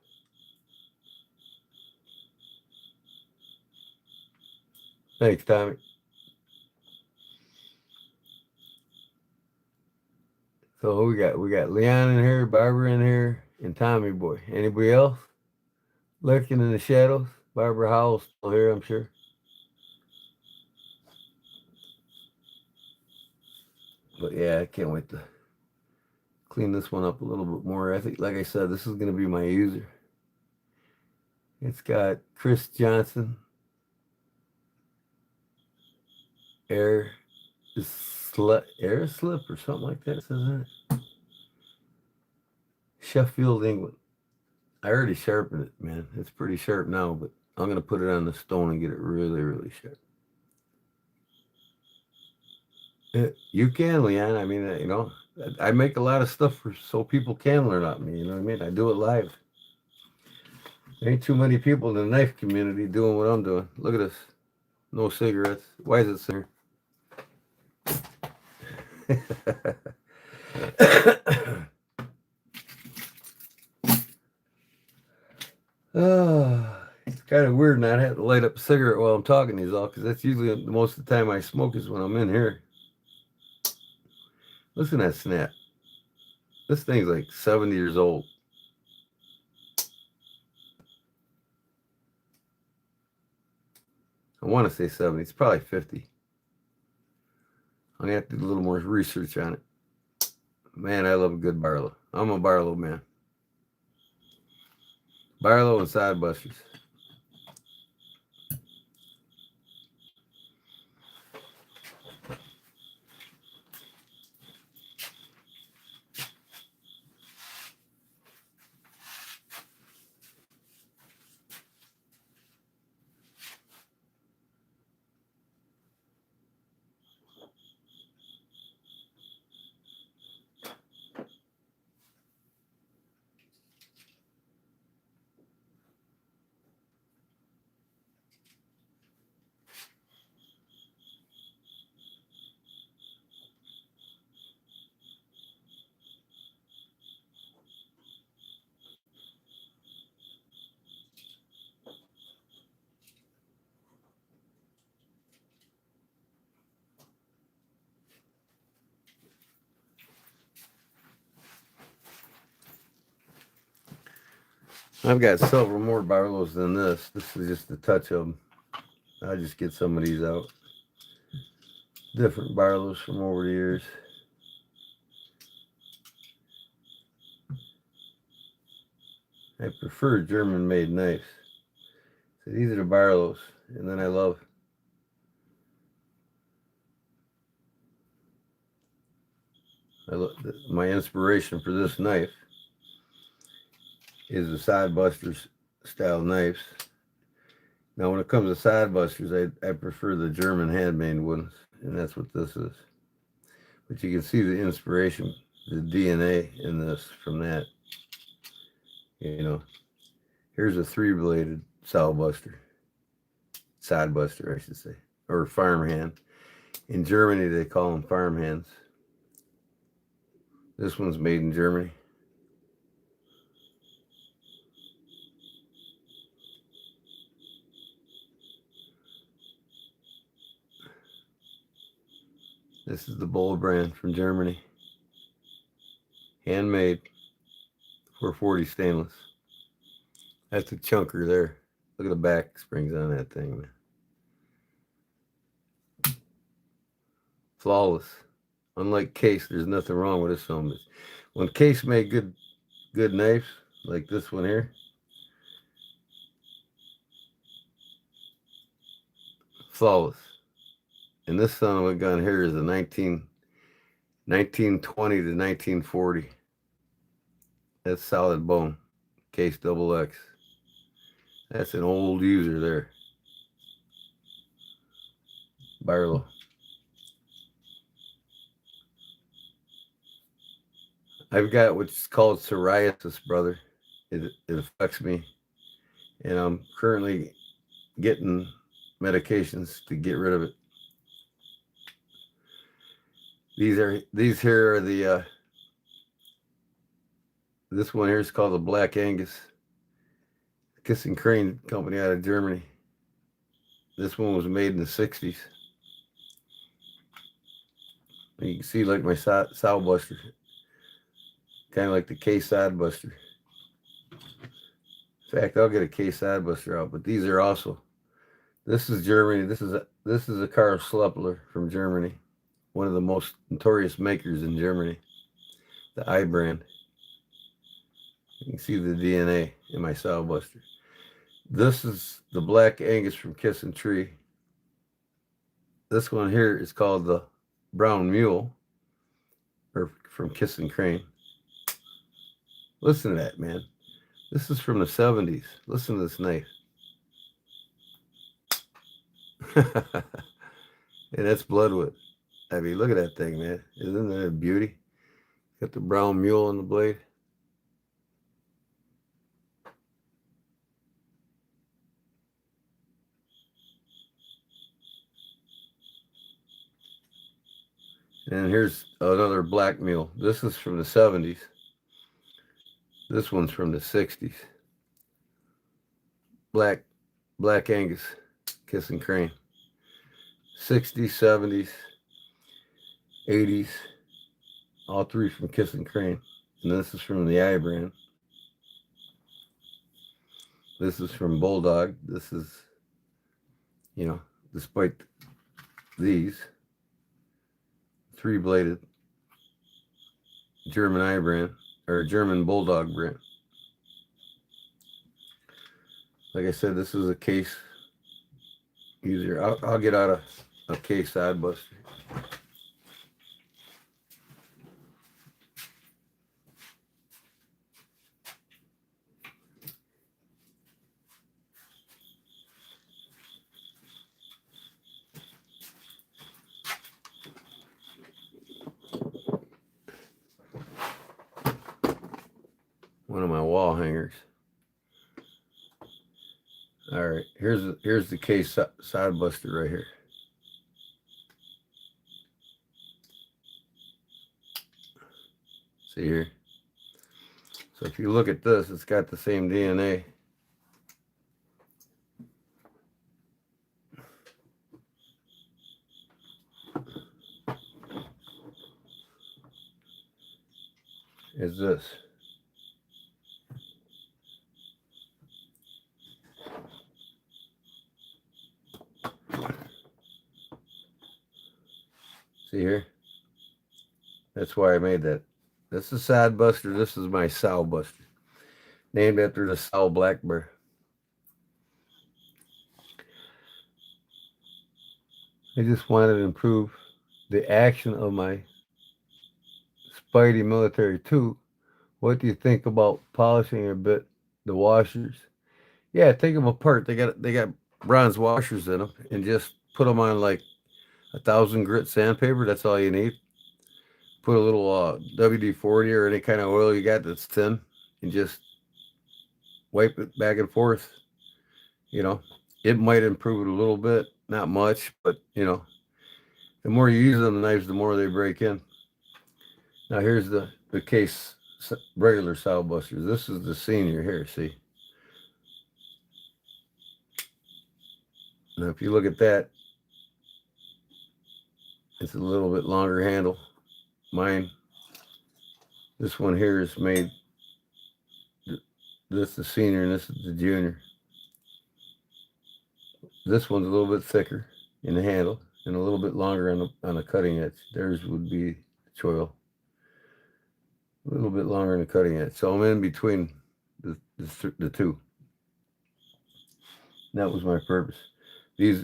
Thanks, Tommy. So who we got? We got Leon in here, Barbara in here, and Tommy boy. Anybody else lurking in the shadows? Barbara Howell's still here, I'm sure. But yeah, I can't wait to clean this one up a little bit more. I think, like I said, this is going to be my user. It's got Chris Johnson, air slip or something like that. It says that. Sheffield, England. I already sharpened it, man. It's pretty sharp now, but I'm going to put it on the stone and get it really, really sharp. You can, Leon. I mean, you know, I make a lot of stuff so people can learn off me. You know what I mean? I do it live. There ain't too many people in the knife community doing what I'm doing. Look at this. No cigarettes. Why is it sir? It's kind of weird not having to light up a cigarette while I'm talking these all, because that's usually most of the time I smoke is when I'm in here. Listen to that snap. This thing's like 70 years old. I want to say 70. It's probably 50. I'm going to have to do a little more research on it. Man, I love a good Barlow. I'm a Barlow man. Barlow and side busters. I've got several more Barlows than this. This is just a touch of them. I'll just get some of these out. Different Barlows from over the years. I prefer German-made knives. So these are the Barlows. And then I love my inspiration for this knife is the Sidebusters style knives. Now, when it comes to Sidebusters, I prefer the German handmade ones, and that's what this is. But you can see the inspiration, the DNA in this from that. You know, here's a 3-bladed Sidebuster, I should say, or farmhand. In Germany, they call them farmhands. This one's made in Germany. This is the Bull brand from Germany. Handmade, 440 stainless. That's a chunker there. Look at the back springs on that thing, man. Flawless. Unlike Case, there's nothing wrong with this one. When Case made good knives, like this one here, flawless. And this son of a gun here is a 1920 to 1940. That's solid bone. Case double X. That's an old user there. Barlow. I've got what's called psoriasis, brother. It affects me. And I'm currently getting medications to get rid of it. These here are the this one here is called the Black Angus. Kissing Crane company out of Germany. This one was made in the 60s. And you can see like my Sidebuster. Kind of like the K Sidebuster. In fact, I'll get a K Sidebuster out, but these are also. This is Germany. This is a Karl Schleppler from Germany. One of the most notorious makers in Germany. The I brand. You can see the DNA in my Sidebuster. This is the Black Angus from Kissing Tree. This one here is called the Brown Mule, or from Kissing Crane. Listen to that, man. This is from the 70s. Listen to this knife. And that's bloodwood. I mean, look at that thing, man. Isn't that a beauty? Got the brown mule on the blade. And here's another black mule. This is from the 70s. This one's from the 60s. Black Angus, Kissing Crane. 60s, 70s, 80s. All three from Kissing Crane. And this is from the I brand. This is from Bulldog. This is, you know, despite these, 3-bladed German I brand, or German Bulldog brand. Like I said, this is a Case user. I'll get out a Case Sidebuster. One of my wall hangers. All right, here's the Case Sidebuster right here. See here. So if you look at this, it's got the same DNA. As this. here? That's why I made that. This is Sod Buster. This is my Sow Buster. Named after the Sow black bear. I just wanted to improve the action of my Spidey Military 2. What do you think about polishing a bit the washers? Yeah, take them apart. They got bronze washers in them, and just put them on like 1,000 grit sandpaper. That's all you need. Put a little WD-40 or any kind of oil you got that's thin, and just wipe it back and forth. You know, it might improve it a little bit, not much, but you know, the more you use them, the knives, the more they break in. Now here's the case regular Sow Busters. This is the senior here. See. Now, if you look at that, it's a little bit longer handle. Mine, this one here is made, this is the senior and this is the junior. This one's a little bit thicker in the handle and a little bit longer on the cutting edge. Theirs would be choil. A little bit longer on the cutting edge. So I'm in between the two. And that was my purpose.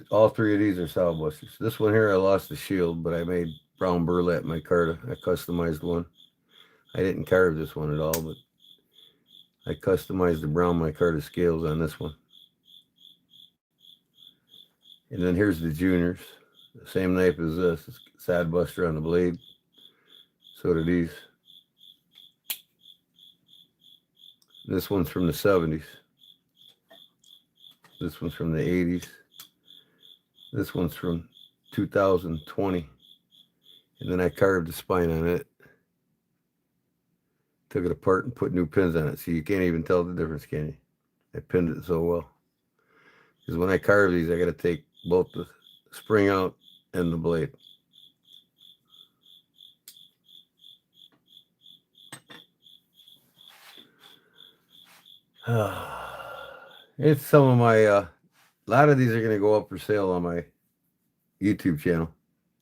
All three of these are Sow Busters. This one here, I lost the shield, but I made brown burlap micarta. I customized one. I didn't carve this one at all, but I customized the brown micarta scales on this one. And then here's the juniors. The same knife as this. It's Sod Buster on the blade. So do these. This one's from the 70s. This one's from the 80s. This one's from 2020. And then I carved the spine on it. Took it apart and put new pins on it. So you can't even tell the difference, can you? I pinned it so well. Because when I carve these, I got to take both the spring out and the blade. It's some of my, a lot of these are going to go up for sale on my YouTube channel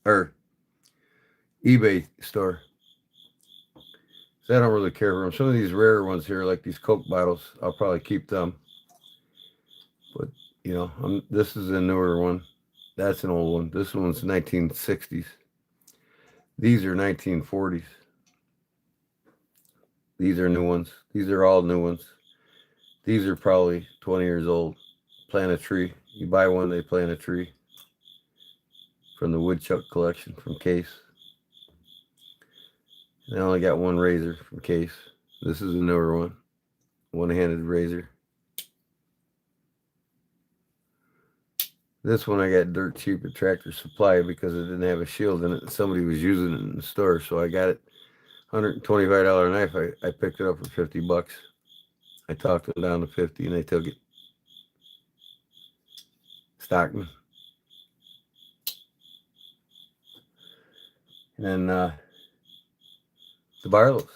or eBay store. So I don't really care for them. Some of these rare ones here, like these Coke bottles, I'll probably keep them. But, you know, this is a newer one. That's an old one. This one's 1960s. These are 1940s. These are new ones. These are all new ones. These are probably 20 years old. Plant a tree. You buy one, they plant a tree. From the Woodchuck collection from Case. And I only got one razor from Case. This is a newer one. One-handed razor. This one I got dirt cheap at Tractor Supply because it didn't have a shield in it. Somebody was using it in the store, so I got it. $125 knife. I picked it up for 50 bucks. I talked them down to 50 and they took it. Stockman. And then the Barlows.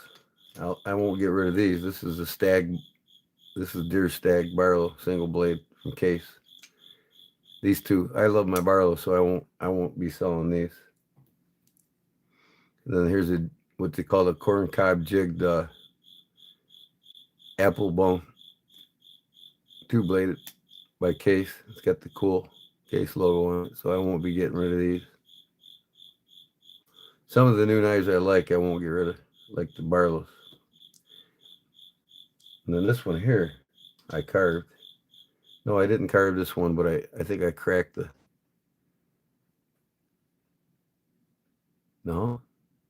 I won't get rid of these. This is a Stag. This is Deer Stag Barlow single blade from Case. These two. I love my Barlow, so I won't be selling these. And then here's what they call a corn cob jigged apple bone, two-bladed by Case. It's got the cool Case logo on it, so I won't be getting rid of these. Some of the new knives I won't get rid of, like the Barlows. And then this one here, I carved. No, I didn't carve this one, but I think I cracked the... No,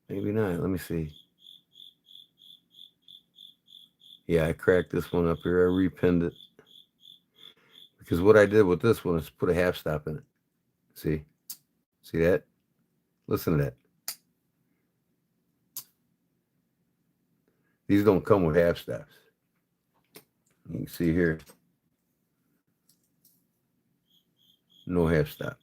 maybe not. Let me see. Yeah, I cracked this one up here. I repinned it. Because what I did with this one is put a half stop in it. See? See that? Listen to that. These don't come with half stops. You can see here. No half stop.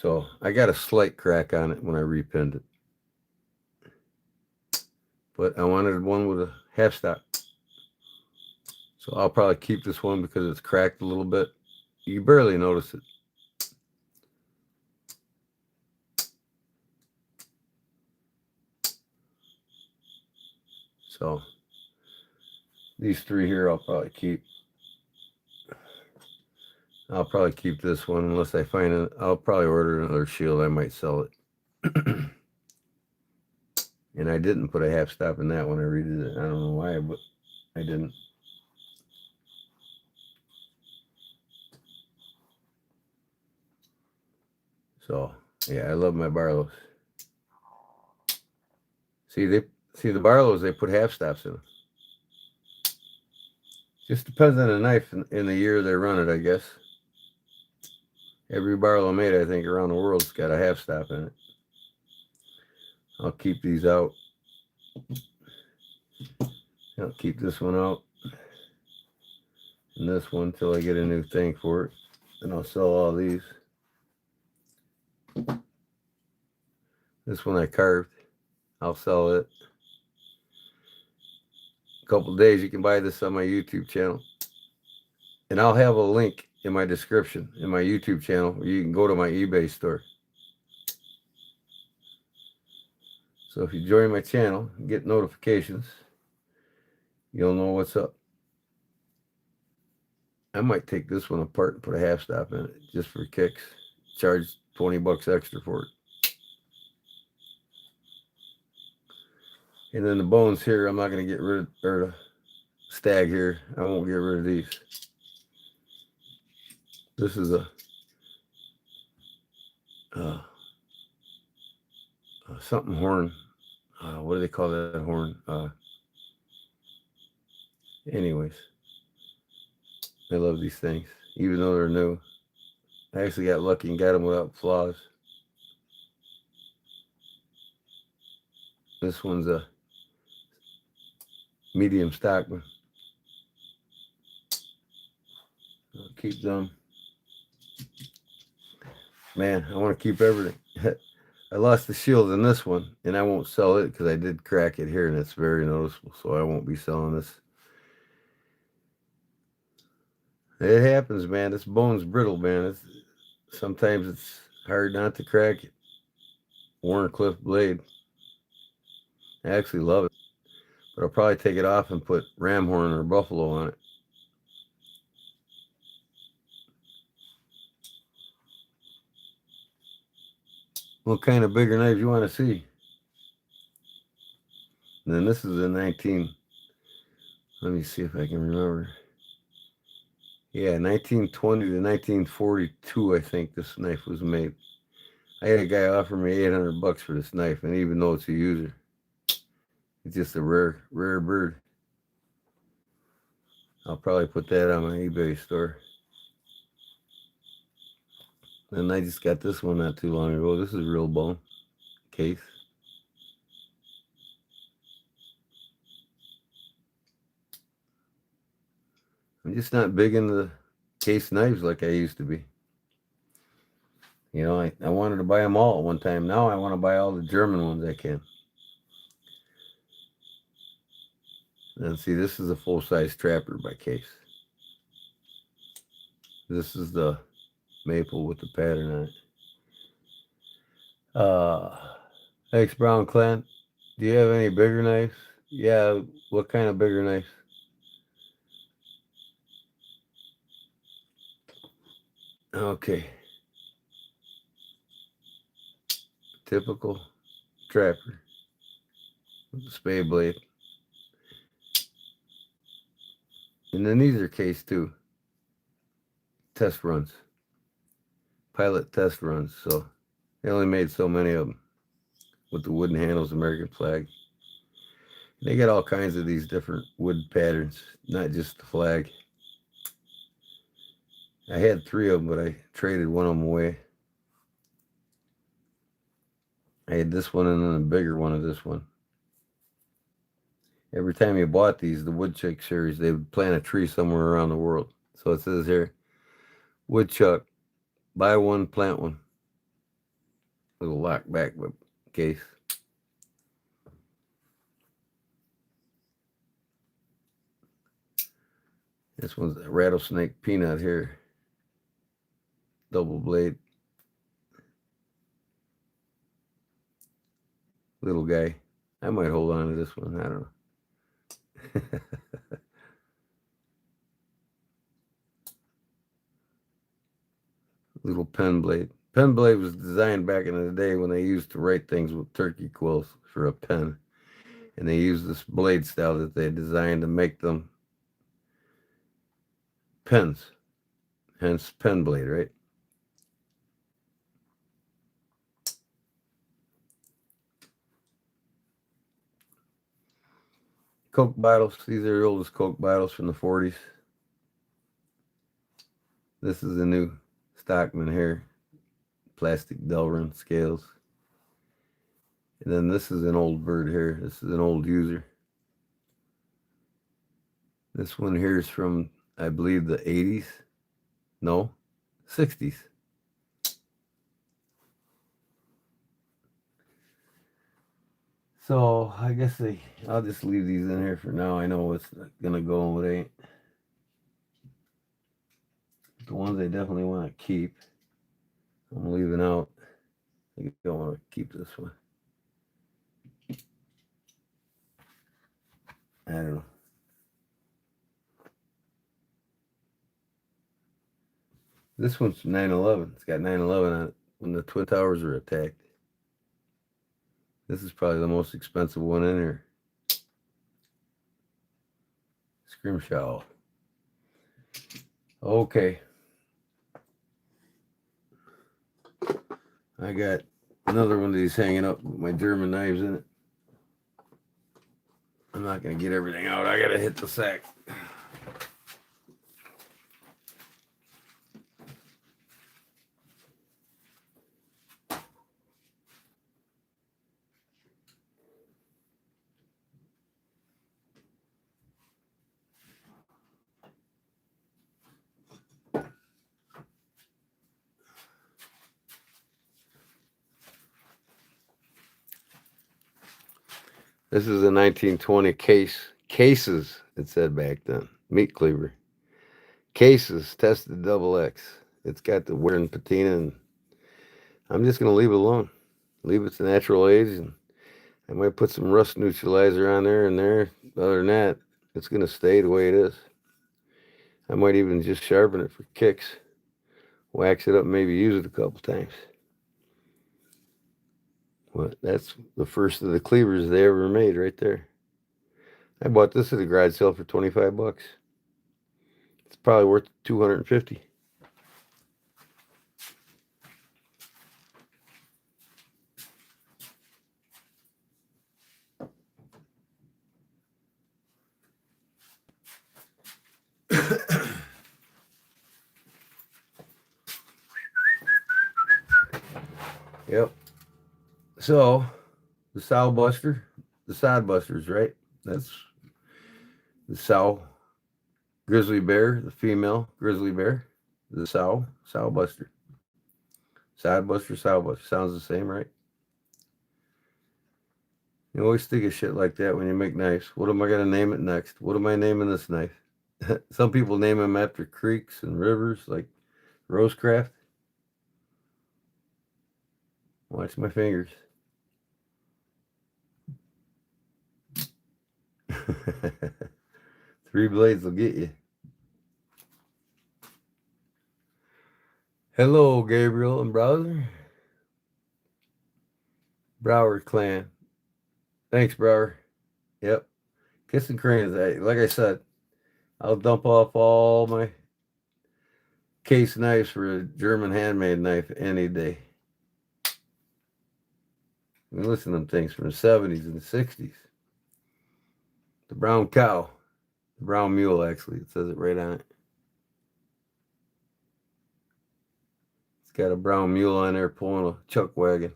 So I got a slight crack on it when I repinned it. But I wanted one with a half stop. So I'll probably keep this one because it's cracked a little bit. You barely notice it. So these three here I'll probably keep. I'll probably keep this one unless I find it. I'll probably order another shield. I might sell it. And I didn't put a half stop in that one. I redid it. I don't know why, but I didn't. So yeah, I love my Barlows. See the Barlows, they put half stops in them. Just depends on the knife in the year they run it, I guess. Every Barlow made, I think, around the world's got a half stop in it. I'll keep these out. I'll keep this one out. And this one till I get a new thing for it. And I'll sell all these. This one I carved. I'll sell it. A couple days you can buy this on my YouTube channel. And I'll have a link in my description in my YouTube channel where you can go to my eBay store. So if you join my channel and get notifications, you'll know what's up. I might take this one apart and put a half stop in it just for kicks. Charge $20 extra for it. And then the bones here, I'm not going to get rid of, or the Stag here, I won't get rid of these. This is a something horn. What do they call that horn? Anyways, I love these things, even though they're new. I actually got lucky and got them without flaws. This one's a medium stockman. I'll keep them. Man, I want to keep everything. I lost the shield in this one, and I won't sell it because I did crack it here, and it's very noticeable, so I won't be selling this. It happens, man. This bone's brittle, man. Sometimes it's hard not to crack it. Warncliffe blade. I actually love it, but I'll probably take it off and put ram horn or buffalo on it. What kind of bigger knife you want to see? And then this is a 19. Let me see if I can remember. Yeah, 1920 to 1942, I think this knife was made. I had a guy offer me $800 for this knife, and even though it's a user, it's just a rare bird. I'll probably put that on my eBay store. And I just got this one not too long ago. This is real bone case. I'm just not big into the case knives like I used to be. You know, I wanted to buy them all at one time. Now I want to buy all the German ones I can. And see, this is a full-size trapper by case. This is the maple with the pattern on it. X Brown Clan, do you have any bigger knives? Yeah, what kind of bigger knives? Okay. Typical trapper with a spade blade. And then these are case too. Test runs. Pilot test runs. So they only made so many of them with the wooden handles, American flag. They got all kinds of these different wood patterns, not just the flag. I had 3 of them, but I traded one of them away. I had this one and then a bigger one of this one. Every time you bought these, the Woodchuck series, they would plant a tree somewhere around the world. So it says here, Woodchuck, buy one, plant one. Little lock back case. This one's a rattlesnake peanut here. Double blade. Little guy. I might hold on to this one. I don't know. Little pen blade. Pen blade was designed back in the day when they used to write things with turkey quills for a pen. And they used this blade style that they designed to make them pens. Hence pen blade, right? Coke bottles. These are the oldest Coke bottles from the 40s. This is the new Stockman here. Plastic Delrin scales. And then this is an old bird here. This is an old user. This one here is from, I believe, the 80s. No, 60s. So I guess I'll just leave these in here for now. I know what's gonna go and what ain't. The ones I definitely want to keep, I'm leaving out. I don't want to keep this one. I don't know. This one's 9/11. It's got 9/11 on it when the Twin Towers were attacked. This is probably the most expensive one in here. Scrimshaw. Okay. I got another one of these hanging up with my German knives in it. I'm not going to get everything out. I got to hit the sack. This is a 1920 cases, it said back then. Meat cleaver. Cases, tested double X. It's got the wear and patina, and I'm just going to leave it alone. Leave its natural age, and I might put some rust neutralizer on there and there. Other than that, it's going to stay the way it is. I might even just sharpen it for kicks. Wax it up, maybe use it a couple times. Well, that's the first of the cleavers they ever made right there. I bought this at a garage sale for $25. It's probably worth $250. Yep. So, the sow buster, the sod busters, right? That's the sow grizzly bear, the female grizzly bear, the sow buster. Sod buster, sow buster. Sounds the same, right? You always think of shit like that when you make knives. What am I going to name it next? What am I naming this knife? Some people name them after creeks and rivers, like Rosecraft. Watch my fingers. Three blades will get you. Hello, Gabriel and browser. Brower clan. Thanks, Brower. Yep. Kissing cranes. Like I said, I'll dump off all my case knives for a German handmade knife any day. I mean, listen to them things from the 70s and the 60s. The brown cow. The brown mule, actually. It says it right on it. It's got a brown mule on there pulling a chuck wagon.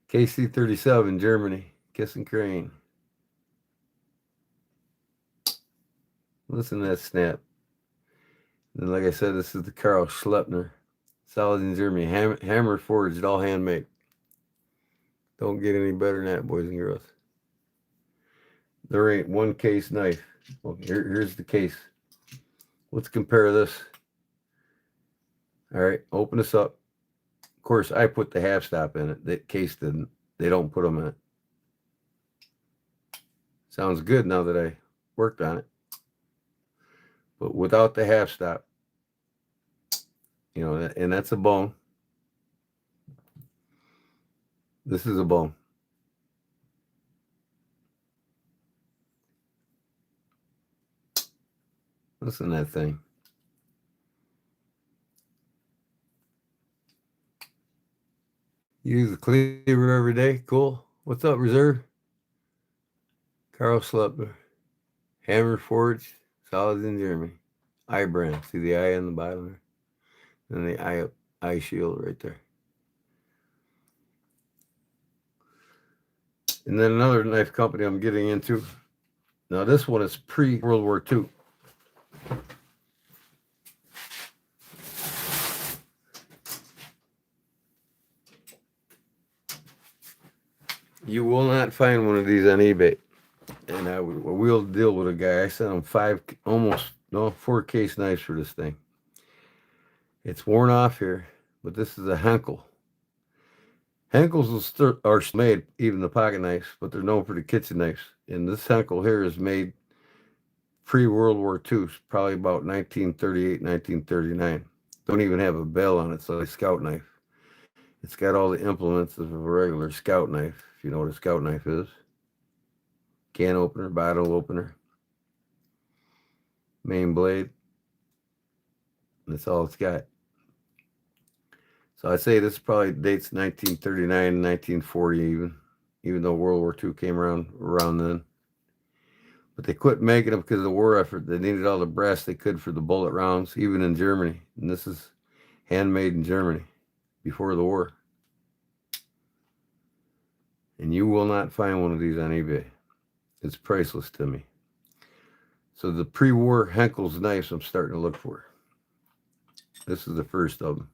KC-37, Germany. Kissing crane. Listen to that snap. And like I said, this is the Karl Schleppner. Solid in Germany. Hammer forged, all handmade. Don't get any better than that, boys and girls. There ain't one case knife. Well, here's the case. Let's compare this. All right, open this up. Of course, I put the half stop in it. That case didn't. They don't put them in it. Sounds good now that I worked on it. But without the half stop, and that's a bone. This is a bone. Listen to that thing. You use the cleaver every day? Cool. What's up, Reserve? Carl Schlepper. Hammer Forge. Solids in Germany. Eye brand. See the eye on the bottom there? And the eye shield right there. And then another knife company I'm getting into. Now this one is pre-World War II. You will not find one of these on eBay. And I will deal with a guy. I sent him 4 case knives for this thing. It's worn off here, but this is a Henkel. Henkels are made, even the pocket knives, but they're known for the kitchen knives. And this Henkel here is made pre-World War II, probably about 1938, 1939. Don't even have a bell on it, so a scout knife. It's got all the implements of a regular scout knife, if you know what a scout knife is. Can opener, bottle opener, main blade. That's all it's got. So I'd say this probably dates 1939, 1940 even though World War II came around then. But they quit making them because of the war effort. They needed all the brass they could for the bullet rounds, even in Germany. And this is handmade in Germany before the war. And you will not find one of these on eBay. It's priceless to me. So the pre-war Henkel's knives I'm starting to look for. This is the first of them.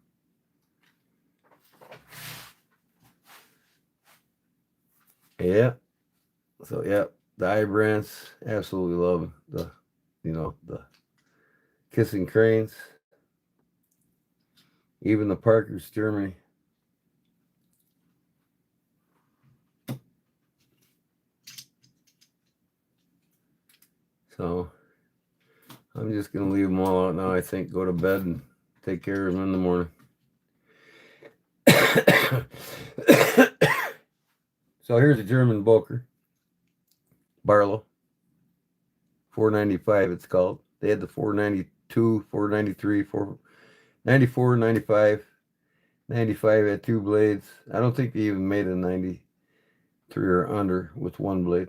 Yeah. So yeah, the eye brands, absolutely love them. The Kissing Cranes. Even the Parker's Germany. So I'm just going to leave them all out now, I think. Go to bed and take care of them in the morning. So here's a German Boker. Barlow. 495 it's called. They had the 492, 493, 494, 95. 95 had 2 blades. I don't think they even made a 93 or under with 1 blade.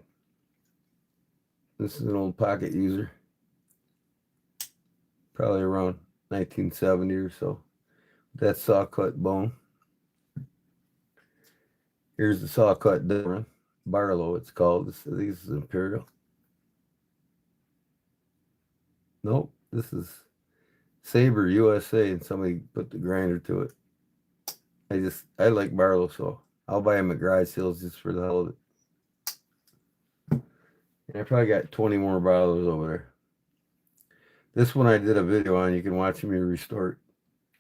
This is an old pocket user. Probably around 1970 or so. That saw cut bone. Here's the saw cut different. Barlow it's called. This is Imperial. Nope, this is Saber USA, and somebody put the grinder to it. I like Barlow, so I'll buy them at garage sales just for the hell of it. And I probably got 20 more Barlows over there. This one I did a video on. You can watch me restore it.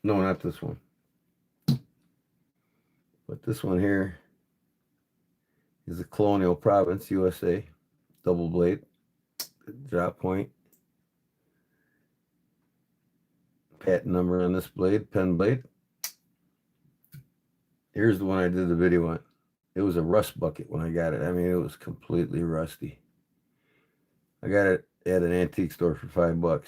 No, not this one. But this one here is a Colonial Province USA double blade drop point. Patent number on this blade, pen blade. Here's the one I did the video on. It was a rust bucket when I got it. I mean, it was completely rusty. I got it at an antique store for $5.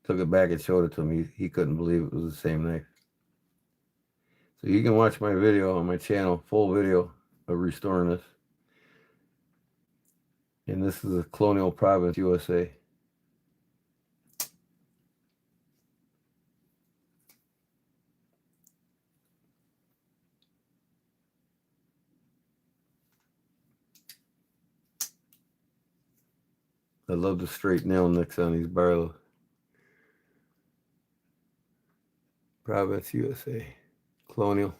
Took it back and showed it to him. He couldn't believe it was the same knife. So you can watch my video on my channel, full video of restoring this. And this is a Colonial Province USA. I love the straight nail nicks on these Barlow. Province USA. Colonial.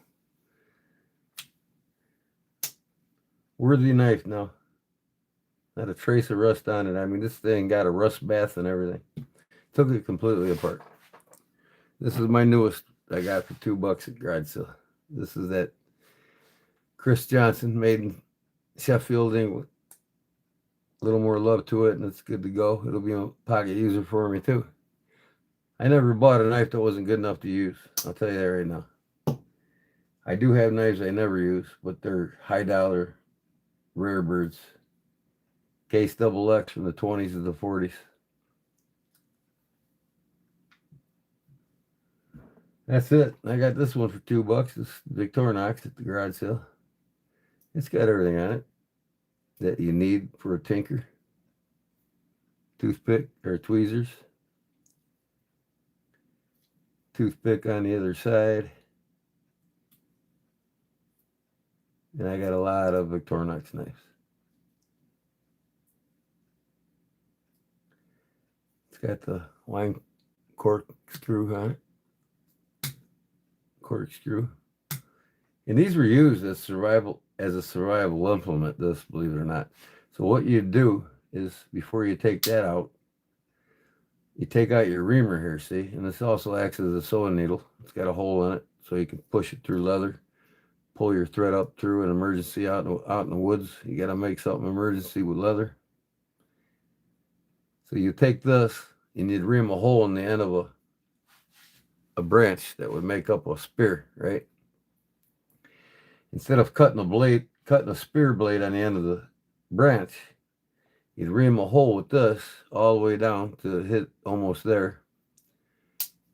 Worthy knife now. Not a trace of rust on it. I mean, this thing got a rust bath and everything. Took it completely apart. This is my newest I got for $2 at garage sale. This is that Chris Johnson, made in Sheffield, England. a little more love to it, and it's good to go. It'll be a pocket user for me too. I never bought a knife that wasn't good enough to use. I'll tell you that right now. I do have knives I never use, but they're high dollar, rare birds. Case double X from the 20s to the 40s. That's it. I got this one for $2. This Victorinox at the garage sale. It's got everything on it that you need for a tinker. Toothpick or tweezers. Toothpick on the other side. And I got a lot of Victorinox knives. It's got the wine corkscrew on it. Corkscrew. And these were used as a survival implement, this, believe it or not. So what you do is, before you take that out, you take out your reamer here, see? And this also acts as a sewing needle. It's got a hole in it, so you can push it through leather, pull your thread up through an emergency out in the woods. You got to make something emergency with leather. So you take this, and you'd ream a hole in the end of a branch that would make up a spear, right? Instead of cutting a spear blade on the end of the branch, you'd ream a hole with this all the way down to hit almost there.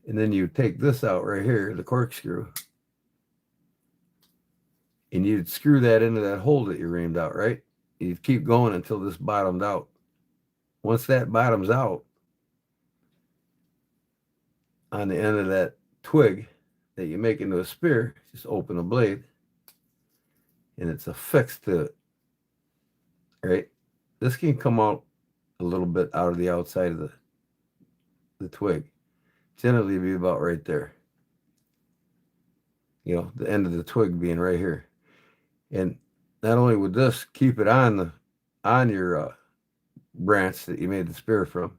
And then you take this out right here, the corkscrew, and you'd screw that into that hole that you reamed out, right? You'd keep going until this bottomed out. Once that bottoms out on the end of that twig that you make into a spear, just open the blade, and it's affixed to it, right? This can come out a little bit out of the outside of the twig. Generally be about right there. You know, the end of the twig being right here. And not only would this keep it on your branch that you made the spear from,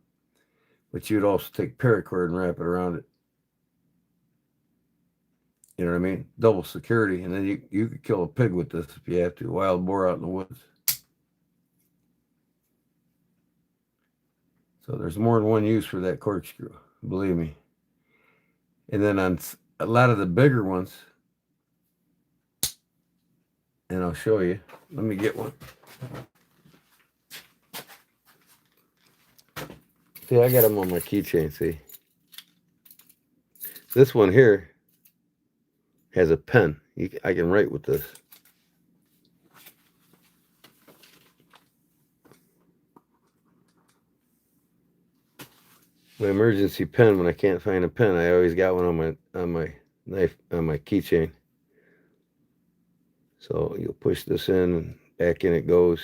but you'd also take paracord and wrap it around it. You know what I mean? Double security. And then you could kill a pig with this if you have to. Wild boar out in the woods. So there's more than one use for that corkscrew, believe me. And then on a lot of the bigger ones, and I'll show you. Let me get one. See, I got them on my keychain, see? This one here has a pen. I can write with this. My emergency pen, when I can't find a pen, I always got one on my knife, on my keychain. So you'll push this in and back in it goes.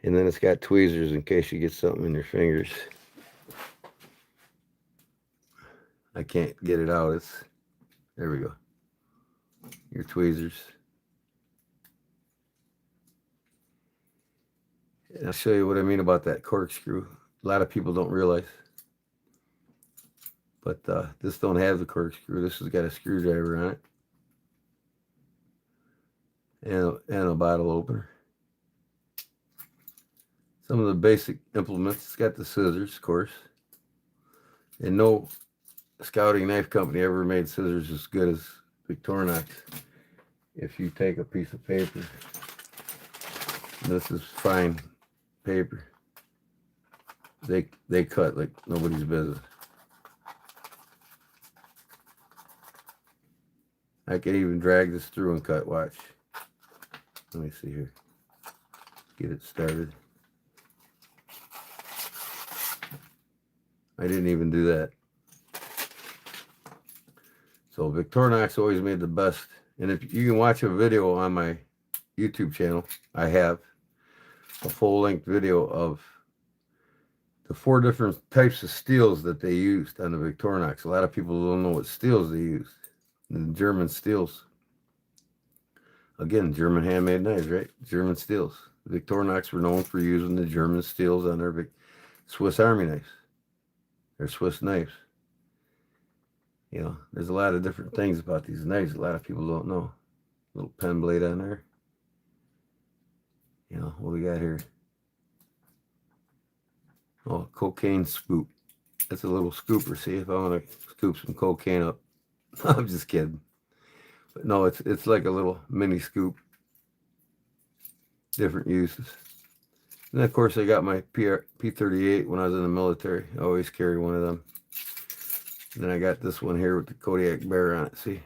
And then it's got tweezers in case you get something in your fingers. I can't get it out. There we go. Your tweezers. And I'll show you what I mean about that corkscrew. A lot of people don't realize. But this don't have the corkscrew. This has got a screwdriver on it. And a bottle opener. Some of the basic implements. It's got the scissors, of course. And no scouting knife company ever made scissors as good as Victorinox. If you take a piece of paper, this is fine paper. They cut like nobody's business. I could even drag this through and cut. Watch. Let me see here. Get it started. I didn't even do that. So Victorinox always made the best. And if you can watch a video on my YouTube channel, I have a full-length video of the 4 different types of steels that they used on the Victorinox. A lot of people don't know what steels they used. The German steels. Again, German handmade knives, right? German steels. The Victorinox were known for using the German steels on their Swiss Army knives. They're Swiss knives. You know, there's a lot of different things about these knives a lot of people don't know. Little pen blade on there. You know, what we got here? Oh, cocaine scoop. That's a little scooper. See if I want to scoop some cocaine up. I'm just kidding. But no, it's like a little mini scoop. Different uses. And of course, I got my P38 when I was in the military. I always carry one of them. And then I got this one here with the Kodiak bear on it. See?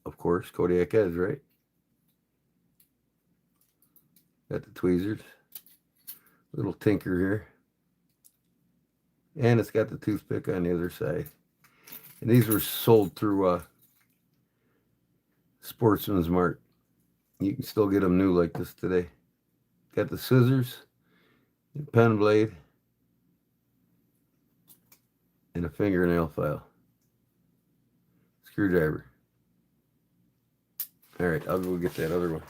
Of course, Kodiak heads, right? Got the tweezers. Little tinker here. And it's got the toothpick on the other side. And these were sold through Sportsman's Mart. You can still get them new like this today. Got the scissors, the pen blade, and a fingernail file. Screwdriver. All right, I'll go get that other one.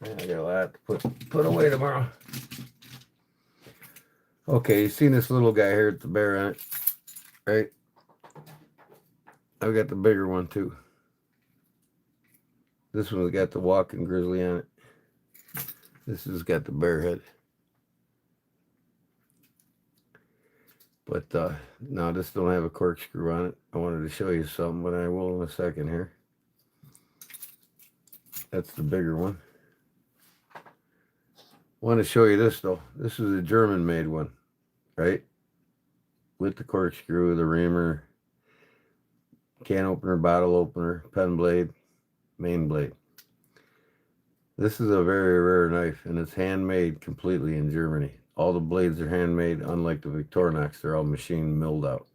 I got a lot to put away tomorrow. Okay, you seen this little guy here with the bear on it, right? I've got the bigger one too. This one's got the walking grizzly on it. This has got the bear head. But no, this don't have a corkscrew on it. I wanted to show you something, but I will in a second here. That's the bigger one. I want to show you this though. This is a German-made one, right? With the corkscrew, the reamer, can opener, bottle opener, pen blade, main blade. This is a very rare knife, and it's handmade completely in Germany. All the blades are handmade, unlike the Victorinox. They're all machine milled out.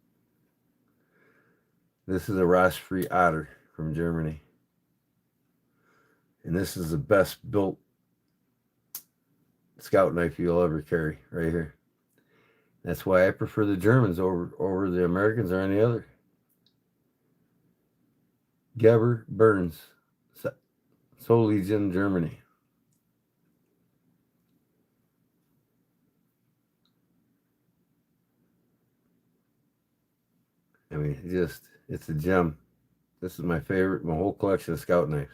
This is a rust-free otter from Germany. And this is the best built scout knife you'll ever carry, right here. That's why I prefer the Germans over the Americans or any other. Geber Burns, Solingen, Germany. I mean, it's a gem. This is my favorite, my whole collection of scout knives.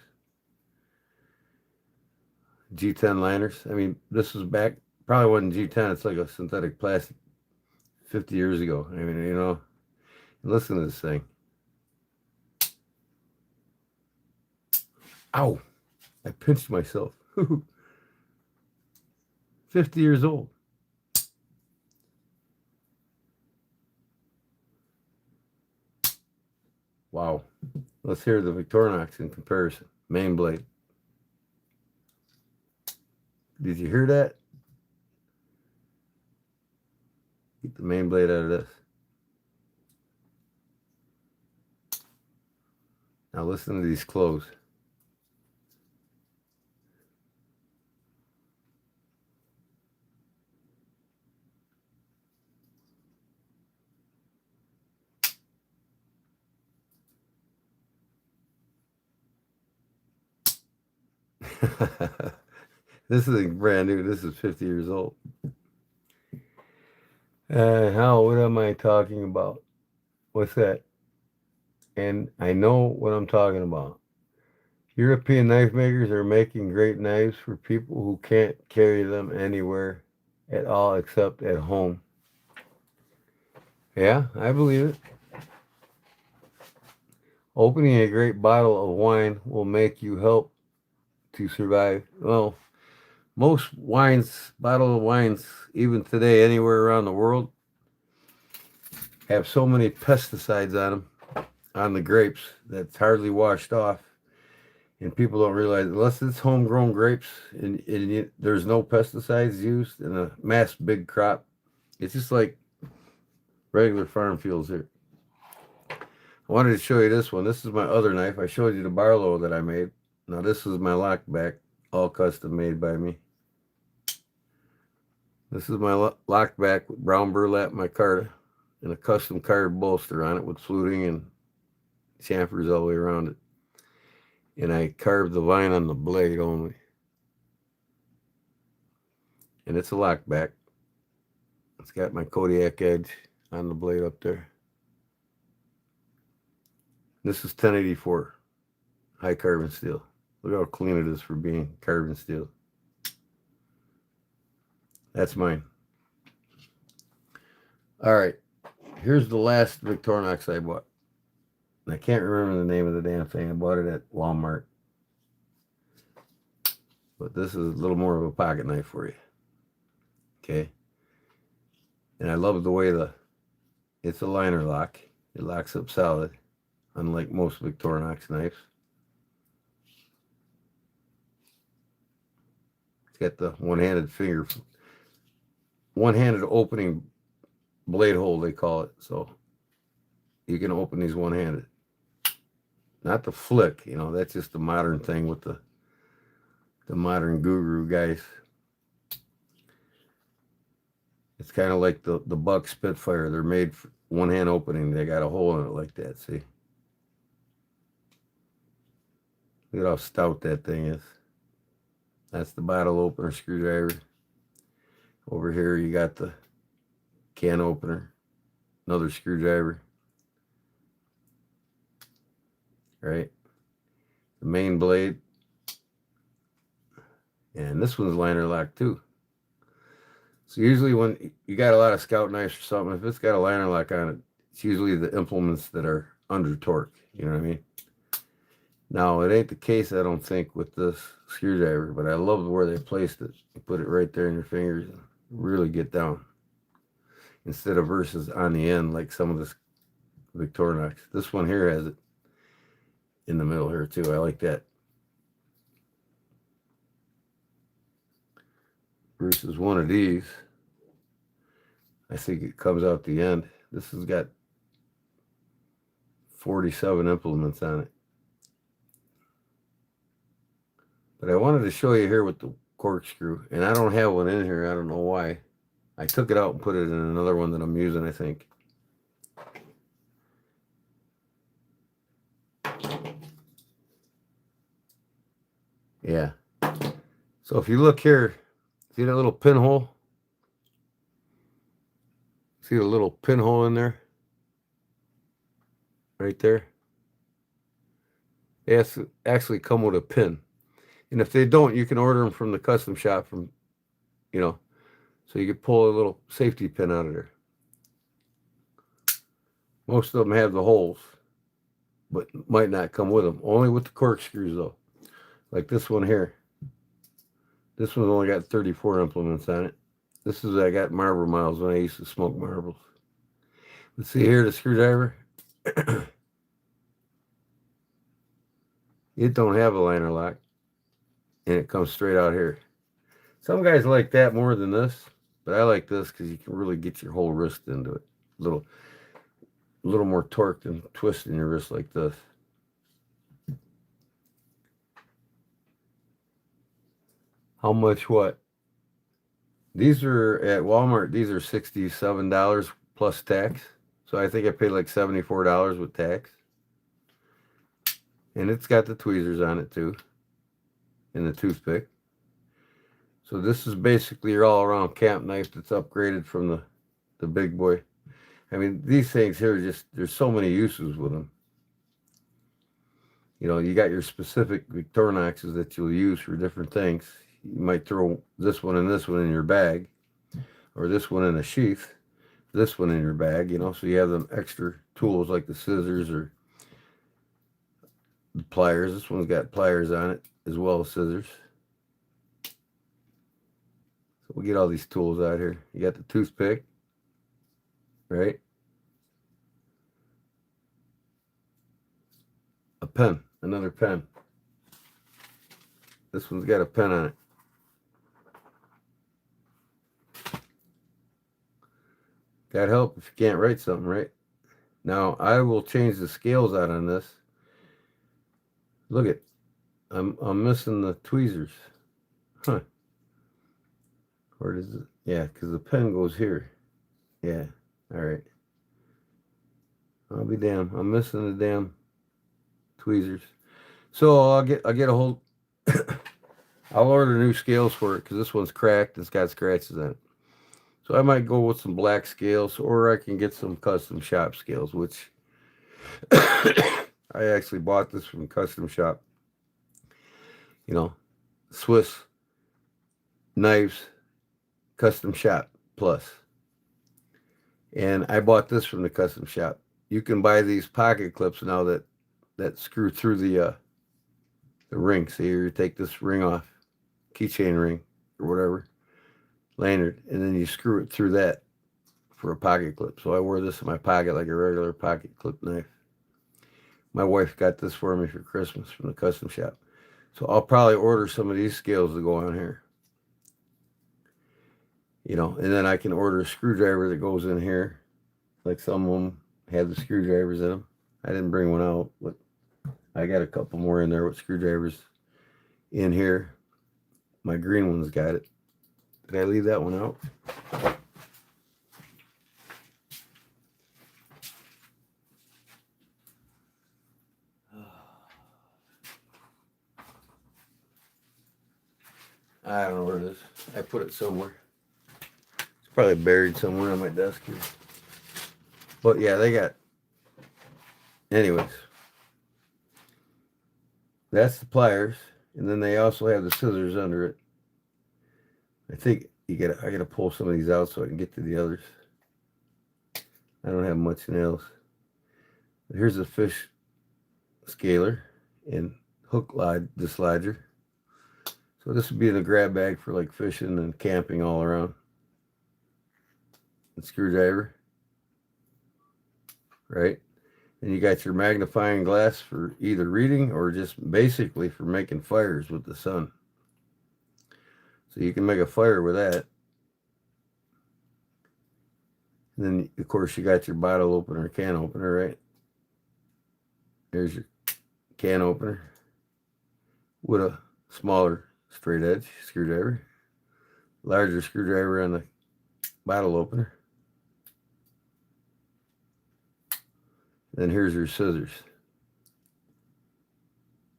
G10 liners. I mean, this was back, probably wasn't G10. It's like a synthetic plastic 50 years ago. I mean, you know, listen to this thing. Ow. I pinched myself. 50 years old. Let's hear the Victorinox in comparison. Main blade. Did you hear that? Get the main blade out of this. Now listen to these close. This is brand new. This is 50 years old. How? What am I talking about? What's that? And I know what I'm talking about. European knife makers are making great knives for people who can't carry them anywhere at all except at home. Yeah, I believe it. Opening a great bottle of wine will make you help to survive. Well, most wines, bottle of wines, even today, anywhere around the world, have so many pesticides on them, on the grapes, that's hardly washed off. And people don't realize, unless it's homegrown grapes and there's no pesticides used in a mass big crop, it's just like regular farm fields here. I wanted to show you this one. This is my other knife. I showed you the Barlow that I made. Now this is my lockback, all custom made by me. This is my lockback with brown burlap micarta and a custom carved bolster on it with fluting and chamfers all the way around it. And I carved the vine on the blade only. And it's a lockback. It's got my Kodiak edge on the blade up there. This is 1084 high carbon steel. Look how clean it is for being carbon steel. That's mine. All right. Here's the last Victorinox I bought. I can't remember the name of the damn thing. I bought it at Walmart. But this is a little more of a pocket knife for you. Okay. And I love the way it's a liner lock. It locks up solid, unlike most Victorinox knives. It's got the one-handed opening blade hole, they call it. So you can open these one-handed. Not the flick, that's just the modern thing with the modern guru guys. It's kind of like the Buck Spitfire. They're made for one-hand opening. They got a hole in it like that, see? Look at how stout that thing is. That's the bottle opener screwdriver. Over here you got the can opener. Another screwdriver. Right? The main blade. And this one's liner lock too. So usually when you got a lot of scout knives or something, if it's got a liner lock on it, it's usually the implements that are under torque. You know what I mean? Now, it ain't the case, I don't think, with this screwdriver, but I love where they placed it. You put it right there in your fingers and really get down. Instead of versus on the end like some of this Victorinox. This one here has it in the middle here too. I like that. Versus one of these, I think it comes out the end. This has got 47 implements on it. But I wanted to show you here with the corkscrew, and I don't have one in here. I don't know why. I took it out and put it in another one that I'm using, I think. Yeah. So if you look here, see that little pinhole? See the little pinhole in there? Right there? They actually come with a pin. And if they don't, you can order them from the custom shop from, so you can pull a little safety pin out of there. Most of them have the holes, but might not come with them. Only with the corkscrews, though. Like this one here. This one's only got 34 implements on it. This is I got marble miles when I used to smoke marbles. Let's see here, the screwdriver. It don't have a liner lock, and it comes straight out here. Some guys like that more than this, but I like this because you can really get your whole wrist into it. A little more torque than twisting your wrist like this. How much what? These are at Walmart. These are $67 plus tax. So I think I paid like $74 with tax. And it's got the tweezers on it too. And the toothpick. So this is basically your all-around camp knife that's upgraded from the big boy. I mean, these things here, just there's so many uses with them. You know, you got your specific Victorinoxes that you'll use for different things. You might throw this one and this one in your bag, or this one in a sheath, this one in your bag, you know, so you have them extra tools like the scissors or the pliers. This one's got pliers on it as well as scissors. So we'll get all these tools out here. You got the toothpick, right? A pen, another pen. This one's got a pen on it. God help if you can't write something, right? Now, I will change the scales out on this. Look it. I'm missing the tweezers. Huh. Where does it? Yeah, because the pen goes here. Yeah. All right. I'll be damned. I'm missing the damn tweezers. So I'll get a hold. I'll order new scales for it because this one's cracked. It's got scratches on it. So I might go with some black scales, or I can get some custom shop scales, which I actually bought this from Custom Shop. You know, Swiss Knives Custom Shop Plus. And I bought this from the Custom Shop. You can buy these pocket clips now that screw through the ring. So you take this ring off, keychain ring or whatever, lanyard, and then you screw it through that for a pocket clip. So I wore this in my pocket like a regular pocket clip knife. My wife got this for me for Christmas from the Custom Shop. So I'll probably order some of these scales to go on here. You know, and then I can order a screwdriver that goes in here. Like some of them had the screwdrivers in them. I didn't bring one out, but I got a couple more in there with screwdrivers in here. My green one's got it. Did I leave that one out? I don't know where it is. I put it somewhere. It's probably buried somewhere on my desk here. But yeah, they got... Anyways. That's the pliers. And then they also have the scissors under it. I think I gotta pull some of these out so I can get to the others. I don't have much nails. But here's a fish scaler and hook dislodger. So this would be in a grab bag for like fishing and camping all around. And screwdriver. Right? And you got your magnifying glass for either reading or just basically for making fires with the sun. So you can make a fire with that. And then, of course, you got your bottle opener, can opener, right? There's your can opener with a smaller straight edge screwdriver. Larger screwdriver on the bottle opener. Then here's your scissors.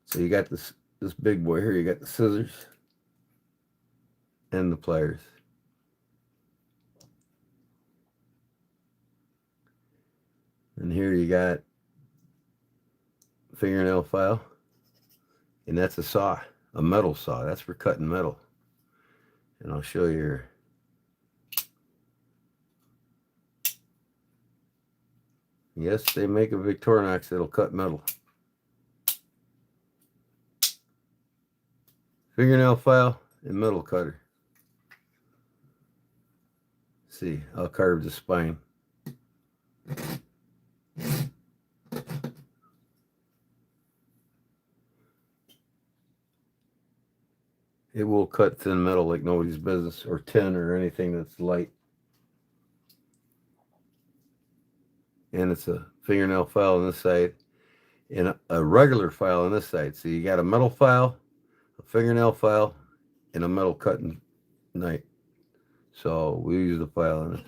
So you got this big boy here. You got the scissors and the pliers. And here you got fingernail file. And that's a saw, a metal saw. That's for cutting metal. And I'll show you here. Yes, they make a Victorinox that'll cut metal. Fingernail file and metal cutter. See, I'll carve the spine. it will cut thin metal like nobody's business, or tin or anything that's light. And it's a fingernail file on this side and a regular file on this side. So you got a metal file, a fingernail file, and a metal cutting knife. So we use the file in it.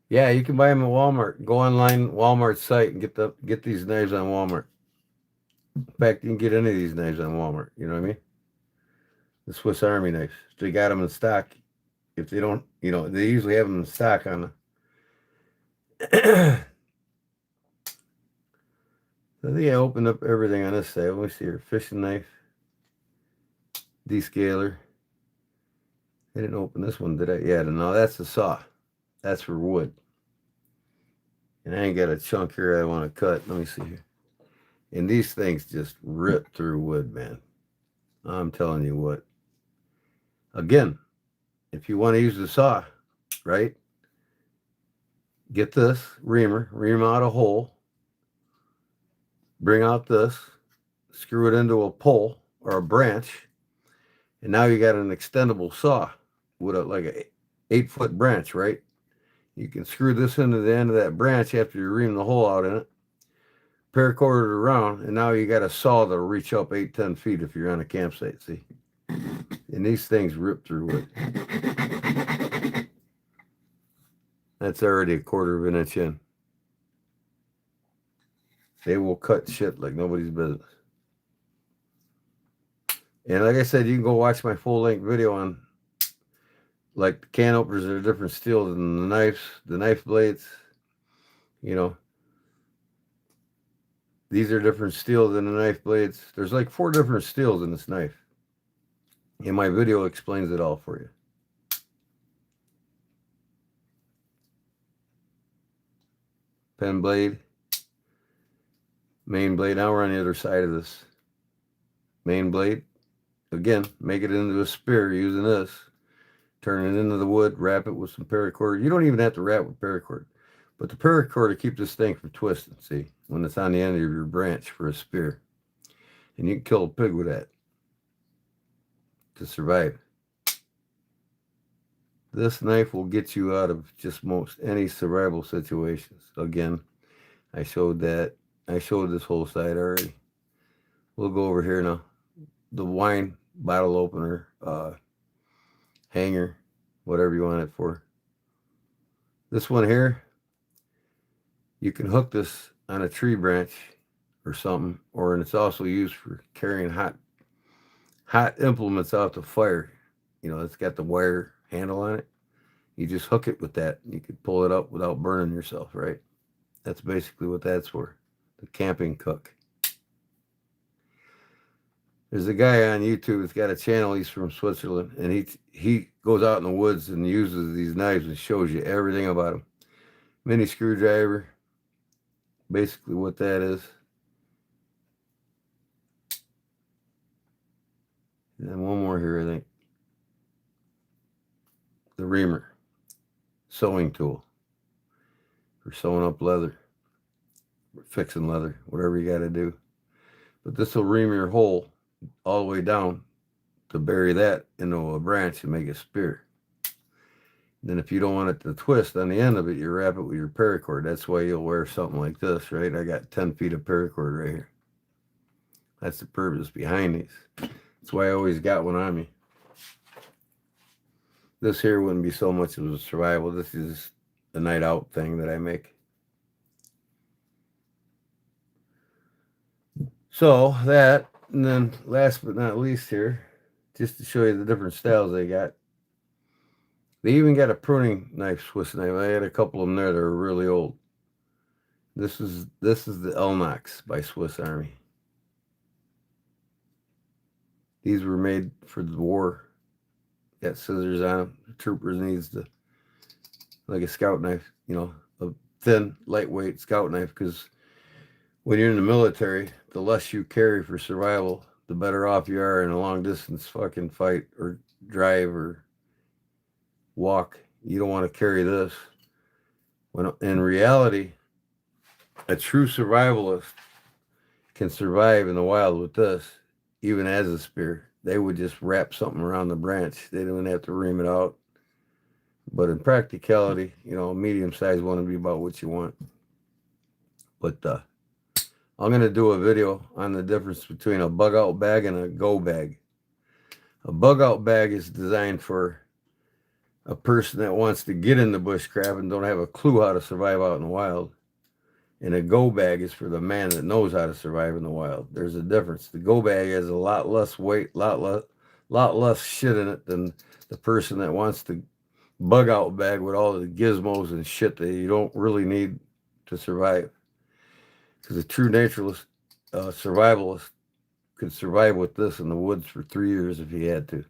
Yeah, you can buy them at Walmart. Go online, Walmart site, and get these knives on Walmart. In fact, you can get any of these knives on Walmart. You know what I mean? The Swiss Army knives. They got them in stock. If they don't, they usually have them in stock on the. So I think I opened up everything on this side. Let me see here. Fishing knife. Descaler. I didn't open this one, did I? Yeah, no, that's the saw. That's for wood. And I ain't got a chunk here I want to cut. Let me see here. And these things just rip through wood, man. I'm telling you what. Again, if you want to use the saw, right? Get this ream out a hole, bring out this, screw it into a pole or a branch, and now you got an extendable saw with like a 8-foot branch, right? You can screw this into the end of that branch after you ream the hole out in it, paracord it around, and now you got a saw that'll reach up 8-10 feet if you're on a campsite, see? And these things rip through wood. That's already 1/4 of an inch in. They will cut shit like nobody's business. And like I said, you can go watch my full-length video on like the can openers are different steel than the knives, the knife blades. These are different steel than the knife blades. There's like 4 different steels in this knife. And my video explains it all for you. Pen blade. Main blade. Now we're on the other side of this. Main blade. Again, make it into a spear using this. Turn it into the wood. Wrap it with some paracord. You don't even have to wrap with paracord. But the paracord will keep this thing from twisting, see? When it's on the end of your branch for a spear. And you can kill a pig with that. To survive. This knife will get you out of just most any survival situations. Again, I showed that. I showed this whole side already. We'll go over here now. The wine bottle opener, hanger, whatever you want it for. This one here, you can hook this on a tree branch or something, and it's also used for carrying hot implements out to fire. It's got the wire handle on it. You just hook it with that. You can pull it up without burning yourself, right? That's basically what that's for. The camping cook. There's a guy on YouTube that's got a channel. He's from Switzerland, and he goes out in the woods and uses these knives and shows you everything about them. Mini screwdriver, basically what that is. And then one more here, I think. The reamer. Sewing tool. For sewing up leather. Fixing leather. Whatever you got to do. But this will ream your hole all the way down to bury that into a branch and make a spear. Then if you don't want it to twist on the end of it, you wrap it with your paracord. That's why you'll wear something like this, right? I got 10 feet of paracord right here. That's the purpose behind these. That's why I always got one on me. This here wouldn't be so much of a survival. This is a night out thing that I make. So that, and then last but not least here, just to show you the different styles they got. They even got a pruning knife, Swiss knife. I had a couple of them there that are really old. This is the Elnox by Swiss Army. These were made for the war. Got scissors on them. The troopers needs like a scout knife, a thin, lightweight scout knife, because when you're in the military, the less you carry for survival, the better off you are in a long distance fucking fight or drive or walk. You don't want to carry this. When in reality, A true survivalist can survive in the wild with this, even as a spear. They would just wrap something around the branch. They don't have to ream it out. But in practicality, you know, a medium-sized one would be about what you want. But I'm going to do a video on the difference between a bug-out bag and a go bag. A bug-out bag is designed for a person that wants to get into bushcraft and don't have a clue how to survive out in the wild. And a go bag is for the man that knows how to survive in the wild. There's a difference. The go bag has a lot less weight, lot less shit in it than the person that wants to bug out bag with all the gizmos and shit that you don't really need to survive. Because a true naturalist, survivalist, could survive with this in the woods for 3 years if he had to.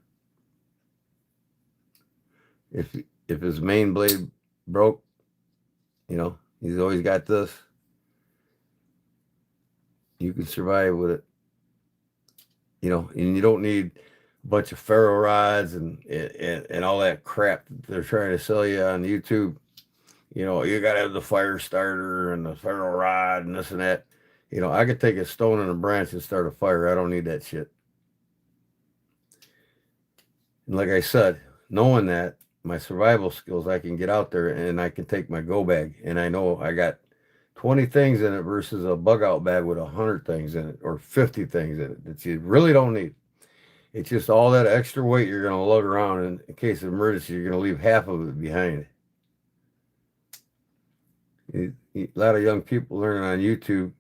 If his main blade broke, you know, he's always got this. You can survive with it. You know, and you don't need a bunch of ferro rods and all that crap that they're trying to sell you on YouTube. You know, you got to have the fire starter and the ferro rod and this and that. You know, I could take a stone and a branch and start a fire. I don't need that shit. And like I said, knowing that, my survival skills, I can get out there and I can take my go bag. And I know I got 20 things in it versus a bug out bag with 100 things in it or 50 things in it that you really don't need. It's just all that extra weight you're going to lug around, and in case of emergency, you're going to leave half of it behind. A lot of young people learning on YouTube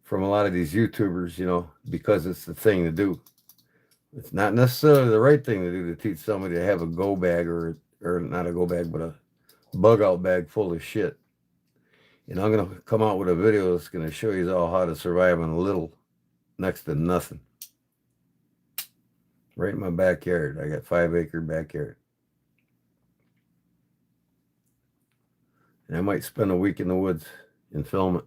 from a lot of these YouTubers, you know, because it's the thing to do. It's not necessarily the right thing to do to teach somebody to have a go bag or not a go bag, but a bug out bag full of shit. And I'm going to come out with a video that's going to show you all how to survive on a little, next to nothing. Right in my backyard. I got 5-acre backyard. And I might spend a week in the woods and film it.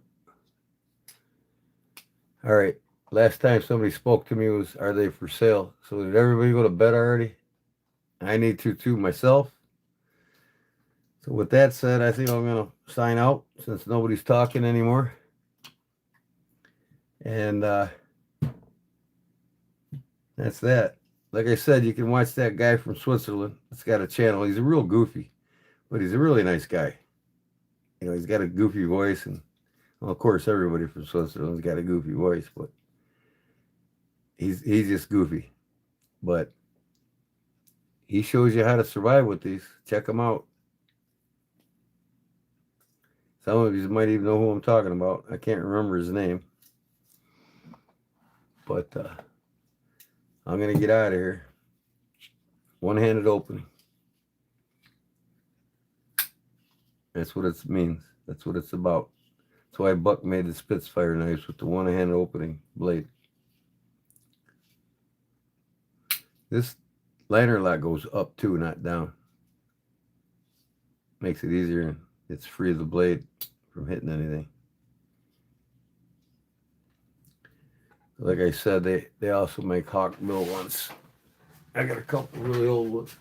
All right. Last time somebody spoke to me was, are they for sale? So did everybody go to bed already? I need to too myself. So with that said, I think I'm going to sign out since nobody's talking anymore. And that's that. Like I said, you can watch that guy from Switzerland. It's got a channel. He's a real goofy, but he's a really nice guy. You know, he's got a goofy voice. And, well, of course, everybody from Switzerland's got a goofy voice, but he's just goofy. But he shows you how to survive with these. Check him out. Some of you might even know who I'm talking about. I can't remember his name. But I'm going to get out of here. One-handed opening. That's what it means. That's what it's about. That's why Buck made the Spitfire knives with the one-handed opening blade. This liner lock goes up too, not down. Makes it easier and it's free of the blade from hitting anything. Like I said, they also make Hawkbill ones. I got a couple really old ones.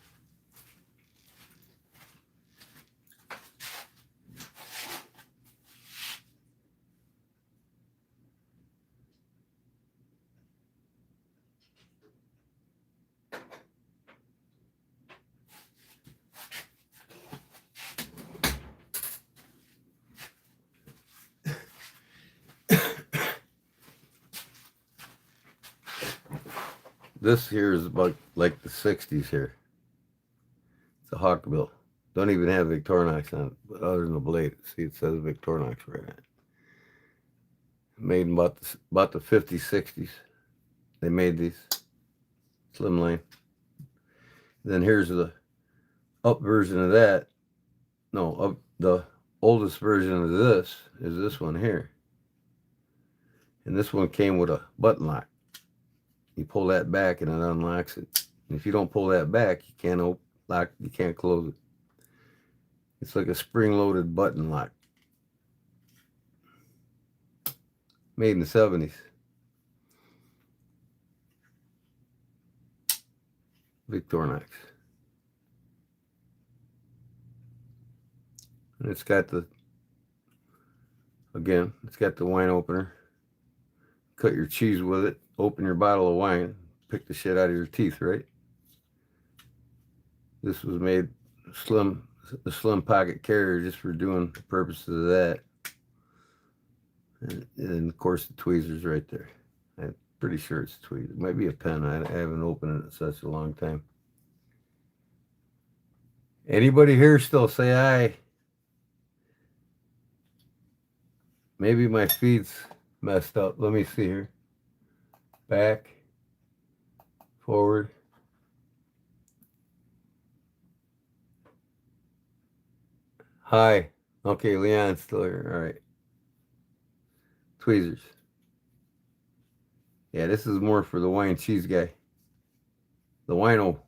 This here is about like the 60s here. It's a Hawkbill. Don't even have Victorinox on it, but other than the blade. See, it says Victorinox right on it. Made in about the 50s, 60s. They made these. Slimline. Then here's the up version of that. No, the oldest version of this is this one here. And this one came with a button lock. You pull that back and it unlocks it. And if you don't pull that back, you can't lock. You can't close it. It's like a spring-loaded button lock. Made in the 70s. Victorinox. And it's got the Again, it's got the wine opener. Cut your cheese with it. Open your bottle of wine. Pick the shit out of your teeth, right? This was made slim, a slim pocket carrier just for doing the purposes of that. And of course the tweezers right there. I'm pretty sure it's a tweezer. It might be a pen. I haven't opened it in such a long time. Anybody here still say aye? Maybe my feed's messed up. Let me see here. Back. Forward. Hi. Okay, Leon's still here. All right. Tweezers. Yeah, this is more for the wine cheese guy. The wino.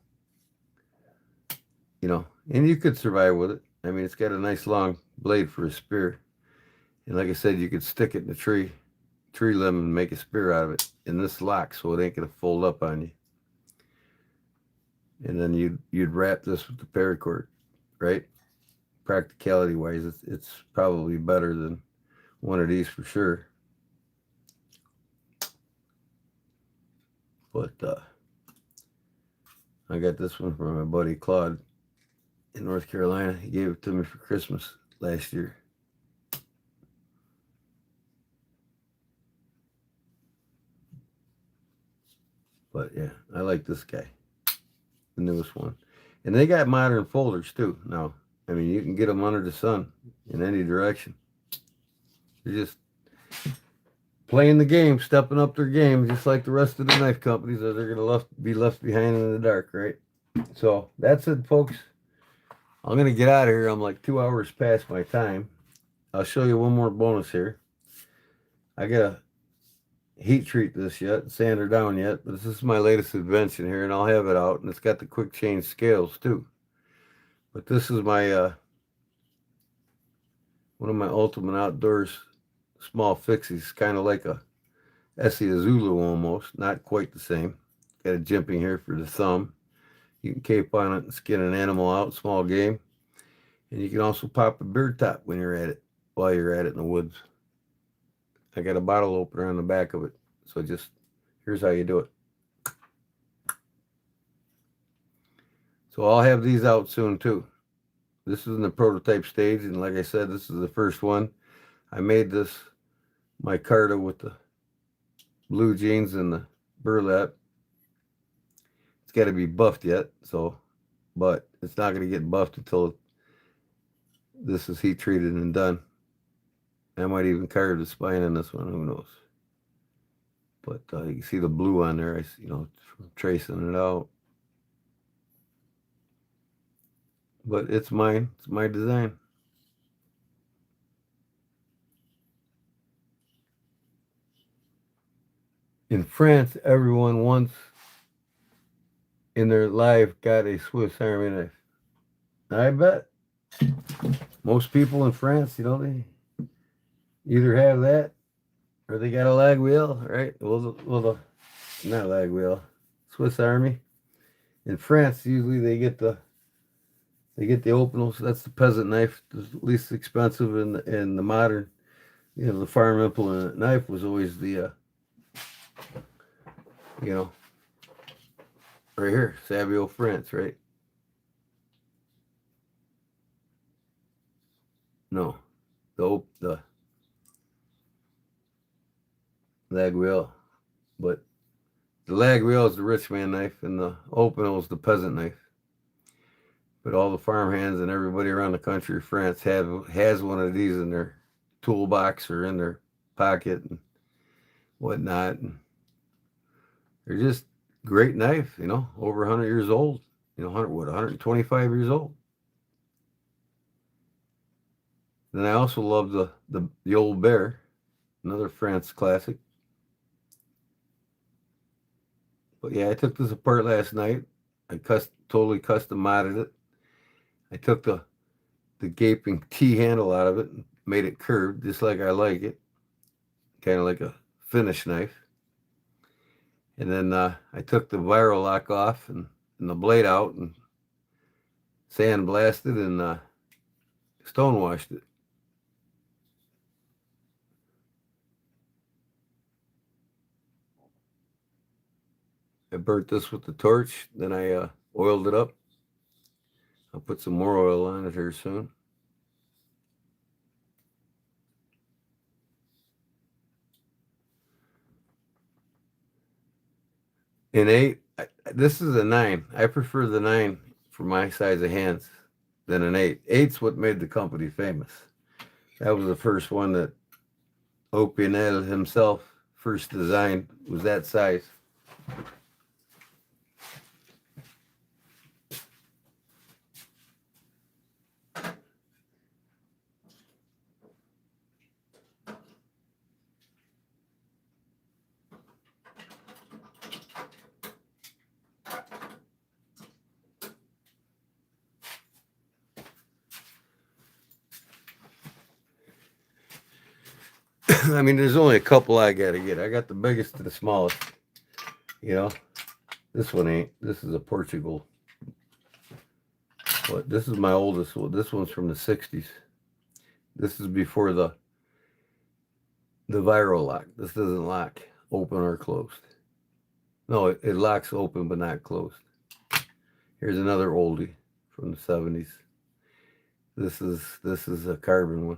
You know, and you could survive with it. I mean, it's got a nice long blade for a spear. And like I said, you could stick it in a tree limb and make a spear out of it. And this locks, so it ain't going to fold up on you. And then you'd wrap this with the paracord, right? Practicality wise, it's probably better than one of these for sure. But I got this one from my buddy Claude in North Carolina. He gave it to me for Christmas last year. But yeah, I like this guy, the newest one. And they got modern folders too now. I mean, you can get them under the sun in any direction. They're just playing the game, stepping up their game, just like the rest of the knife companies, or they're going to be left behind in the dark, right? So that's it, folks. I'm going to get out of here. I'm like 2 hours past my time. I'll show you one more bonus here. I got to heat treat this yet, sand her down yet, but this is my latest invention here, and I'll have it out, and it's got the quick change scales too. But this is my one of my ultimate outdoors small fixies, kind of like a Essie Zulu almost, not quite the same. Got a jimping here for the thumb. You can cape on it and skin an animal out, small game. And you can also pop a beard top when you're at it, while you're at it in the woods. I got a bottle opener on the back of it. So just, here's how you do it. So I'll have these out soon too. This is in the prototype stage. And like I said, this is the first one. I made this micarta with the blue jeans and the burlap. It's got to be buffed yet. So, but it's not going to get buffed until this is heat treated and done. I might even carve the spine on this one. Who knows? But you can see the blue on there. From tracing it out. But it's mine. It's my design. In France, everyone once in their life got a Swiss Army knife. I bet most people in France, they either have that or they got a lag wheel, right? Well, not a lag wheel, Swiss Army. In France, usually they get the Opinels. That's the peasant knife, the least expensive, and the modern, the farm implement knife was always the, right here, Savio, France, right? No, the lag wheel, but the lag wheel is the rich man knife, and the Opinel is the peasant knife. But all the farm hands and everybody around the country, France, has one of these in their toolbox or in their pocket and whatnot. And they're just great knife, over 100 years old. 125 years old. Then I also love the Old Bear, another France classic. But yeah, I took this apart last night. I totally custom modded it. I took the gaping T handle out of it and made it curved, just like I like it. Kind of like a finish knife. And then I took the viral lock off and the blade out and sandblasted and stonewashed it. I burnt this with the torch. Then I oiled it up. I'll put some more oil on it here soon. An 8, this is a 9. I prefer the 9 for my size of hands than an 8. 8's what made the company famous. That was the first one that Opinel himself first designed, was that size. I mean, there's only a couple I gotta get. I got the biggest to the smallest. You know, this one ain't. This is a Portugal. But this is my oldest one. This one's from the 60s. This is before the viral lock. This doesn't lock open or closed. No, it locks open but not closed. Here's another oldie from the 70s. This is a carbon one.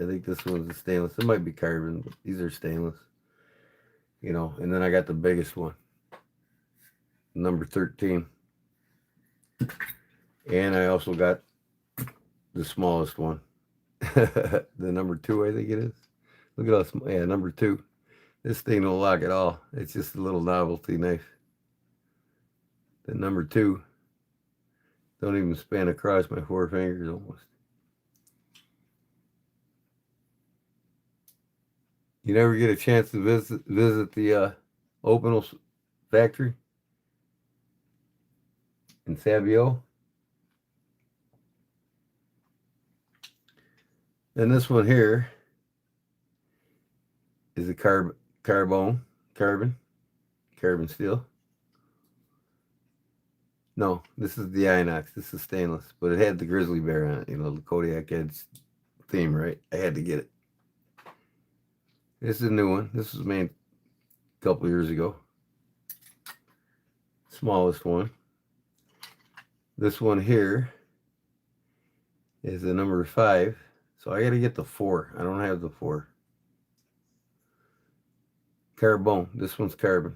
I think this one's a stainless. It might be carbon, but these are stainless. You know, and then I got the biggest one, number 13. And I also got the smallest one. The number 2, I think it is. Look at how small. Yeah, number 2. This thing don't lock at all. It's just a little novelty knife. The number 2 don't even span across my 4 fingers almost. You never get a chance to visit the Opinel factory in Sabio? And this one here is a carbon steel. No, this is the inox. This is stainless, but it had the grizzly bear on it. You know, the Kodiak Edge theme, right? I had to get it. This is a new one. This was made a couple years ago. Smallest one. This one here is the number 5. So I got to get the 4. I don't have the 4. Carbon. This one's carbon.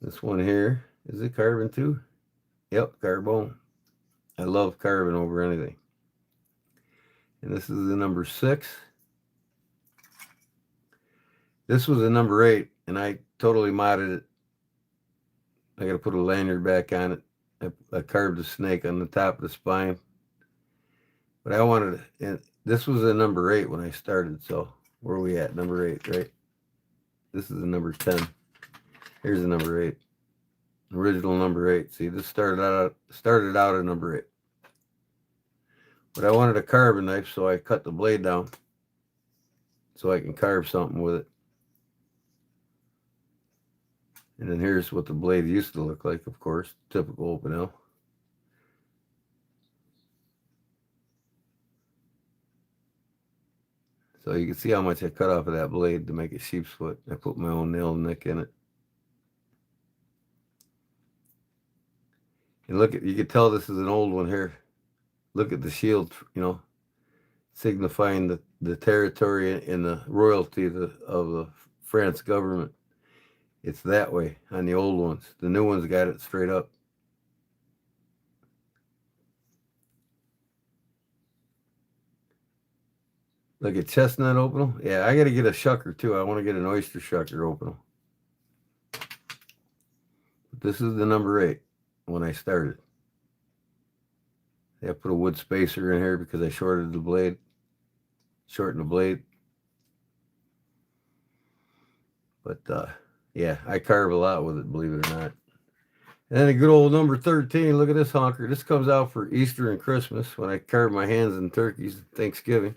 This one here, is it carbon too? Yep, carbon. I love carbon over anything. And this is the number 6. This was a number 8, and I totally modded it. I got to put a lanyard back on it. I carved a snake on the top of the spine. But I wanted, and this was a number 8 when I started, so where are we at? Number 8, right? This is a number 10. Here's the number 8. Original number 8. See, this started out at number 8. But I wanted a carbon knife, so I cut the blade down so I can carve something with it. And then here's what the blade used to look like, of course. Typical Opinel. So you can see how much I cut off of that blade to make a sheep's foot. I put my own nail nick in it. And look at, you can tell this is an old one here. Look at the shield, you know, signifying the territory and the royalty of the France government. It's that way on the old ones. The new ones got it straight up. Look at chestnut Opinel. Yeah, I got to get a shucker too. I want to get an oyster shucker Opinel. But this is the number 8 when I started. I put a wood spacer in here because I shortened the blade. But yeah, I carve a lot with it, believe it or not. And then a good old number 13. Look at this honker. This comes out for Easter and Christmas when I carve my hands in turkeys and Thanksgiving.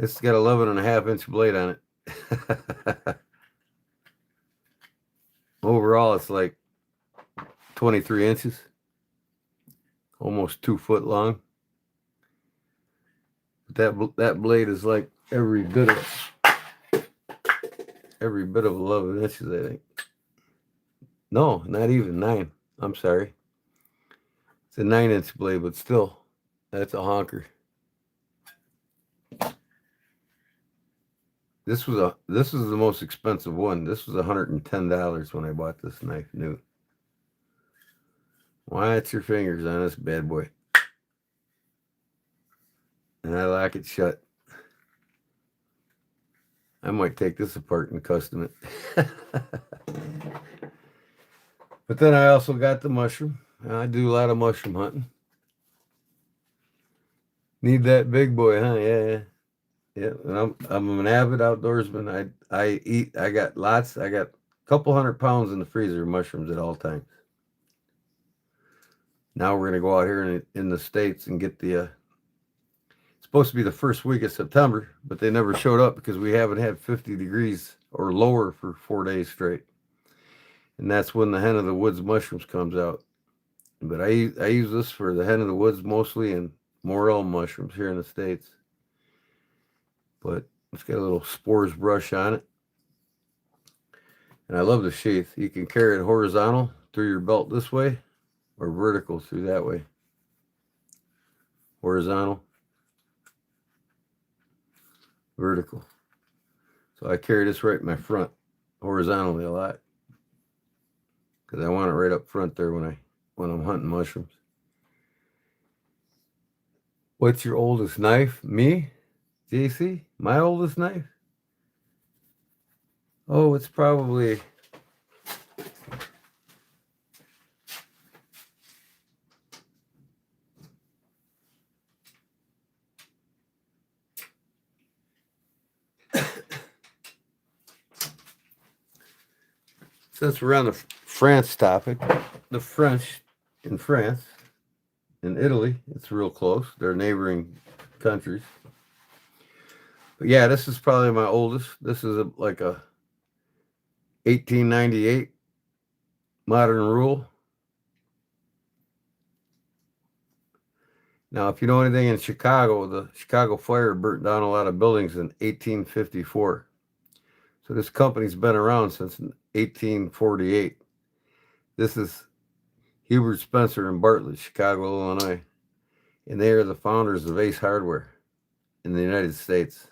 It's got 11.5-inch blade on it. Overall, it's like 23 inches. Almost 2 foot long. But that blade is like every bit of every bit of 11 inches, I think. No, not even 9. I'm sorry. It's a 9-inch blade, but still, that's a honker. This was the most expensive one. This was $110 when I bought this knife new. Watch your fingers on this bad boy. And I lock it shut. I might take this apart and custom it. But then I also got the mushroom. I do a lot of mushroom hunting. Need that big boy, huh? Yeah. Yeah, and I'm an avid outdoorsman. I got lots. I got a couple 100 pounds in the freezer of mushrooms at all times. Now we're gonna go out here in the States and get the. It's supposed to be the first week of September, but they never showed up because we haven't had 50 degrees or lower for 4 days straight. And that's when the hen of the woods mushrooms comes out. But I use this for the hen of the woods mostly and morel mushrooms here in the States. But it's got a little spores brush on it. And I love the sheath. You can carry it horizontal through your belt this way or vertical through that way. Horizontal, vertical. So I carry this right in my front horizontally a lot because I want it right up front there when I'm hunting mushrooms. What's your oldest knife? Me? JC? My oldest knife? Oh, it's probably since we're on the France topic, the French in France, in Italy, it's real close. They're neighboring countries. But yeah, this is probably my oldest. This is like a 1898 modern rule. Now, if you know anything in Chicago, the Chicago fire burnt down a lot of buildings in 1854. So this company's been around since 1848. This is Hubert Spencer and Bartlett, Chicago, Illinois. And they are the founders of Ace Hardware in the United States.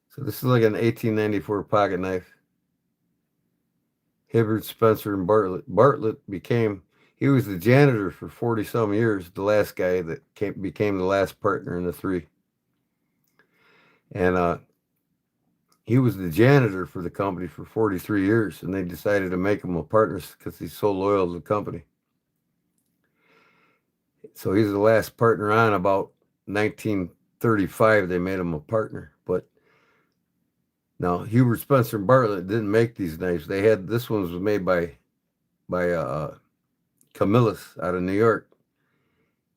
So this is like an 1894 pocket knife. Hibbert, Spencer, and Bartlett. Bartlett he was the janitor for 40-some years, the last guy that became the last partner in the three. And he was the janitor for the company for 43 years, and they decided to make him a partner because he's so loyal to the company. So he's the last partner on. About 1935, they made him a partner. But now, Hubert Spencer and Bartlett didn't make these knives. This one was made by Camillus out of New York.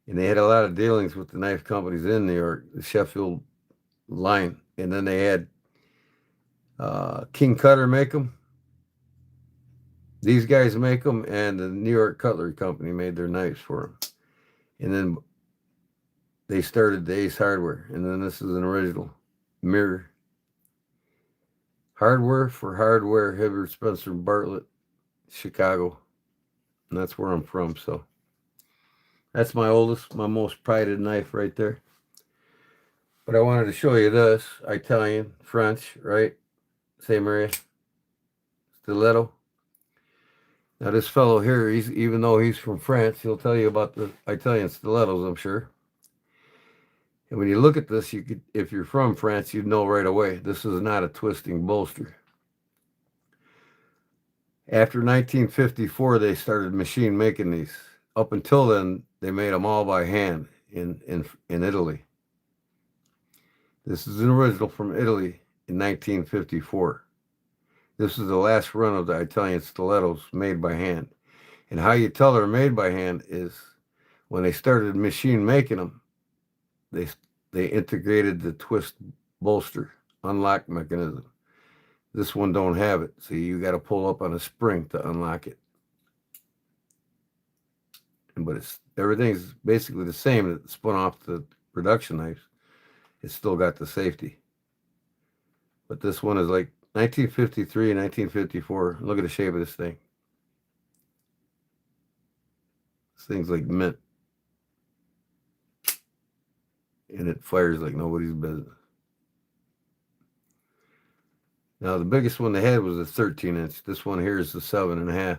And they had a lot of dealings with the knife companies in New York, the Sheffield line. And then they had King Cutter make them. These guys make them, and the New York Cutlery Company made their knives for them. And then they started the Ace Hardware. And then this is an original mirror. Hardware for hardware, Hibbert, Spencer, Bartlett, Chicago. And that's where I'm from. So that's my oldest, my most prided knife right there. But I wanted to show you this. Italian, French, right? Same area. Stiletto. Now this fellow here, even though he's from France, he'll tell you about the Italian stilettos, I'm sure. And when you look at this, if you're from France, you'd know right away. This is not a twisting bolster. After 1954, they started machine making these. Up until then, they made them all by hand in Italy. This is an original from Italy in 1954. This is the last run of the Italian stilettos made by hand. And how you tell they're made by hand is when they started machine making them, they integrated the twist bolster unlock mechanism. This one don't have it, so you got to pull up on a spring to unlock it. But everything's basically the same. It spun off the production knives. It's still got the safety. But this one is like 1953, 1954. Look at the shape of this thing. This thing's like mint. And it fires like nobody's business. Now, the biggest one they had was a 13-inch. This one here is the 7.5.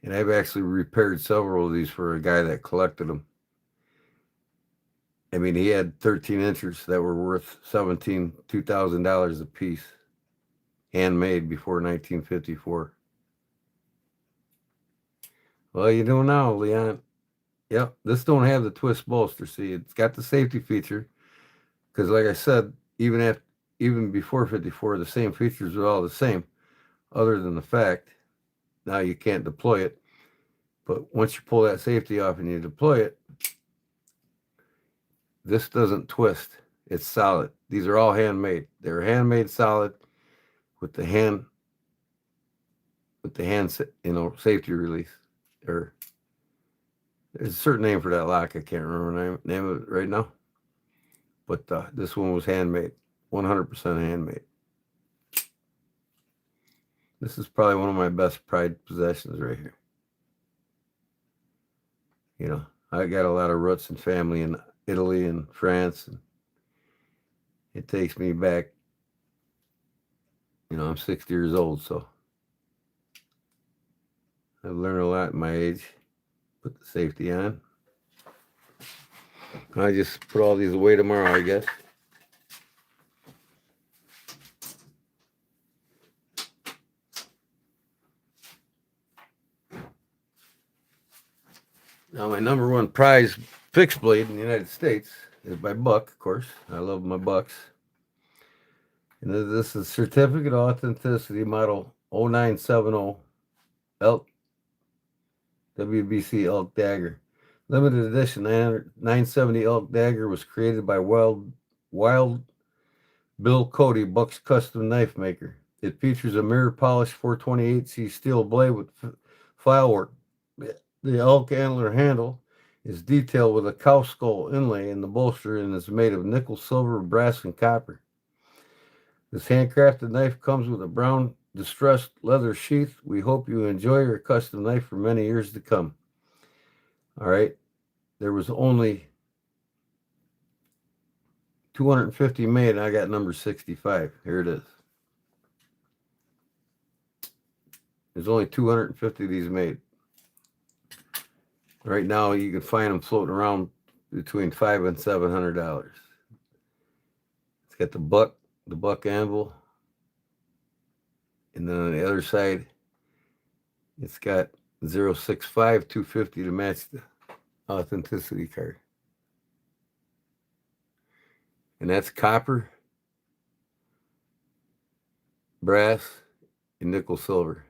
And I've actually repaired several of these for a guy that collected them. I mean, he had 13 inches that were worth $2,000 a piece, handmade before 1954. Well, you know now, Leon. Yep, this don't have the twist bolster. See, it's got the safety feature, because like I said, even before 54, the same features were all the same, other than the fact now you can't deploy it. But once you pull that safety off and you deploy it, this doesn't twist. It's solid. These are all handmade. They're handmade solid with the hand, safety release. Or there's a certain name for that lock. I can't remember the name of it right now. But this one was handmade, 100% handmade. This is probably one of my best prized possessions right here. You know, I got a lot of roots and family in Italy and France, and it takes me back. You know, I'm 60 years old, so I've learned a lot at my age. Put the safety on. I just put all these away tomorrow, I guess. Now, my number one prize fixed blade in the United States is by Buck, of course. I love my Bucks. And this is Certificate of Authenticity Model 0970 Elk WBC Elk Dagger. Limited edition 970 Elk Dagger was created by Wild Bill Cody, Buck's custom knife maker. It features a mirror polished 428C steel blade with file work. The elk antler handle is detailed with a cow skull inlay in the bolster and is made of nickel, silver, brass, and copper. This handcrafted knife comes with a brown distressed leather sheath. We hope you enjoy your custom knife for many years to come. All right. There was only 250 made, and I got number 65. Here it is. There's only 250 of these made. Right now, you can find them floating around between $500 and $700. It's got the buck anvil, and then on the other side, it's got 065 250 to match the authenticity card. And that's copper, brass, and nickel silver.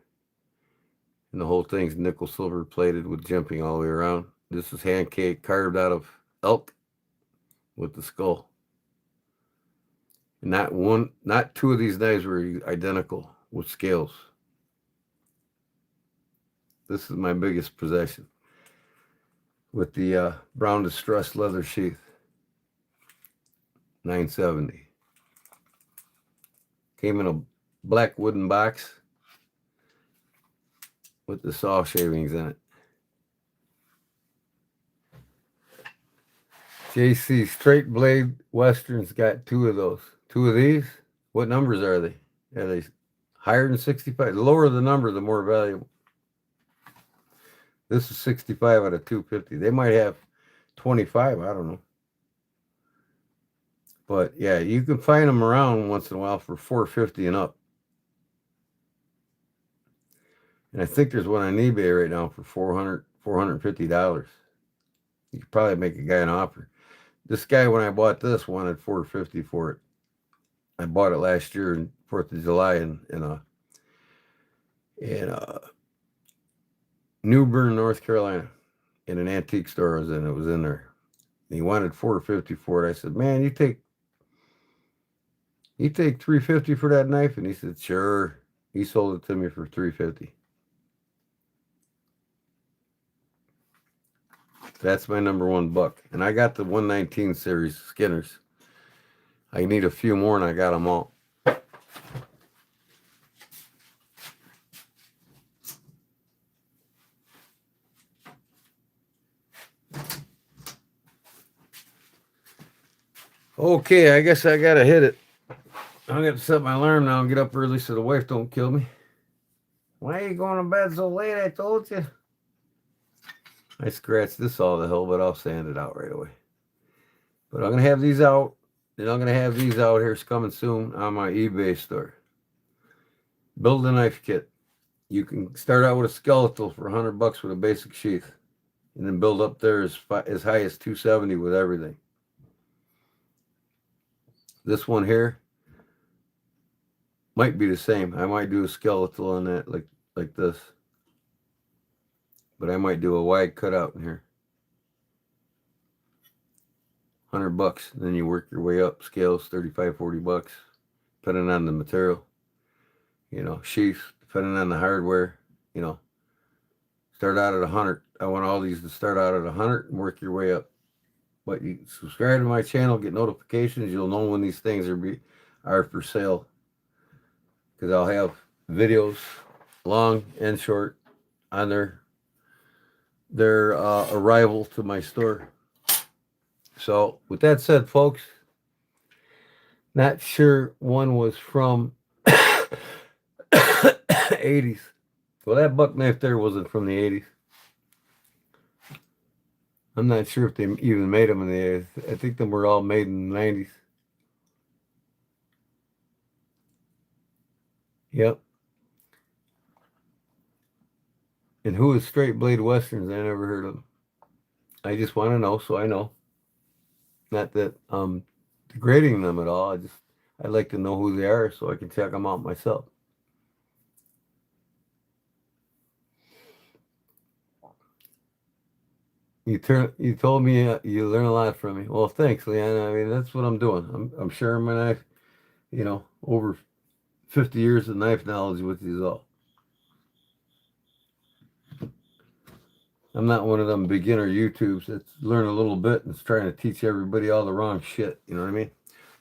And the whole thing's nickel silver plated with jimping all the way around. This is hand carved out of elk with the skull. And not two of these knives were identical with scales. This is my biggest possession with the brown distressed leather sheath. 970. Came in a black wooden box with the saw shavings in it. JC Straight Blade Westerns got two of those. Two of these. What numbers are they? Are they higher than 65? The lower the number, the more valuable. This is 65 out of 250. They might have 25. I don't know. But yeah, you can find them around once in a while for $450 and up. And I think there's one on eBay right now for $450. You could probably make a guy an offer. This guy, when I bought this, wanted $450 for it. I bought it last year in 4th of July in New Bern, North Carolina, in an antique store. It was in there. And he wanted $450 for it. I said, man, you take $350 for that knife? And he said, sure. He sold it to me for $350. That's my number one buck. And I got the 119 series Skinners. I need a few more, and I got them all. Okay, I guess I gotta hit it. I'm gonna set my alarm now and get up early so the wife don't kill me. Why are you going to bed so late? I told you. I scratched this all the hell, but I'll sand it out right away. But I'm gonna have these out, and I'm gonna have these out here coming soon on my eBay store. Build a knife kit. You can start out with a skeletal for $100 with a basic sheath, and then build up there as high as 270 with everything. This one here might be the same. I might do a skeletal on that like this, but I might do a wide cutout in here. $100. Then you work your way up. Scales $35, $40, depending on the material. Sheaths, depending on the hardware. Start out at 100. I want all these to start out at 100 and work your way up. But you subscribe to my channel, get notifications. You'll know when these things are for sale, because I'll have videos, long and short, on their arrival to my store. So with that said, folks, not sure one was from 80s. Well, that buck knife there wasn't from the 80s. I'm not sure if they even made them in the 80s. I think them were all made in the 90s. Yep. And who is Straight Blade Westerns? I never heard of them. I just want to know, so I know. Not that I'm degrading them at all. I'd like to know who they are so I can check them out myself. You told me you learn a lot from me. Well, thanks, Leanna. I mean, that's what I'm doing. I'm sharing my knife, over 50 years of knife knowledge with you all. I'm not one of them beginner YouTubes that's learn a little bit and is trying to teach everybody all the wrong shit. You know what I mean?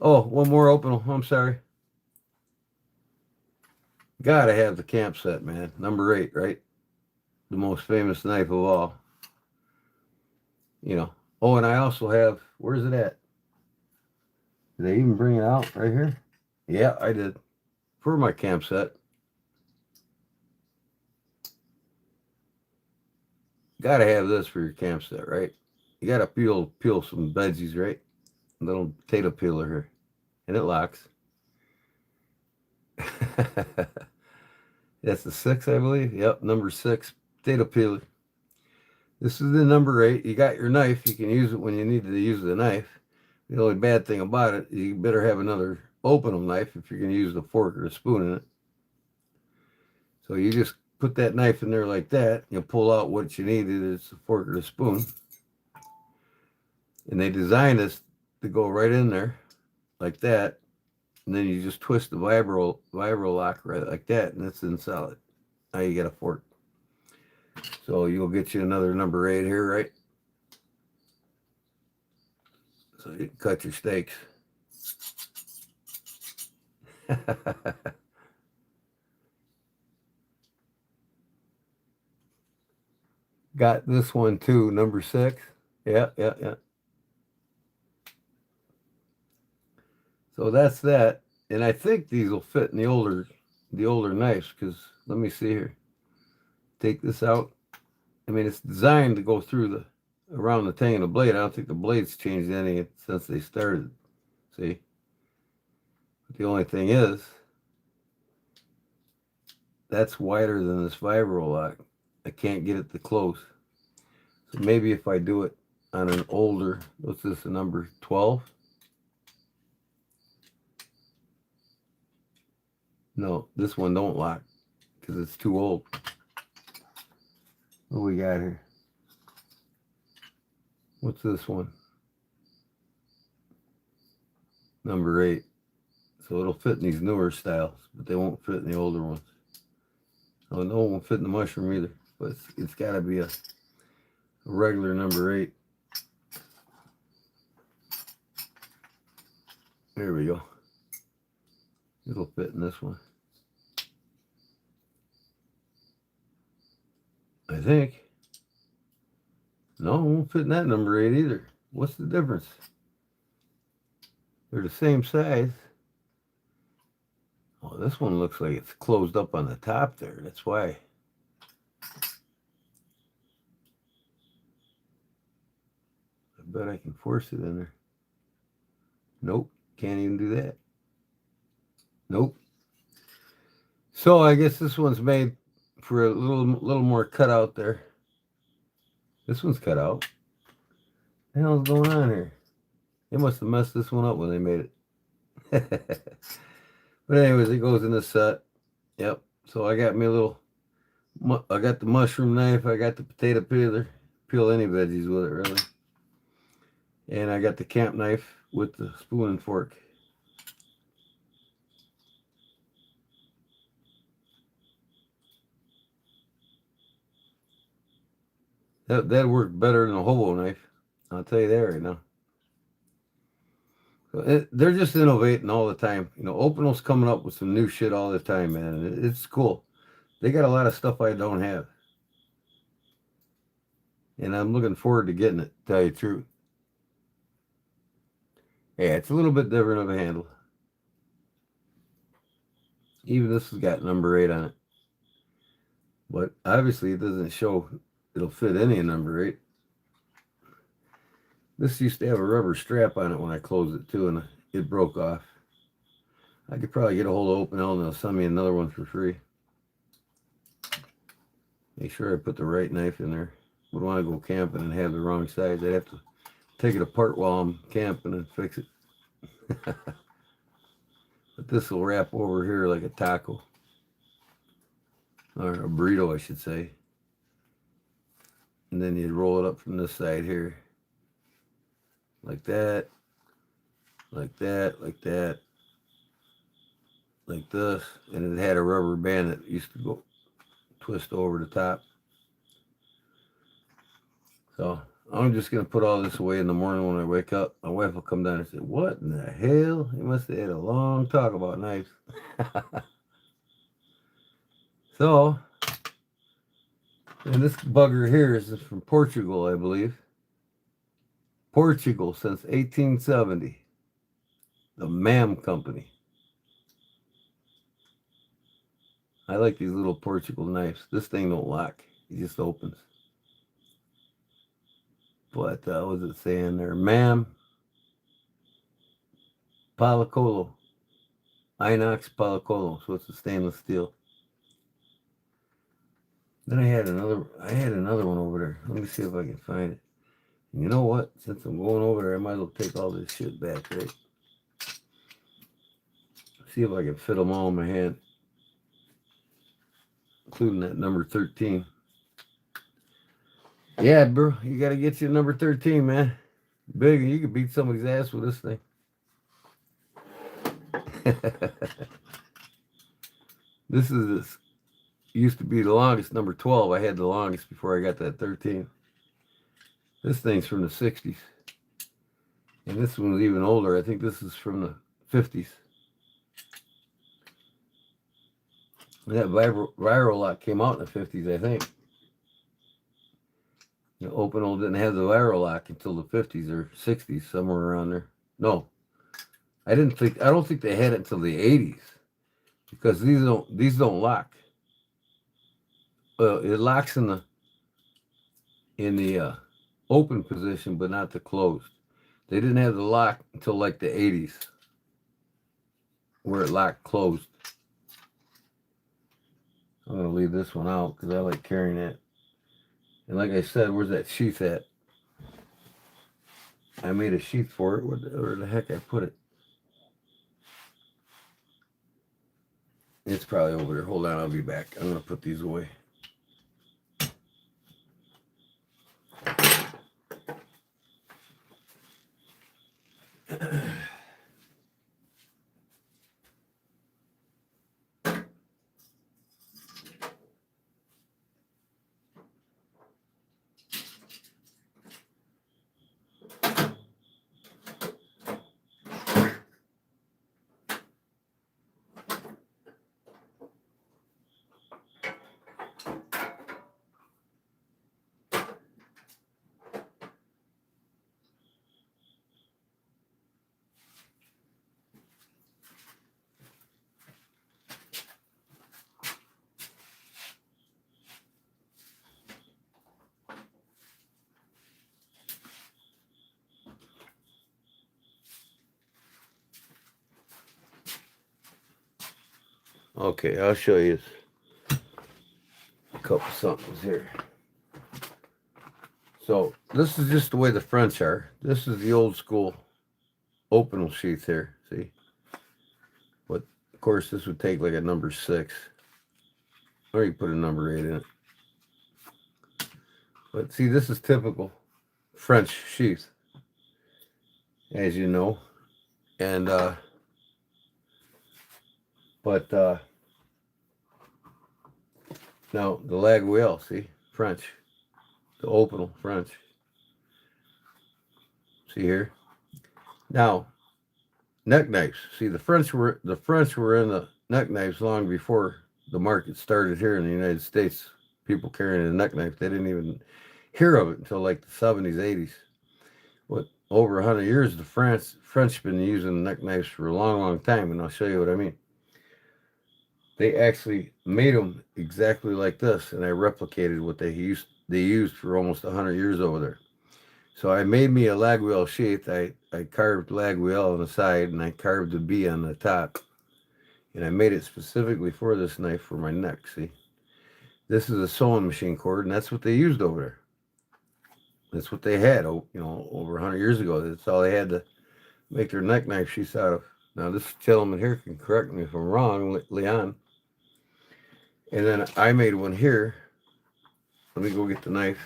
Oh, one more open. I'm sorry. Gotta have the camp set, man. Number 8, right? The most famous knife of all. Oh, and I also have, where's it at? Did they even bring it out right here? Yeah, I did. For my camp set. Gotta have this for your camp set, right? You gotta peel some veggies, right? A little potato peeler here. And it locks. That's the 6, I believe. Yep, number 6, potato peeler. This is the number 8. You got your knife. You can use it when you need to use the knife. The only bad thing about it is you better have another open knife if you're going to use the fork or a spoon in it. So you just put that knife in there like that. You pull out what you need. It's a fork or a spoon. And they designed this to go right in there like that. And then you just twist the vibro lock right like that, and it's in solid. Now you got a fork. So you'll get you another number 8 here, right? So you can cut your steaks. Got this one too, number 6. Yeah. So that's that. And I think these will fit in the older knives, because let me see here. Take this out. I mean, it's designed to go through around the tang of the blade. I don't think the blade's changed any since they started. See? But the only thing is, that's wider than this vibro lock. I can't get it to close. So maybe if I do it on an older, what's this, a number 12? No, this one don't lock because it's too old. What we got here? What's this one? Number 8. So it'll fit in these newer styles, but they won't fit in the older ones. Oh, no, it won't fit in the mushroom either. But it's got to be a regular number 8. There we go. It'll fit in this one, I think. No, it won't fit in that number 8 either. What's the difference? They're the same size. Oh, this one looks like it's closed up on the top there. That's why. I bet I can force it in there. Nope, can't even do that. Nope. So I guess this one's made for a little more cut out there. This one's cut out. What the hell's going on here? They must have messed this one up when they made it. But anyways, it goes in the set. Yep. So I got me a little. I got the mushroom knife. I got the potato peeler. Peel any veggies with it, really. And I got the camp knife with the spoon and fork. That worked better than a hobo knife. I'll tell you that right now. So they're just innovating all the time. You know, Opinel's coming up with some new shit all the time, man. It's cool. They got a lot of stuff I don't have. And I'm looking forward to getting it, to tell you the truth. Yeah, it's a little bit different of a handle. Even this has got number 8 on it. But obviously it doesn't show it'll fit any number 8. This used to have a rubber strap on it when I closed it too, and it broke off. I could probably get a hold of Opinel and they'll send me another one for free. Make sure I put the right knife in there. Would want to go camping and have the wrong size. I'd have to take it apart while I'm camping and fix it. But this will wrap over here like a taco. Or a burrito, I should say. And then you'd roll it up from this side here. Like that. Like that. Like that. Like this. And it had a rubber band that used to go twist over the top. So I'm just going to put all this away in the morning when I wake up. My wife will come down and say, what in the hell? You must have had a long talk about knives. So, and this bugger here is from Portugal, I believe. Portugal since 1870. The MAM Company. I like these little Portugal knives. This thing don't lock. It just opens. But what was it saying there? MAM Palacolo. Inox Palacolo. So it's a stainless steel. Then I had another one over there. Let me see if I can find it. And you know what? Since I'm going over there, I might as well take all this shit back, right? See if I can fit them all in my hand. Including that number 13. Yeah, bro. You got to get your number 13, man. Big, and you can beat somebody's ass with this thing. This used to be the longest, number 12. I had the longest before I got that 13. This thing's from the 60s. And this one's even older. I think this is from the 50s. That viral lock came out in the 50s, I think. You know, Opinel didn't have the viral lock until the 50s or 60s, somewhere around there. No. I don't think they had it until the 80s. Because these don't lock. It locks in the open position, but not the closed. They didn't have the lock until like the 80s, where it locked closed. I'm gonna leave this one out because I like carrying it. And like I said, where's that sheath at? I made a sheath for it. Where the heck I put it? It's probably over there. Hold on, I'll be back. I'm gonna put these away. Okay, I'll show you a couple somethings here. So this is just the way the fronts are. This is the old school openal sheath here. See? But of course this would take like a number 6. Or you put a number 8 in it. But see, this is typical French sheath, as you know. And now the lag wheel, see? French. The openal French. See here? Now, neck knives. See, the French were in the neck knives long before the market started here in the United States. People carrying a neck knife, they didn't even hear of it until like the 70s, 80s. But over 100 years, the French been using neck knives for a long, long time, and I'll show you what I mean. They actually made them exactly like this, and I replicated what they used for almost 100 years over there. So I made me a lag wheel sheath. I carved lag wheel on the side, and I carved a B on the top. And I made it specifically for this knife for my neck, see? This is a sewing machine cord, and that's what they used over there. That's what they had, you know, over 100 years ago. That's all they had to make their neck knife sheaths out of. Now, this gentleman here can correct me if I'm wrong, Leon. And then I made one here. Let me go get the knife.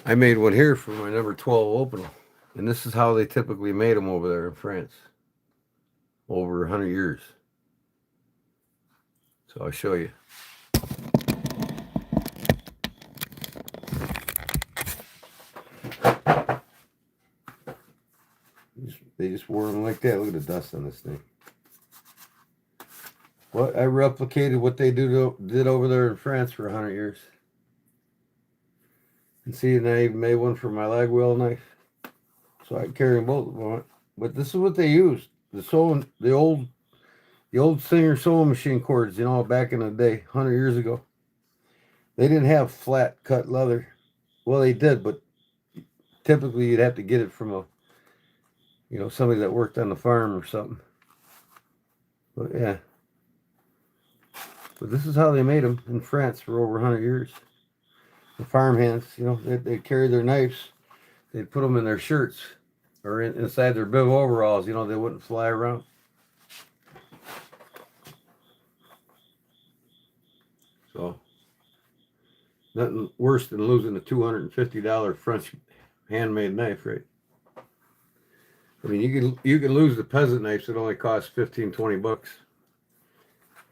I made one here for my number 12 opener. And this is how they typically made them over there in France. Over 100 years. So I'll show you. They just wore them like that. Look at the dust on this thing. Well, I replicated what they did over there in France for 100 years. And see, and I even made one for my lag wheel knife. So I carry them both of them. But this is what they used. The old Singer sewing machine cords, you know, back in the day, 100 years ago. They didn't have flat cut leather. Well, they did, but typically you'd have to get it from somebody that worked on the farm or something. But yeah. But this is how they made them in France for over 100 years. The farm hands, you know, they'd carry their knives. They'd put them in their shirts or inside their bib overalls, you know, they wouldn't fly around. So, nothing worse than losing a $250 French handmade knife, right? I mean, you can lose the peasant knives that only cost $15-20,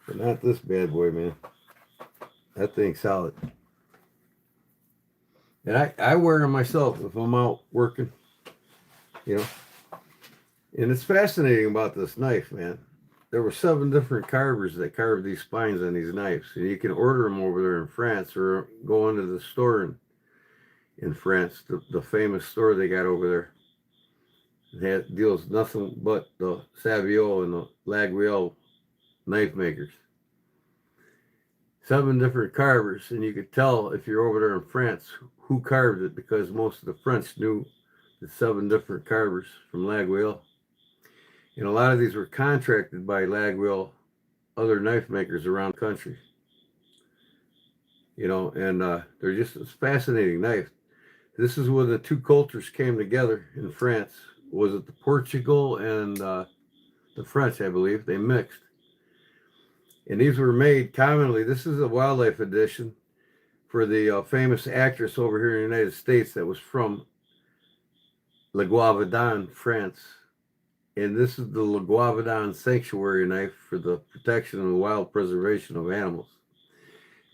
but not this bad boy, man. That thing's solid. And I wear them myself if I'm out working, you know. And it's fascinating about this knife, man. There were 7 different carvers that carved these spines on these knives. And you can order them over there in France or go into the store in France, the famous store they got over there. It deals nothing but the Savio and the Laguiole knife makers. 7 different carvers, and you could tell if you're over there in France who carved it because most of the French knew the 7 different carvers from Laguiole. And a lot of these were contracted by Laguiole, other knife makers around the country. You know, and they're just a fascinating knife. This is where the 2 cultures came together in France. Was it the Portugal and the French, I believe? They mixed. And these were made commonly. This is a wildlife edition for the famous actress over here in the United States that was from Le Guavadon, France. And this is the Le Guavadon sanctuary knife for the protection and the wild preservation of animals.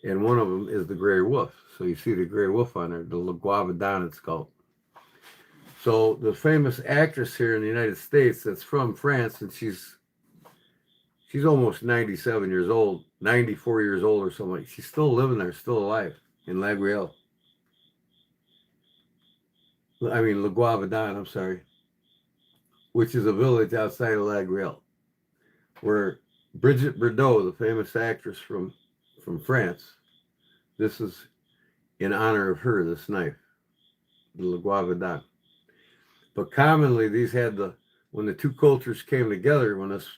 And one of them is the gray wolf. So you see the gray wolf on there, the Le Guavadon it's called. So the famous actress here in the United States that's from France, and she's almost 97 years old, 94 years old or something. She's still living there, still alive in Laguiole. I mean, Le Guavadon, I'm sorry. which is a village outside of La Grail, where Brigitte Bardot, the famous actress from France, this is in honor of her, this knife, the Le Guavadin. But commonly, these had when the two cultures came together, when this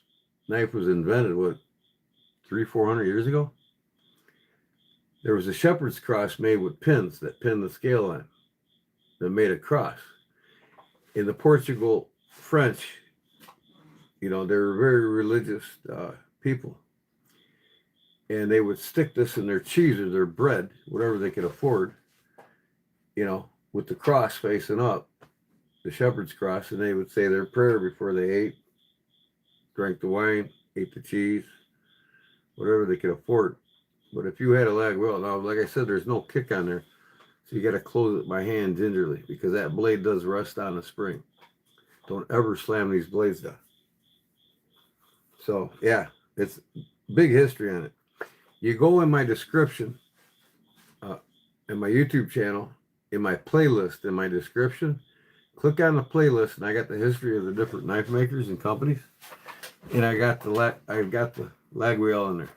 knife was invented, what, 300-400 years ago? There was a shepherd's cross made with pins that pinned the scale on, that made a cross. In the Portugal French, they were very religious people. And they would stick this in their cheese or their bread, whatever they could afford, with the cross facing up, the shepherd's cross, and they would say their prayer before they ate, drank the wine, ate the cheese, whatever they could afford. But if you had a lag wheel, now, like I said, there's no kick on there, so you got to close it by hand gingerly, because that blade does rust on the spring. Don't ever slam these blades down. So, yeah, it's big history on it. You go in my description, in my YouTube channel, in my playlist, in my description, click on the playlist, and I got the history of the different knife makers and companies, and I got the lag wheel in there.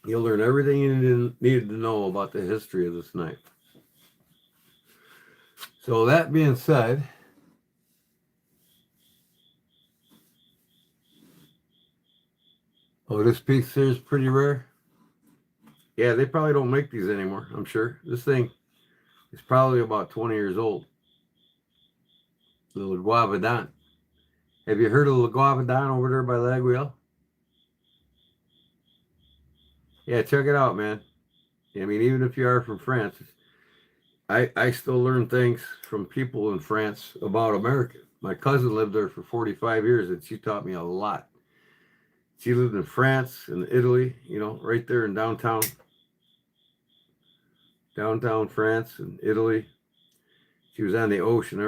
You'll learn everything you needed to know about the history of this knife. So that being said, this piece here is pretty rare. Yeah, they probably don't make these anymore, I'm sure. This thing is probably about 20 years old. The Le Guavadin. Have you heard of Le Guavadin over there by lag wheel? Yeah, check it out, man. I mean, even if you are from France, I still learn things from people in France about America. My cousin lived there for 45 years, and she taught me a lot. She lived in France and Italy, right there in downtown France and Italy. She was on the ocean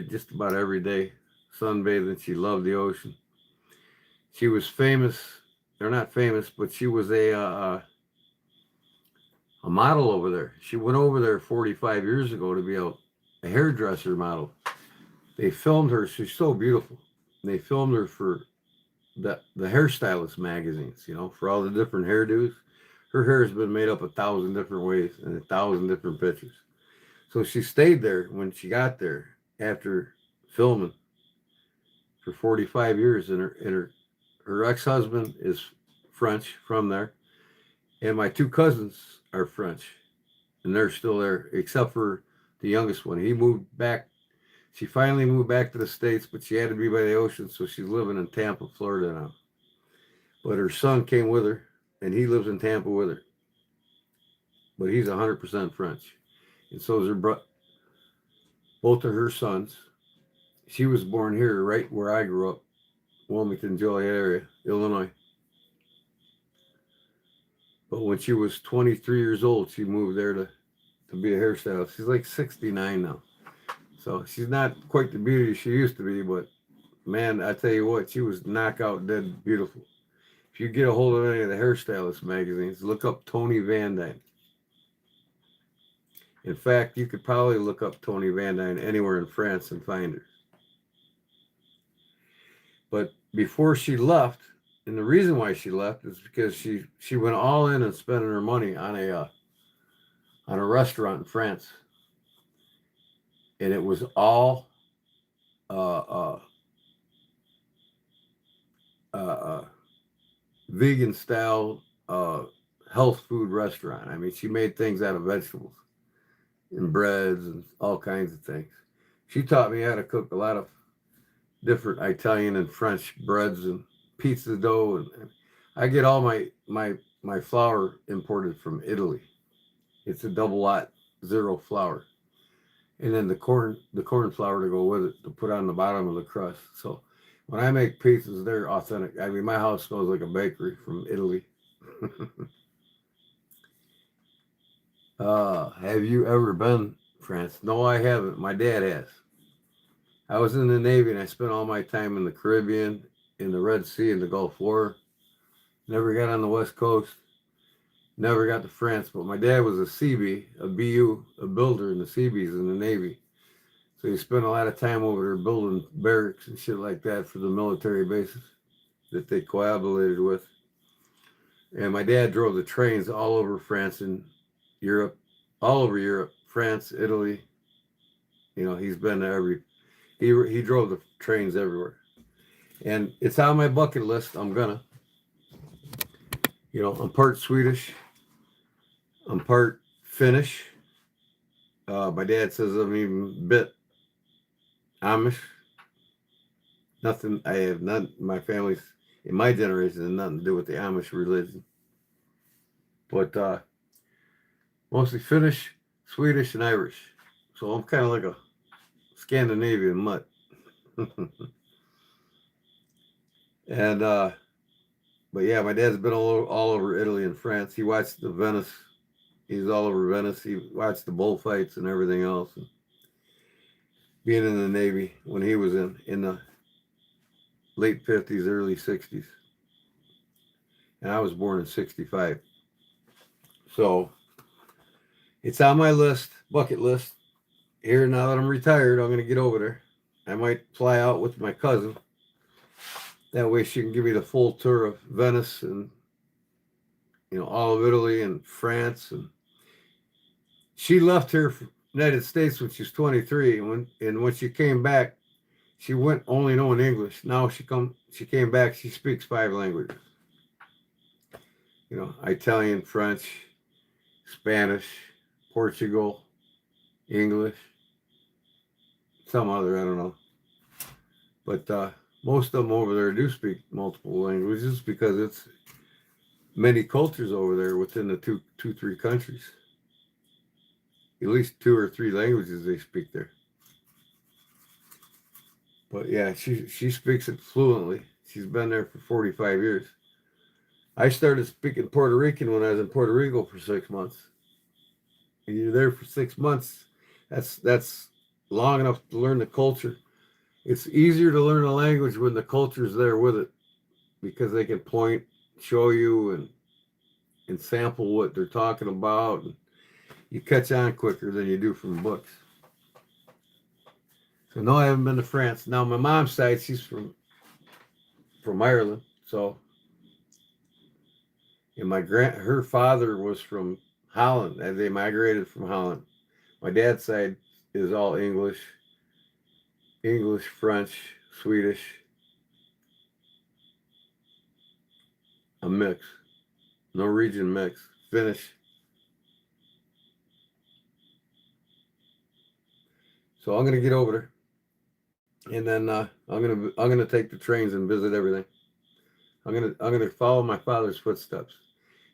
just about every day, sunbathing. She loved the ocean. She was famous. They're not famous, but she was a model over there. She went over there 45 years ago to be a hairdresser model. They filmed her. She's so beautiful. And they filmed her for the hairstylist magazines, for all the different hairdos. Her hair has been made up 1,000 different ways and 1,000 different pictures. So she stayed there when she got there after filming for 45 years. And her ex-husband is French, from there. And my two cousins are French, and they're still there, except for the youngest one. He moved back. She finally moved back to the States, but she had to be by the ocean, so she's living in Tampa, Florida now. But her son came with her, and he lives in Tampa with her. But he's 100% French. And so is both of her sons. She was born here, right where I grew up, Wilmington, Joliet area, Illinois. But when she was 23 years old, she moved there to be a hairstylist. She's like 69 now. So she's not quite the beauty she used to be, but man, I tell you what, she was knockout dead beautiful. If you get a hold of any of the hairstylist magazines, look up Tony Van Dyne. In fact, you could probably look up Tony Van Dyne anywhere in France and find her. But before she left, and the reason why she left is because she went all in and spending her money on a restaurant in France, and it was all vegan style health food restaurant. I mean, she made things out of vegetables and breads and all kinds of things. She taught me how to cook a lot of different Italian and French breads and pizza dough, and I get all my flour imported from Italy. It's a double lot zero flour, and then the corn flour to go with it to put on the bottom of the crust. So when I make pizzas, they're authentic. I mean, my house smells like a bakery from Italy. Have you ever been France? No, I haven't. My dad has. I was in the Navy, and I spent all my time in the Caribbean, in the Red Sea, in the Gulf War. Never got on the West Coast. Never got to France. But my dad was a CB, a BU, a builder in the Seabees in the Navy. So you spend a lot of time over there building barracks and shit like that for the military bases that they cohabitated with. And my dad drove the trains all over France and Europe, all over Europe, France, Italy. He's been to he drove the trains everywhere. And it's on my bucket list. I'm part Swedish, I'm part Finnish. My dad says I'm even bit Amish. Nothing, I have none, my family's, in my generation, has nothing to do with the Amish religion. But mostly Finnish, Swedish, and Irish. So I'm kind of like a Scandinavian mutt. And, but yeah, my dad's been all over Italy and France. He watched the Venice. He's all over Venice. He watched the bullfights and everything else. And being in the Navy when he was in the late 50s, early 60s. And I was born in 65. So it's on my bucket list. Here, now that I'm retired, I'm going to get over there. I might fly out with my cousin. That way she can give me the full tour of Venice and, all of Italy and France. And she left here for the United States when she was 23. And when she came back, she went only knowing English. Now she came back, she speaks 5 languages. Italian, French, Spanish, Portugal, English, some other, I don't know. But most of them over there do speak multiple languages because it's many cultures over there within the two, 3 countries. At least 2 or 3 languages they speak there. But yeah, she speaks it fluently. She's been there for 45 years. I started speaking Puerto Rican when I was in Puerto Rico for 6 months. And you're there for 6 months. That's long enough to learn the culture. It's easier to learn a language when the culture's there with it, because they can point, show you, and sample what they're talking about. And you catch on quicker than you do from books. So no, I haven't been to France. Now my mom's side, she's from Ireland. So, and her father was from Holland, and they migrated from Holland. My dad's side is all English, French, Swedish, a mix, Norwegian mix, Finnish. So I'm gonna get over there, and then I'm gonna take the trains and visit everything. I'm gonna follow my father's footsteps,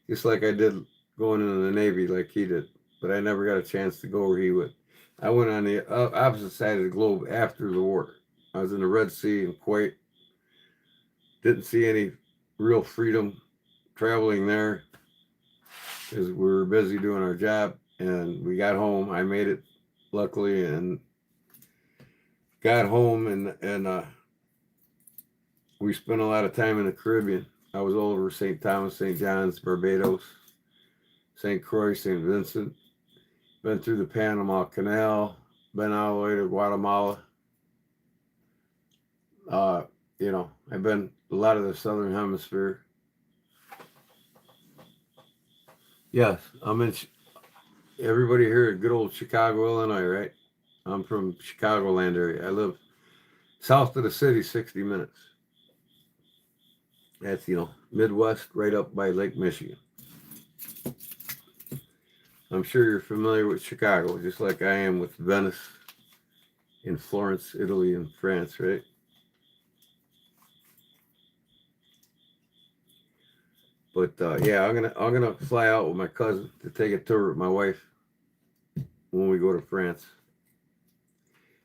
just like I did going into the Navy, like he did. But I never got a chance to go where he went. I went on the opposite side of the globe after the war. I was in the Red Sea in Kuwait. Didn't see any real freedom traveling there because we were busy doing our job. And we got home. I made it, luckily, and got home, and we spent a lot of time in the Caribbean. I was all over St. Thomas, St. John's, Barbados, St. Croix, St. Vincent. Been through the Panama Canal. Been all the way to Guatemala. I've been a lot of the Southern Hemisphere. Yes, I'm in. Everybody here at good old Chicago, Illinois, right? I'm from Chicagoland area. I live south of the city, 60 minutes. That's, Midwest, right up by Lake Michigan. I'm sure you're familiar with Chicago, just like I am with Venice, in Florence, Italy, and France, right? But yeah, I'm gonna fly out with my cousin to take a tour with my wife when we go to France.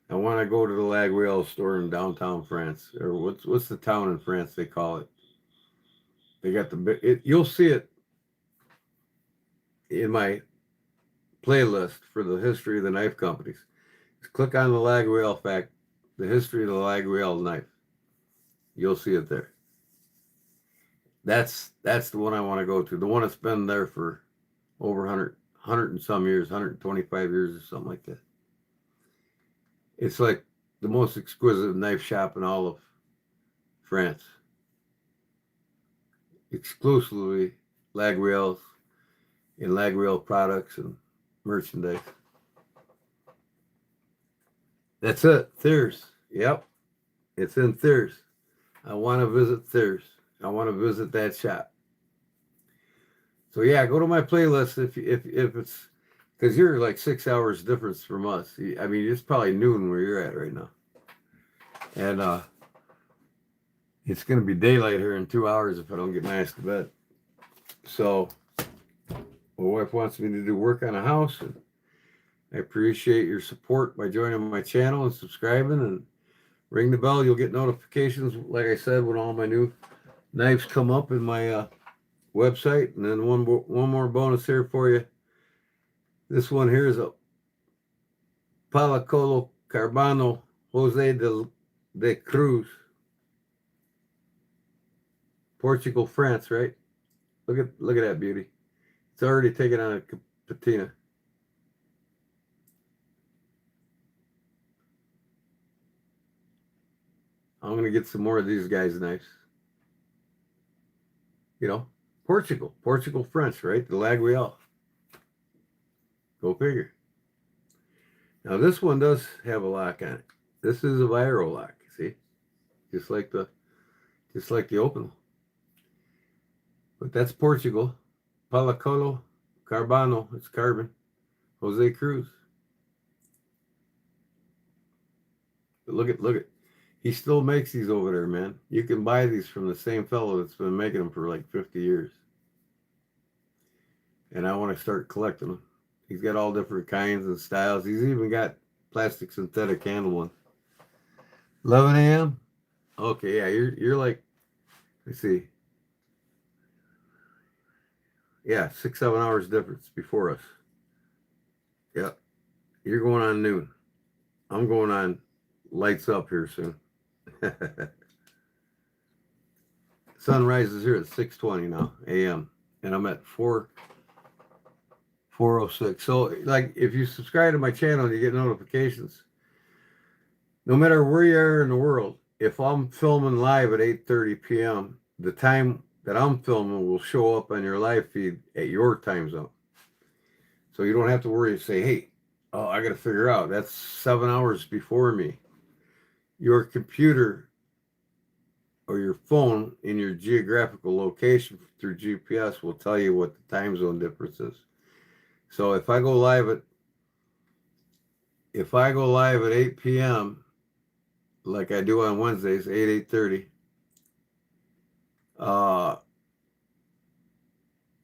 I want to go to the La Grail store in downtown France, or what's the town in France they call it? They got you'll see it in my playlist for the history of the knife companies. Just click on the La Grail fact, the history of the La Grail knife. You'll see it there. That's the one I want to go to. The one that's been there for over 100 and some years, 125 years or something like that. It's like the most exquisite knife shop in all of France. Exclusively Grails and Grail products and merchandise. That's it. Thiers. Yep. It's in Thiers. I want to visit Thiers. I want to visit that shop. So yeah, go to my playlist if it's because you're like 6 hours difference from us. I mean, it's probably noon where you're at right now, and it's gonna be daylight here in 2 hours if I don't get my ass to bed. So my wife wants me to do work on a house, and I appreciate your support by joining my channel and subscribing and ring the bell. You'll get notifications, like I said, when all my new knives come up in my website. And then one more bonus here for you. This one here is a Palacolo Carbano Jose de Cruz. Portugal, France, right? Look at that beauty. It's already taken on a patina. I'm going to get some more of these guys' knives. You know, Portugal, French, right? The Real. Go figure. Now this one does have a lock on it. This is a Viro lock, see? Just like the open. But that's Portugal. Palacolo Carbano, it's carbon. Jose Cruz. But look at. He still makes these over there, man. You can buy these from the same fellow that's been making them for like 50 years. And I want to start collecting them. He's got all different kinds and styles. He's even got plastic synthetic handle one. 11 a.m. Okay, yeah, you're like, let's see. Yeah, 6-7 hours difference before us. Yep. You're going on noon. I'm going on lights up here soon. Sun rises here at 6:20 now a.m. and I'm at 4:06. So like if you subscribe to my channel, you get notifications. No matter where you are in the world, if I'm filming live at 8:30 p.m., the time that I'm filming will show up on your live feed at your time zone. So you don't have to worry and say, hey, oh, I got to figure out that's 7 hours before me. Your computer or your phone in your geographical location through GPS will tell you what the time zone difference is. So if I go live at 8 p.m. like I do on Wednesdays, 8:30,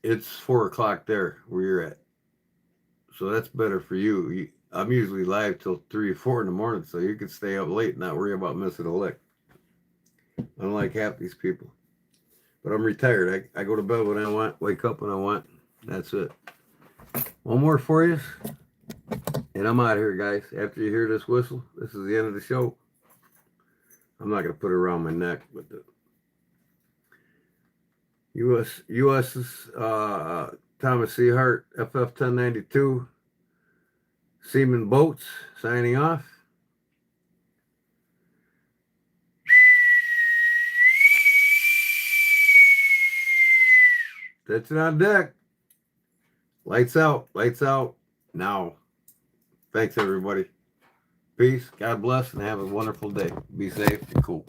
it's 4 o'clock there where you're at. So that's better for you. I'm usually live till 3 or 4 in the morning, so you can stay up late and not worry about missing a lick. Unlike half these people. But I'm retired. I go to bed when I want, wake up when I want. That's it. One more for you, and I'm out of here, guys. After you hear this whistle, this is the end of the show. I'm not going to put it around my neck, but the U.S.'s Thomas C. Hart, FF 1092, Seaman Boats, signing off. That's it on deck. Lights out now. Thanks, everybody. Peace. God bless, and have a wonderful day. Be safe and cool.